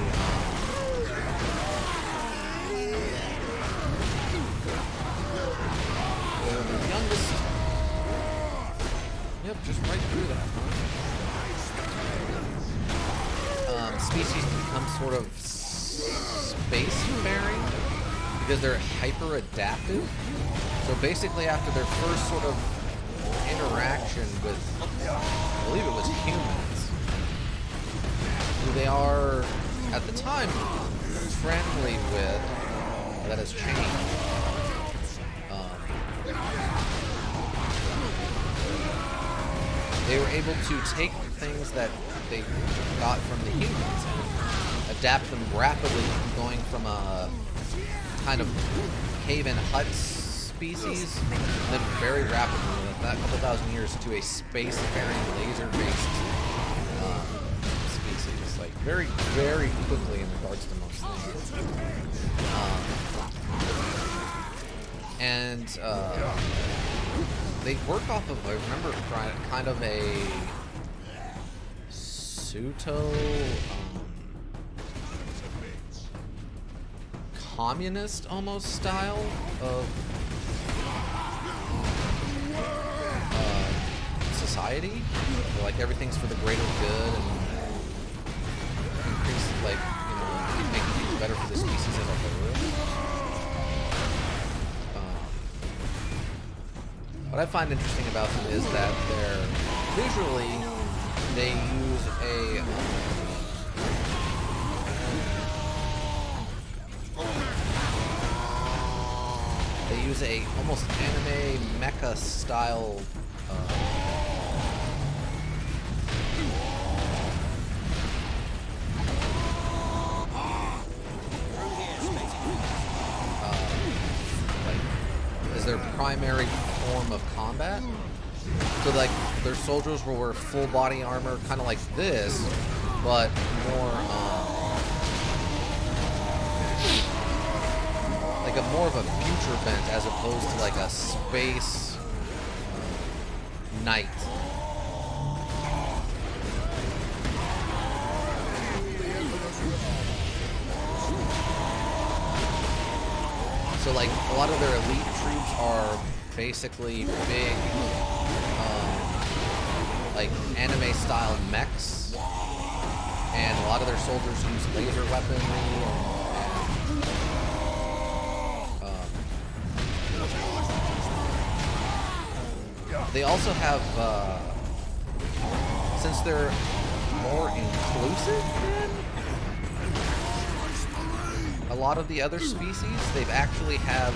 The youngest. Yep, just right through that, huh? Species become sort of spacefaring because they're hyper adaptive. So basically, after their first sort of interaction with, I believe it was humans, who they are at the time friendly with, that has changed. They were able to take things that they got from the humans and adapt them rapidly, going from a kind of cave-in hut species, and then very rapidly, in that couple thousand years, to a space-faring, laser-based species. Like, very, very quickly in regards to most things. They work off of, I remember, kind of a pseudo communist almost style of society, where, like, everything's for the greater good and increase, like, you know, making things better for the species as a whole. What I find interesting about them is that they're visually, they use a almost anime mecha style as their primary form of combat. So like their soldiers will wear full body armor, kind of like this, but more like a more of a future bent as opposed to like a space knight. So like a lot of their elite troops are basically big, like anime-style mechs, and a lot of their soldiers use laser weaponry. They also have, since they're more inclusive than a lot of the other species, they've actually have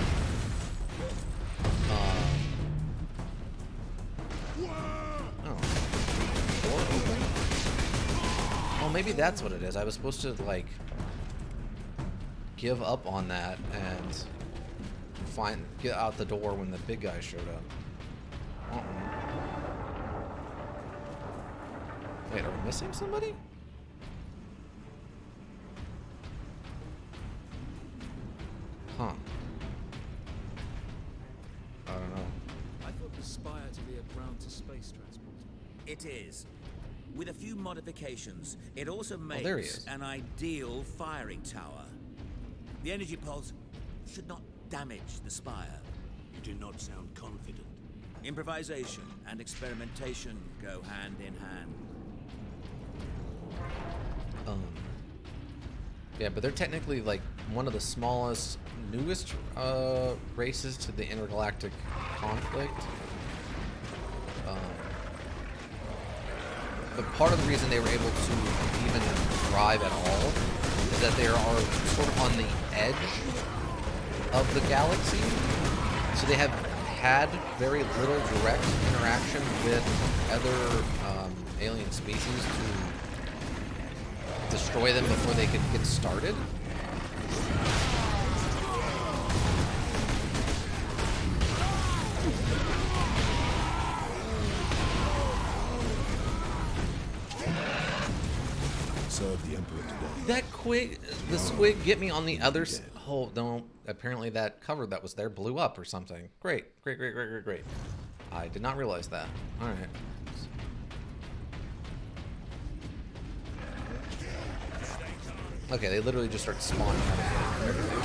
oh, maybe that's what it is. I was supposed to like give up on that and get out the door when the big guy showed up. Wait, are we missing somebody? Huh. I don't know. I thought the Spire to be a ground-to-space transport. It is. With a few modifications, it also there he makes is. an ideal firing tower. The energy pulse should not damage the Spire. You do not sound confident. Improvisation and experimentation go hand in hand. Yeah, but they're technically like one of the smallest, newest races to the intergalactic conflict. But part of the reason they were able to even thrive at all is that they are sort of on the edge of the galaxy. So they have had very little direct interaction with other alien species to destroy them before they could get started. Serve the Emperor today. The squid get me on the other side. Oh, no. Apparently that cover that was there blew up or something. Great. I did not realize that. All right. Okay, they literally just start spawning out of everything.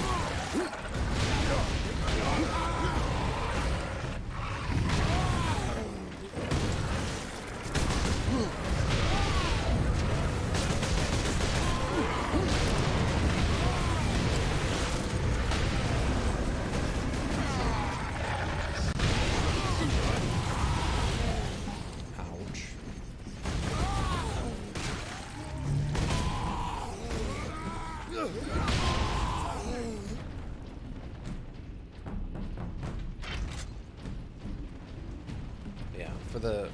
For the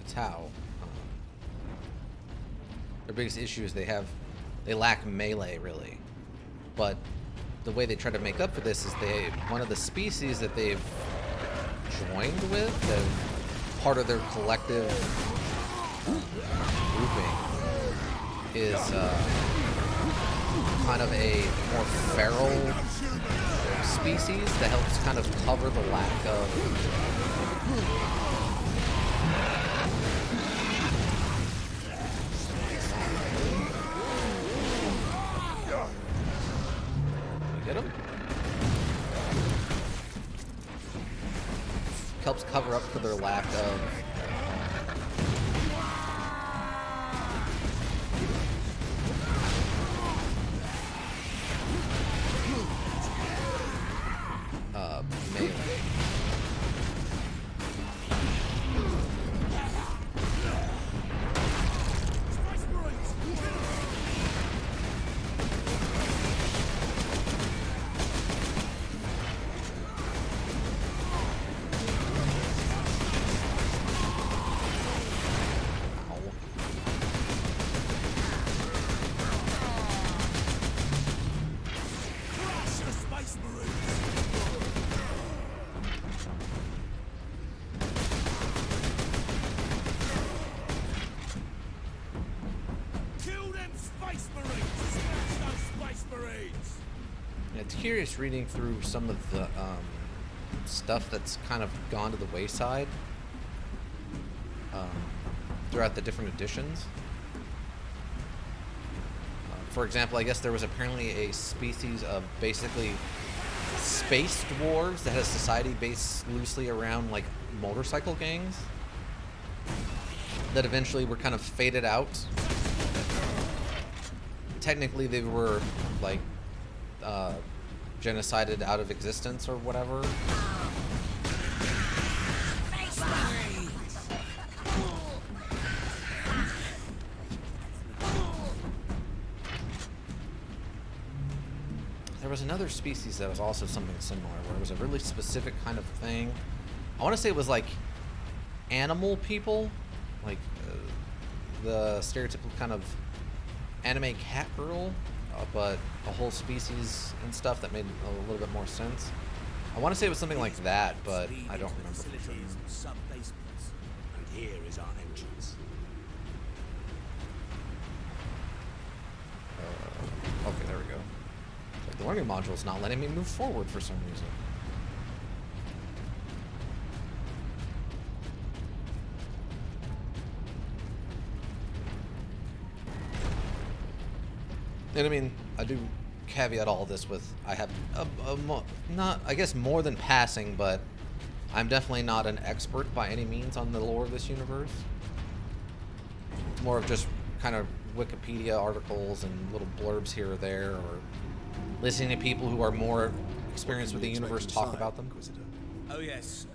Tau, their biggest issue is they lack melee really, but the way they try to make up for this is one of the species that they've joined with, part of their collective grouping, is kind of a more feral species that helps kind of cover the lack of Get him? Helps cover up for their lack of melee. It's curious reading through some of the stuff that's kind of gone to the wayside throughout the different editions. For example, I guess there was apparently a species of basically space dwarves that had a society based loosely around like motorcycle gangs that eventually were kind of faded out. Technically, they were like genocided out of existence or whatever. There was another species that was also something similar, where it was a really specific kind of thing. I want to say it was like animal people, like the stereotypical kind of anime cat girl, but a whole species and stuff that made a little bit more sense. I want to say it was something like that, but I don't remember. Facilities and sub-basements. And here is our entrance. Okay, there we go. Like the learning module is not letting me move forward for some reason. And I mean, I do caveat all this with I have not, I guess, more than passing, but I'm definitely not an expert by any means on the lore of this universe. It's more of just kind of Wikipedia articles and little blurbs here or there, or listening to people who are more experienced with the universe talk about them. Oh yes,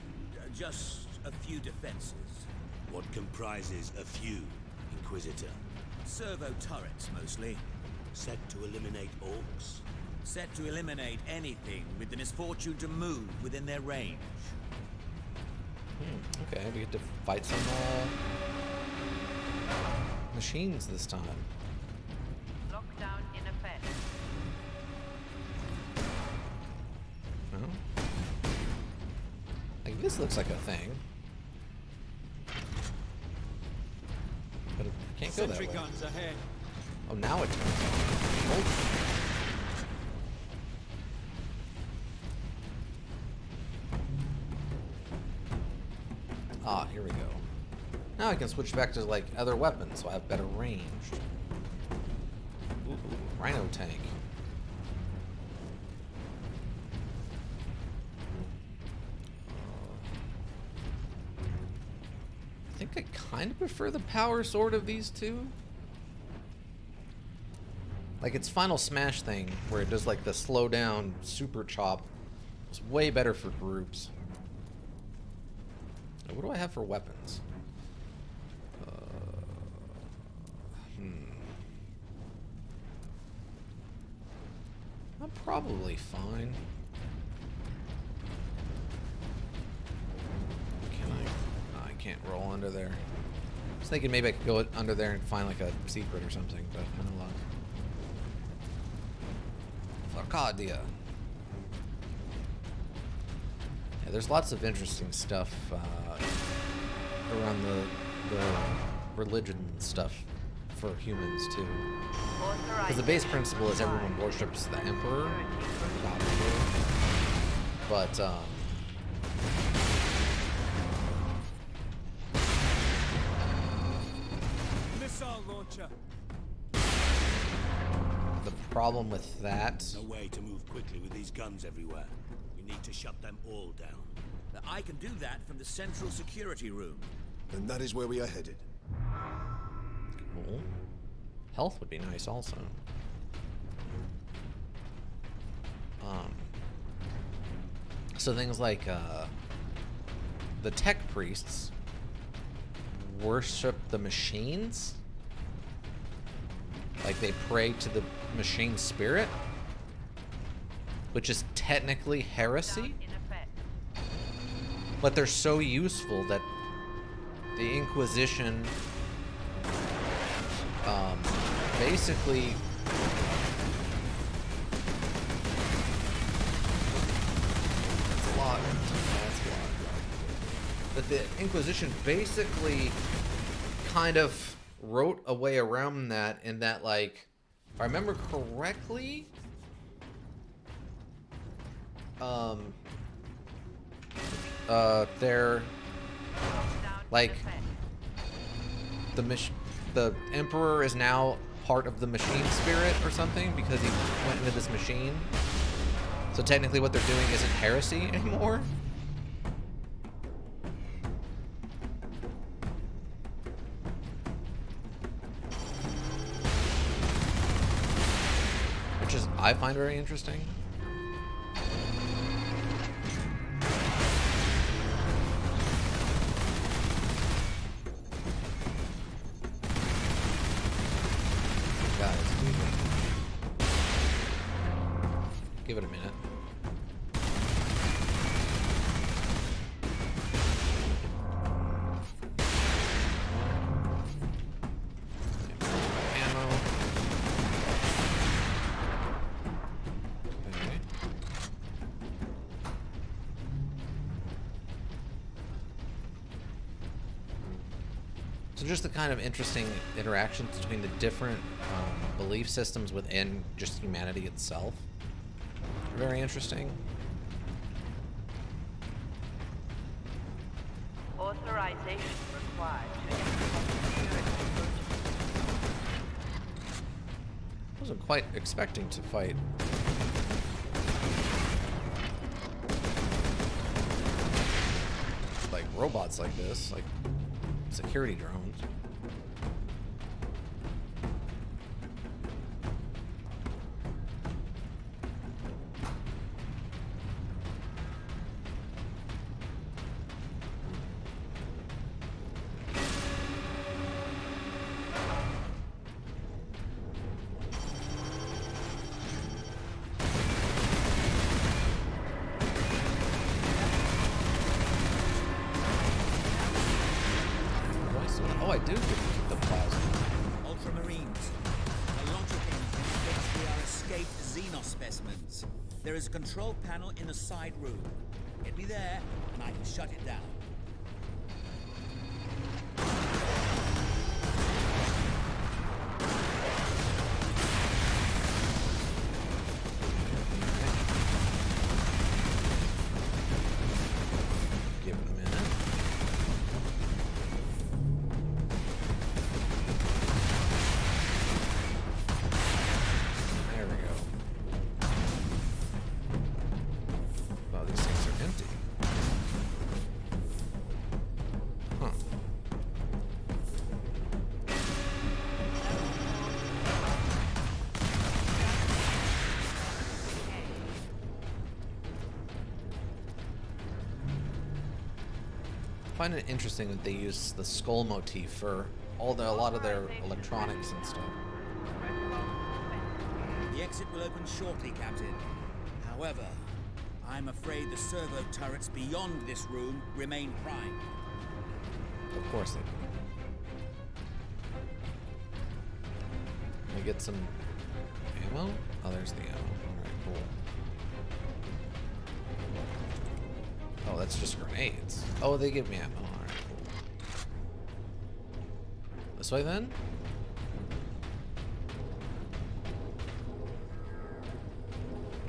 just a few defenses. What comprises a few, Inquisitor? Servo turrets, mostly. Set to eliminate orcs? Set to eliminate anything with the misfortune to move within their range. Okay, we get to fight some machines this time. Lockdown in effect. Oh. Like, this looks like a thing. But it can't go that way. Guns ahead. Oh, now it turns on. Hold. Ah, here we go. Now I can switch back to, like, other weapons, so I have better range. Ooh, rhino tank. I think I kind of prefer the power sword of these two. Like its final smash thing, where it does like the slow down super chop, is way better for groups. What do I have for weapons? I'm probably fine. Can I? No, I can't roll under there. I was thinking maybe I could go under there and find like a secret or something, but no luck. Arcadia. Yeah, there's lots of interesting stuff around the religion stuff for humans too. Because the base principle is everyone worships the emperor, the god of war. But Missile launcher. the problem with that. No way to move quickly with these guns everywhere. We need to shut them all down. I can do that from the central security room. Then that is where we are headed. Cool. Health would be nice also. So things like the tech priests worship the machines. Like they pray to the machine spirit, which is technically heresy. But they're so useful that the Inquisition basically that's a lot. That the Inquisition basically kind of wrote a way around that, in that, like, if I remember correctly, they're like the Emperor is now part of the machine spirit or something because he went into this machine. So technically what they're doing isn't heresy anymore? Which is, I find very interesting. Guys, give it a minute. So just the kind of interesting interactions between the different belief systems within just humanity itself. Very interesting. Authorization required to enter security protocol. I wasn't quite expecting to fight. Like robots like this, like security drones. Oh, I do get the plasma. Ultramarines. The logic engine thinks we are escaped Xenos specimens. There is a control panel in the side room. Get me there, and I can shut it down. I find it interesting that they use the skull motif for a lot of their electronics and stuff. The exit will open shortly, Captain. However, I'm afraid the servo turrets beyond this room remain primed. Of course they do. Can we get some ammo? Oh, there's the ammo. Alright, cool. Oh, that's just grenades. Oh, they give me ammo. Alright, cool. This way then?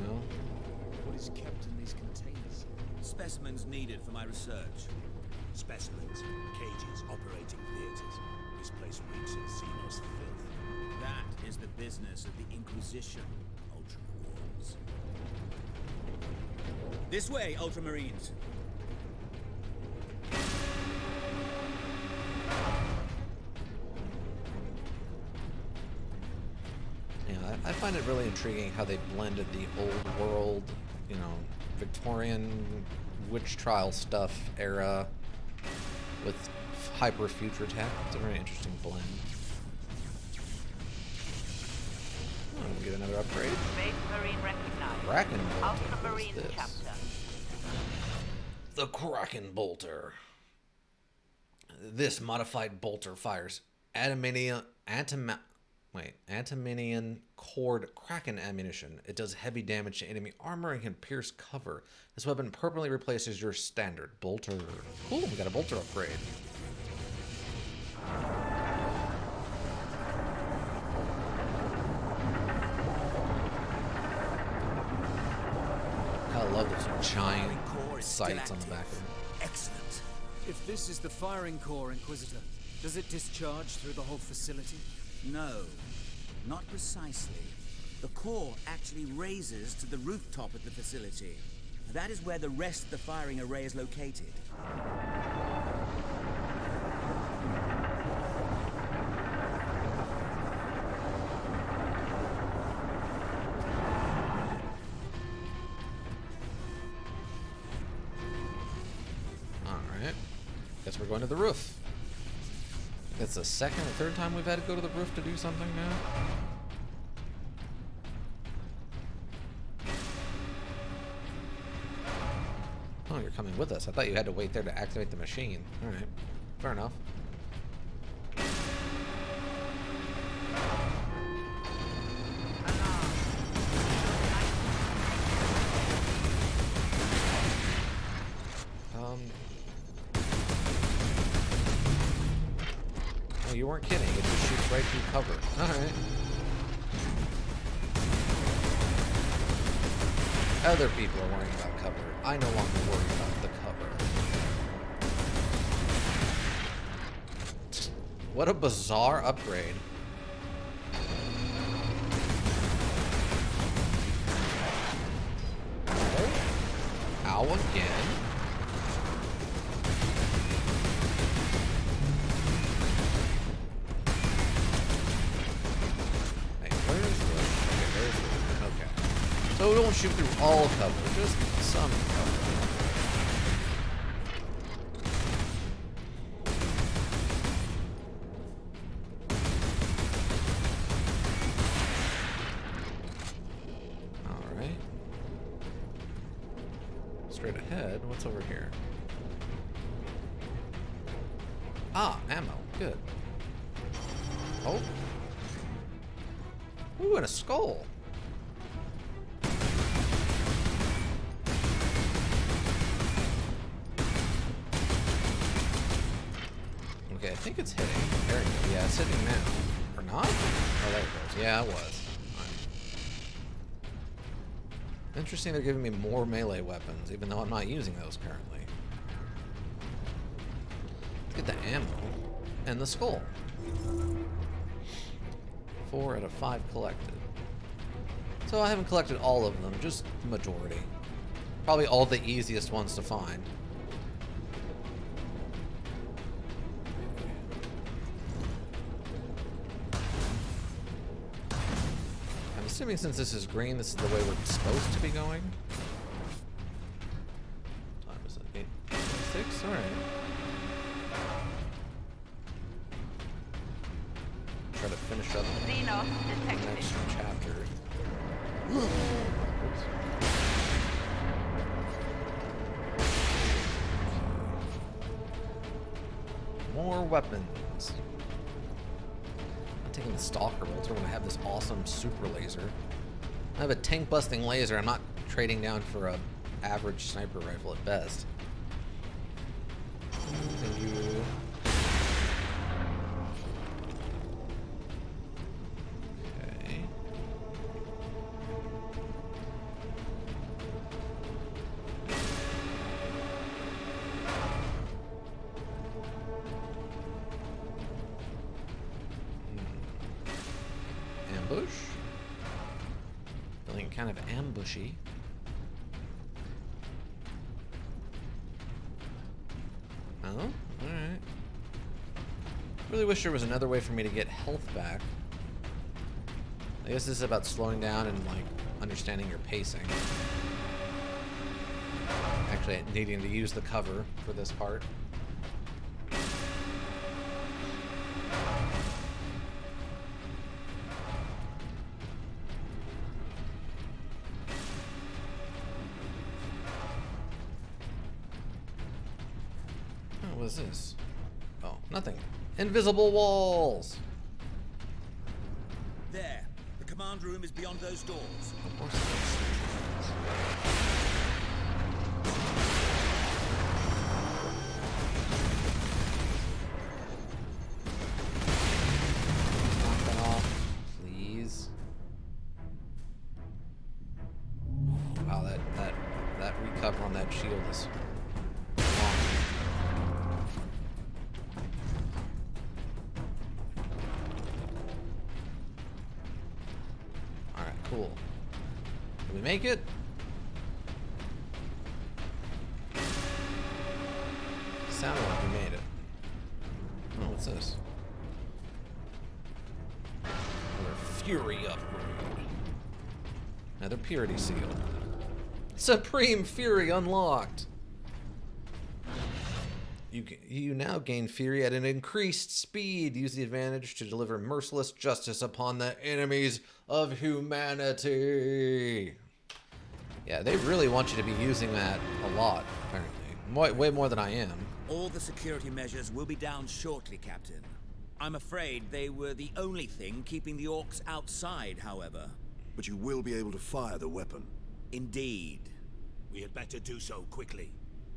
No? What is kept in these containers? Specimens needed for my research. Specimens, cages, operating theaters. This place reeks of Xenos filth. That is the business of the Inquisition, Ultramarines. This way, Ultramarines. Yeah, I find it really intriguing how they blended the old world, you know, Victorian witch trial stuff era with hyper future tech. It's a very interesting blend. Oh, we get another upgrade. Space Marine recognized. Kraken bolter. Ultramarine What is this? chapter. The Kraken bolter. This modified bolter fires antiminian cord Kraken ammunition. It does heavy damage to enemy armor and can pierce cover. This weapon permanently replaces your standard bolter. Cool, we got a bolter upgrade. I love those giant sights on the back of it. Excellent. If this is the firing core, Inquisitor, does it discharge through the whole facility? No, not precisely. The core actually raises to the rooftop at the facility. That is where the rest of the firing array is located. Alright. Guess we're going to the roof. It's the second or third time we've had to go to the roof to do something now. Oh, you're coming with us. I thought you had to wait there to activate the machine. Alright. Fair enough. Oh, you weren't kidding. It just shoots right through cover. Alright. Other people are worrying about cover. I no longer worry about the cover. What a bizarre upgrade. Ow again. Hey, where's the... Okay, there's the... Okay. So we don't shoot through all cover, just some cover. Alright. Straight ahead, what's over here? Ah, ammo. Good. Oh. Ooh, and a skull. Okay, I think it's hitting. There we go. Yeah, it's hitting now. Or not? Oh, there it goes. Yeah, it was. Interesting they're giving me more melee weapons, even though I'm not using those currently. Let's get the ammo. And the skull. 4 out of 5 collected. So I haven't collected all of them, just the majority. Probably all the easiest ones to find. I'm assuming since this is green, this is the way we're supposed to be going. What time is it? 8:06? Alright. Try to finish up the next chapter. Oops. More weapons. I'm taking the Stalker bolter when I have this awesome super laser. I have a tank busting laser. I'm not trading down for a average sniper rifle at best. Continue. Okay. Ambush. Feeling kind of ambushy. Oh, alright. Really wish there was another way for me to get health back. I guess this is about slowing down and, like, understanding your pacing. Actually, needing to use the cover for this part. Oh, what is this? Oh, nothing. Invisible walls! There. The command room is beyond those doors. Of course it is. Knock that off, please. Wow, that recover on that shield is long. Alright, cool. Did we make it? Sounded like we made it. Oh, what's this? Another Fury upgrade. Another Purity Seal. Supreme Fury unlocked! You now gain Fury at an increased speed. Use the advantage to deliver merciless justice upon the enemies of humanity. Yeah, they really want you to be using that a lot, apparently. Way more than I am. All the security measures will be down shortly, Captain. I'm afraid they were the only thing keeping the orcs outside, however. But you will be able to fire the weapon. Indeed. We had better do so quickly.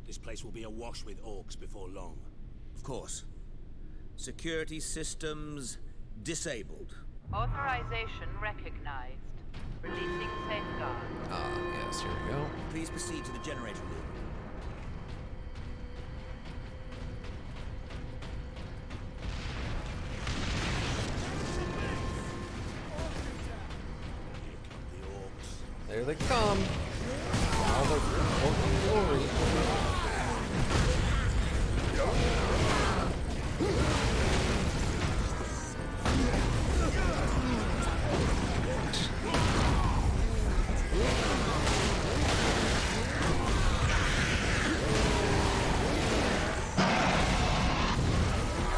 This place will be awash with orcs before long. Of course. Security systems disabled. Authorization recognized. Releasing safeguard. Ah, yes, here we go. Please proceed to the generator room. There they come. All their orc glory.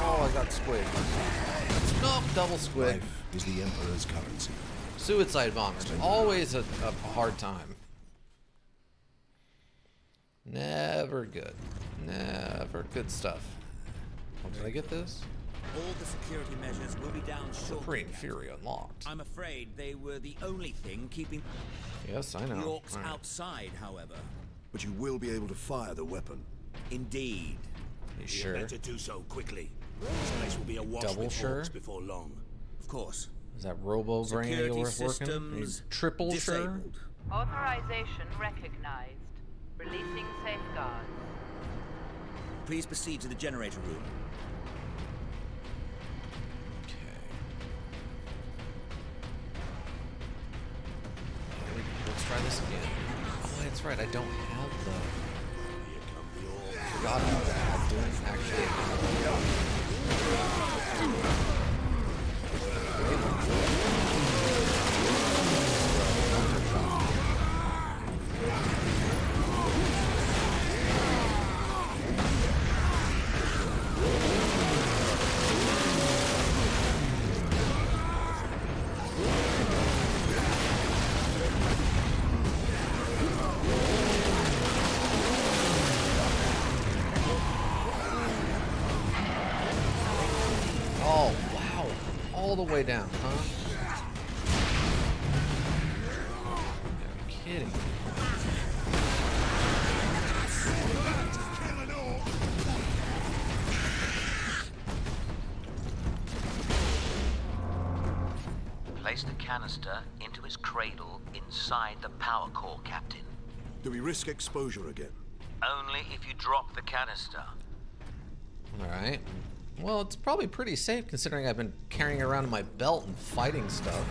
Oh, I got squid. Nope, double squid. Life is the Emperor's currency. Suicide bombers. Always a hard time. Never good. Never good stuff. Oh, did I get this? All the security measures will be down shortly. Supreme Fury unlocked. I'm afraid they were the only thing keeping Yes, I know. the orcs Right. outside, however. But you will be able to fire the weapon. Indeed. You We sure? had better do so quickly. This place will be awash Double with sure? orcs before long. Of course. Is that Robo Brain Security worth working? systems Triple sure? disabled. Authorization recognized. Releasing safeguard. Please proceed to the generator room. Okay. Let's try this again. Oh, that's right. I don't have the. Forgot about that. I don't actually have Oh, wow. All the way down, huh? You're kidding. Place the canister into his cradle inside the power core, Captain. Do we risk exposure again? Only if you drop the canister. Alright. Well, it's probably pretty safe considering I've been carrying it around in my belt and fighting stuff.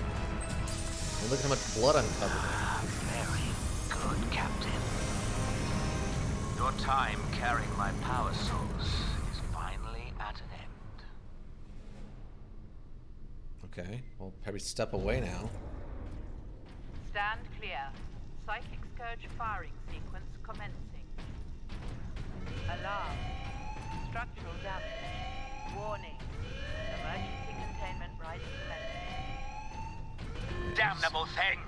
And look at how much blood I'm covered in. Very good, Captain. Your time carrying my power source is finally at an end. Okay, well, probably step away now. Stand clear. Psychic Scourge firing sequence commencing. Alarm. Structural damage. Warning. Emergency containment rights commencing. Damnable thing!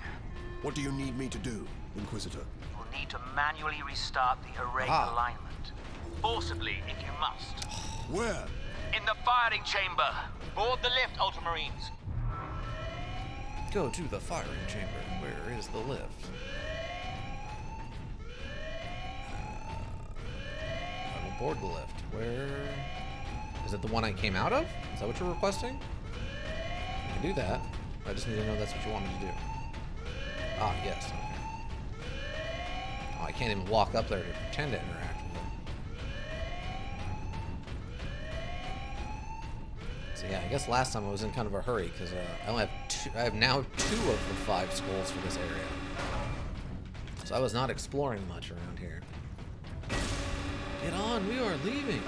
What do you need me to do, Inquisitor? You'll need to manually restart the array alignment. Forcibly, if you must. Where? In the firing chamber. Board the lift, Ultramarines. Go to the firing chamber. Where is the lift? I will board the lift. Where? Is it the one I came out of? Is that what you're requesting? I can do that. I just need to know that's what you want me to do. Ah, yes. Okay. Oh, I can't even walk up there to pretend to interact with it. So yeah, I guess last time I was in kind of a hurry because I only have two. I have now 2 of the 5 skulls for this area. So I was not exploring much around here. Get on, we are leaving.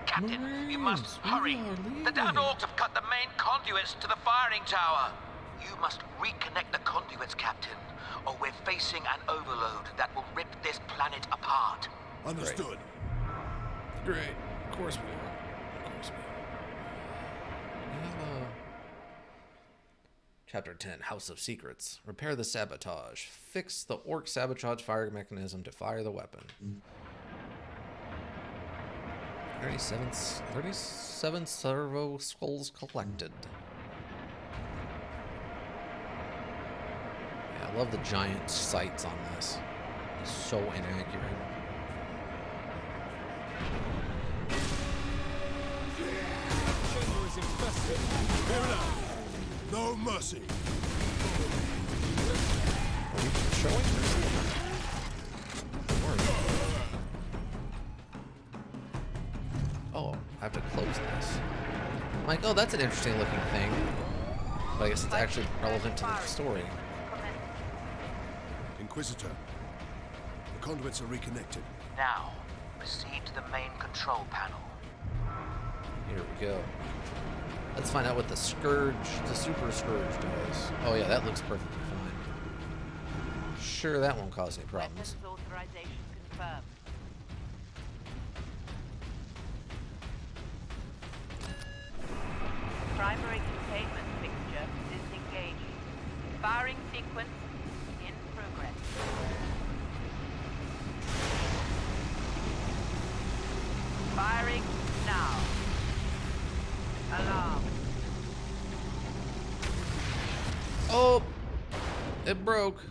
Captain, Marines, you must hurry. we are leaving. The damned orcs have cut the main conduits to the firing tower. You must reconnect the conduits, Captain, or we're facing an overload that will rip this planet apart. Understood. Great. Of course we are. Of course we are. Chapter 10, House of Secrets. Repair the sabotage. Fix the orc sabotage fire mechanism to fire the weapon. 37 servo skulls collected. Yeah, I love the giant sights on this. It's so inaccurate. Clear it out. No mercy. Are you showing mercy? Oh, I have to close this. I'm like, oh, that's an interesting looking thing. But I guess it's actually relevant to the story. Inquisitor, the conduits are reconnected. Now, proceed to the main control panel. Here we go. Let's find out what the Scourge, the Super Scourge does. Oh yeah, that looks perfectly fine. Sure, that won't cause any problems. Weapons authorization confirmed. Primary containment fixture disengaging. Firing sequence in progress. Firing now. Alarm. Oh, it broke.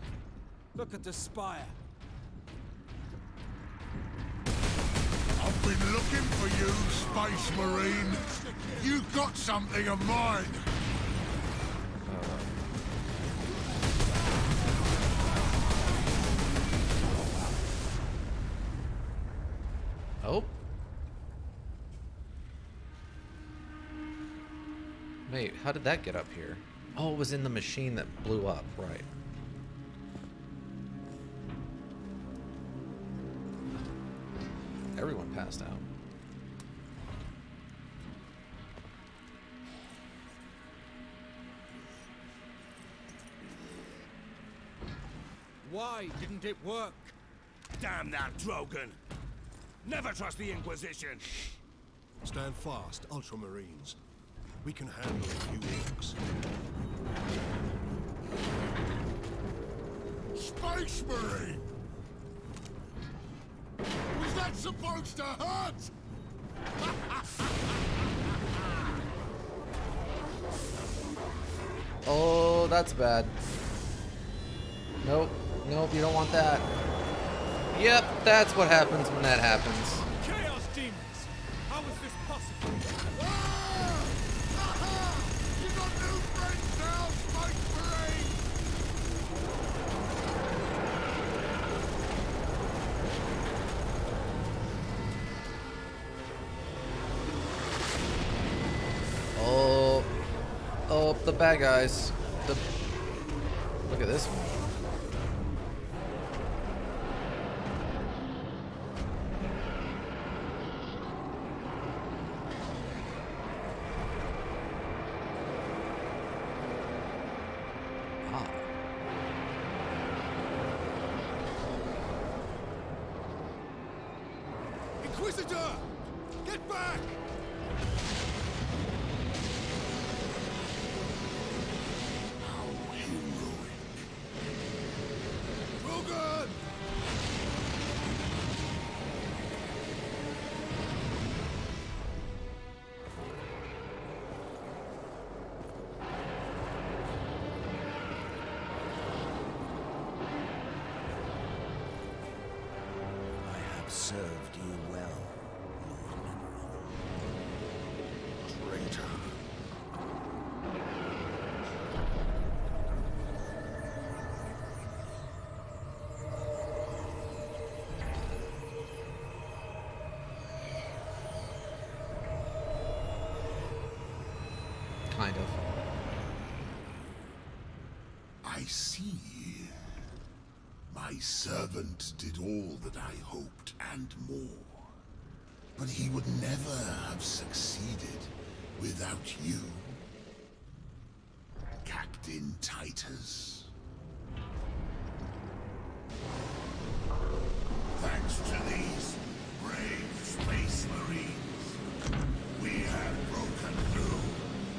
Look at the spire. I've been looking for you, Space Marine. You got something of mine. Oh. Wait, how did that get up here? Oh, it was in the machine that blew up, right. Everyone passed out. Why didn't it work? Damn that Drogon! Never trust the Inquisition! Stand fast, Ultramarines. We can handle a few orcs. Space Marine! Was that supposed to hurt? Oh, that's bad. Nope. Nope, you don't want that. Yep, that's what happens when that happens. Chaos demons! How is this possible? You got new friends now, Space Marine! Oh. Oh, the bad guys. Look at this one. Inquisitor! Get back! How heroic. Drogon! I have served you well, Lord Mineral. Traitor. kind of. I see. My servant did all that I hoped and more. But he would never have succeeded without you, Captain Titus. Thanks to these brave space marines, we have broken through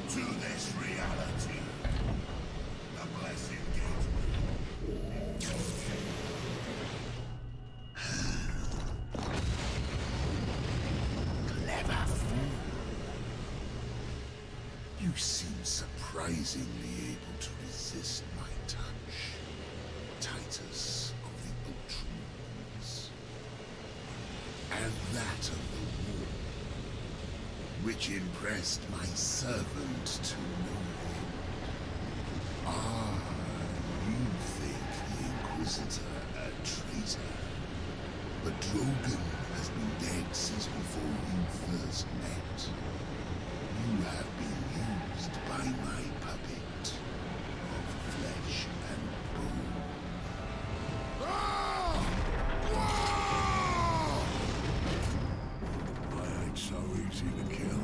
to this reality. The blessed gateway. Clever fool. You seem surprisingly able to resist my touch, Titus of the Ultramarines. And that of the war, which impressed my servant to no end. Ah, you think the Inquisitor a traitor, but Drogon has been dead since before you first met. You have been used by my puppet of flesh and bone. I ain't so easy to kill.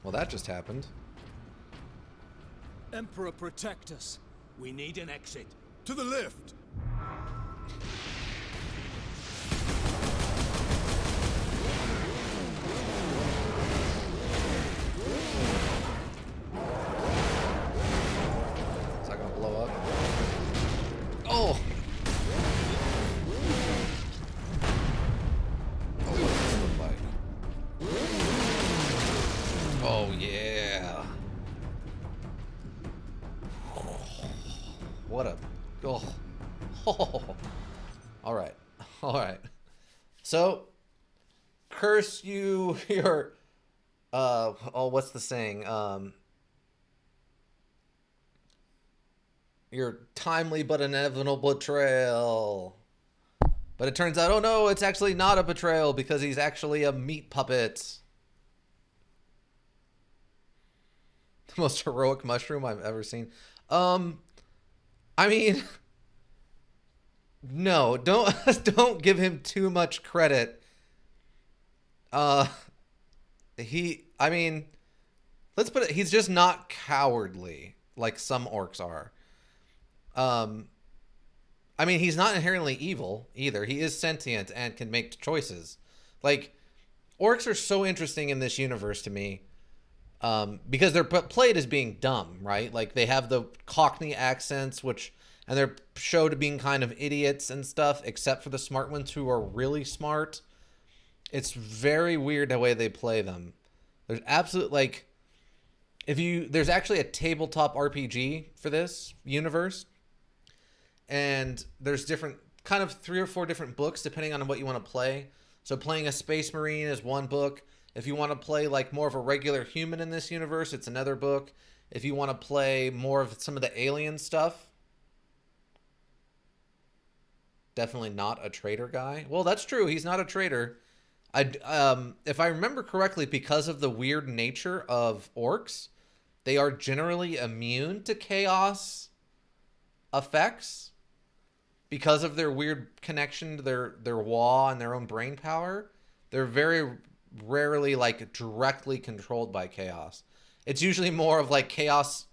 Well, that just happened. Emperor, protect us. We need an exit. To the lift! Is that gonna blow up? Oh! Oh, what does this look like? Oh, yeah. What a... Oh. Oh. All right. All right. So, curse you, your... oh, what's the saying? Your timely but inevitable betrayal. But it turns out, oh no, it's actually not a betrayal because he's actually a meat puppet. The most heroic mushroom I've ever seen. I mean, no, don't give him too much credit. I mean, let's put it, he's just not cowardly like some orcs are. I mean, he's not inherently evil either. He is sentient and can make choices. Like, orcs are so interesting in this universe to me. Because they're played as being dumb, right? Like, they have the Cockney accents, and they're showed as being kind of idiots and stuff, except for the smart ones who are really smart. It's very weird the way they play them. There's absolute, like, there's actually a tabletop RPG for this universe. And there's different, kind of 3 or 4 different books depending on what you want to play. So playing a Space Marine is one book. If you want to play like more of a regular human in this universe, it's another book. If you want to play more of some of the alien stuff, definitely not a traitor guy. Well, that's true. He's not a traitor. If I remember correctly, because of the weird nature of orcs, they are generally immune to chaos effects because of their weird connection to their Wa and their own brain power. They're very rarely like directly controlled by chaos. It's usually more of like chaos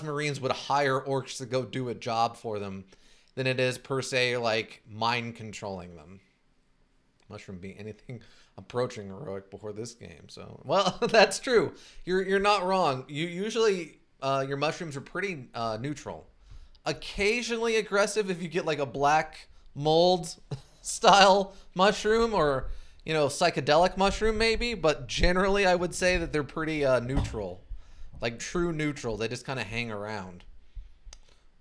Marines would hire orcs to go do a job for them than it is per se like mind controlling them. Mushroom being anything approaching heroic before this game. So, well, that's true. You're not wrong. You usually your mushrooms are pretty neutral. Occasionally aggressive if you get like a black mold style mushroom or, you know, psychedelic mushroom maybe, but generally I would say that they're pretty neutral. Like true neutral. They just kind of hang around.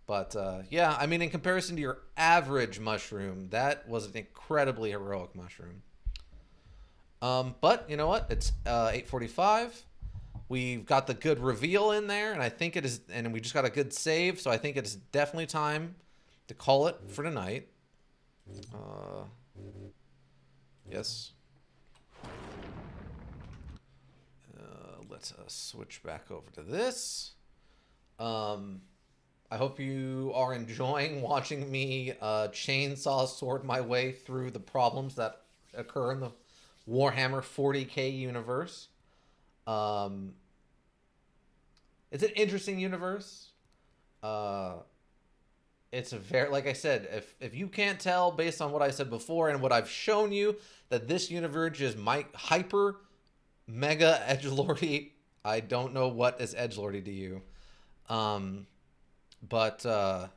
But yeah, I mean, in comparison to your average mushroom, that was an incredibly heroic mushroom. But you know what? It's 8:45. We've got the good reveal in there, and I think it is, and we just got a good save, so I think it is definitely time to call it for tonight. Yes. Let's switch back over to this. I hope you are enjoying watching me chainsaw sword my way through the problems that occur in the Warhammer 40k universe. It's an interesting universe. It's a very, like I said, if you can't tell based on what I said before and what I've shown you, that this universe is hyper mega edgelordy. I don't know what is edgelordy to you. But 2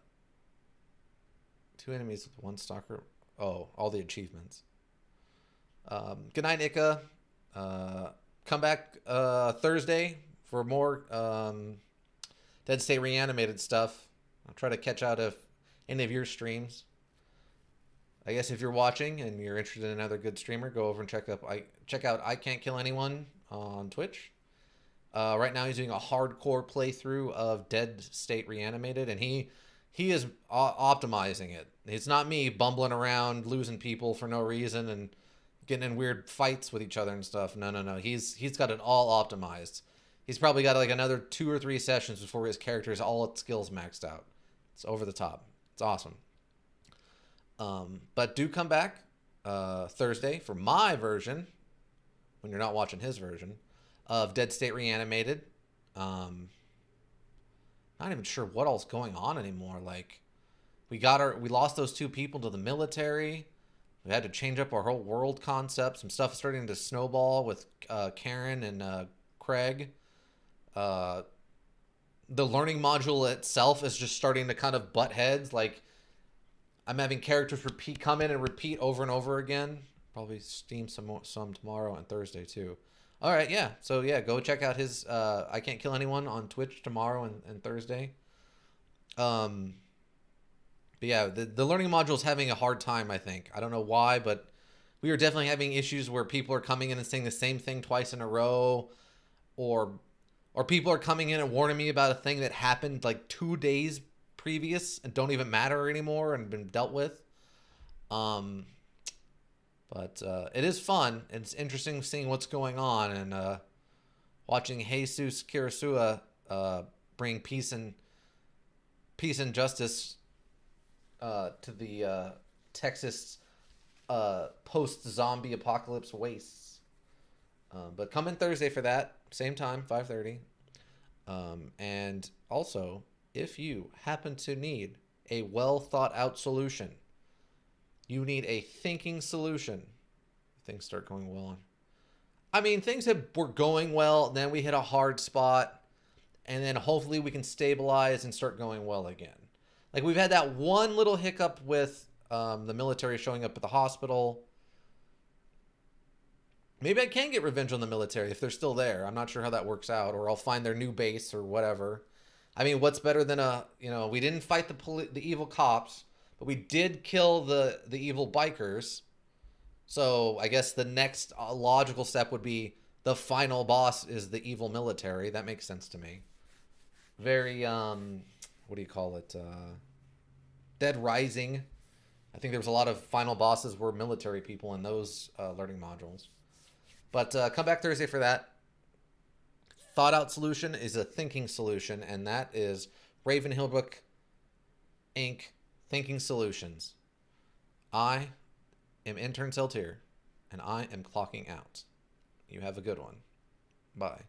enemies with 1 stalker. Oh, all the achievements. Good night, Ika. Come back Thursday for more Dead State Reanimated stuff. I'll try to catch out of any of your streams. I guess if you're watching and you're interested in another good streamer, go over and check out I Can't Kill Anyone on Twitch. Right now he's doing a hardcore playthrough of Dead State Reanimated, and he is optimizing it. It's not me bumbling around, losing people for no reason and getting in weird fights with each other and stuff. No. He's got it all optimized. He's probably got like another 2 or 3 sessions before his character is all its skills maxed out. It's over the top. It's awesome. But do come back Thursday for my version, when you're not watching his version, of Dead State Reanimated. Not even sure what all's going on anymore. Like, we lost those 2 people to the military. We had to change up our whole world concept. Some stuff is starting to snowball with Karen and Craig. The learning module itself is just starting to kind of butt heads. Like, I'm having characters come in and repeat over and over again. Probably steam some tomorrow and Thursday too. All right, yeah. So yeah, go check out his I Can't Kill Anyone on Twitch tomorrow and Thursday. But yeah, the learning module is having a hard time, I think. I don't know why, but we are definitely having issues where people are coming in and saying the same thing twice in a row, or people are coming in and warning me about a thing that happened like 2 days previous and don't even matter anymore and been dealt with. But it is fun. It's interesting seeing what's going on and watching Jesus Kirasua bring peace and justice to the Texas post-zombie apocalypse wastes. But come in Thursday for that. Same time, 5:30. And also, if you happen to need a well-thought-out solution, you need a thinking solution. Things start going well. I mean, things were going well, then we hit a hard spot, and then hopefully we can stabilize and start going well again. Like, we've had that one little hiccup with the military showing up at the hospital. Maybe I can get revenge on the military if they're still there. I'm not sure how that works out, or I'll find their new base or whatever. I mean, what's better than we didn't fight the evil cops, but we did kill the evil bikers. So I guess the next logical step would be the final boss is the evil military. That makes sense to me. Very, what do you call it? Dead Rising. I think there was a lot of final bosses were military people in those learning modules. But come back Thursday for that. Thought out solution is a thinking solution, and that is Raven Hillbrook Inc. Thinking Solutions. I am Intern Celtier, and I am clocking out. You have a good one. Bye.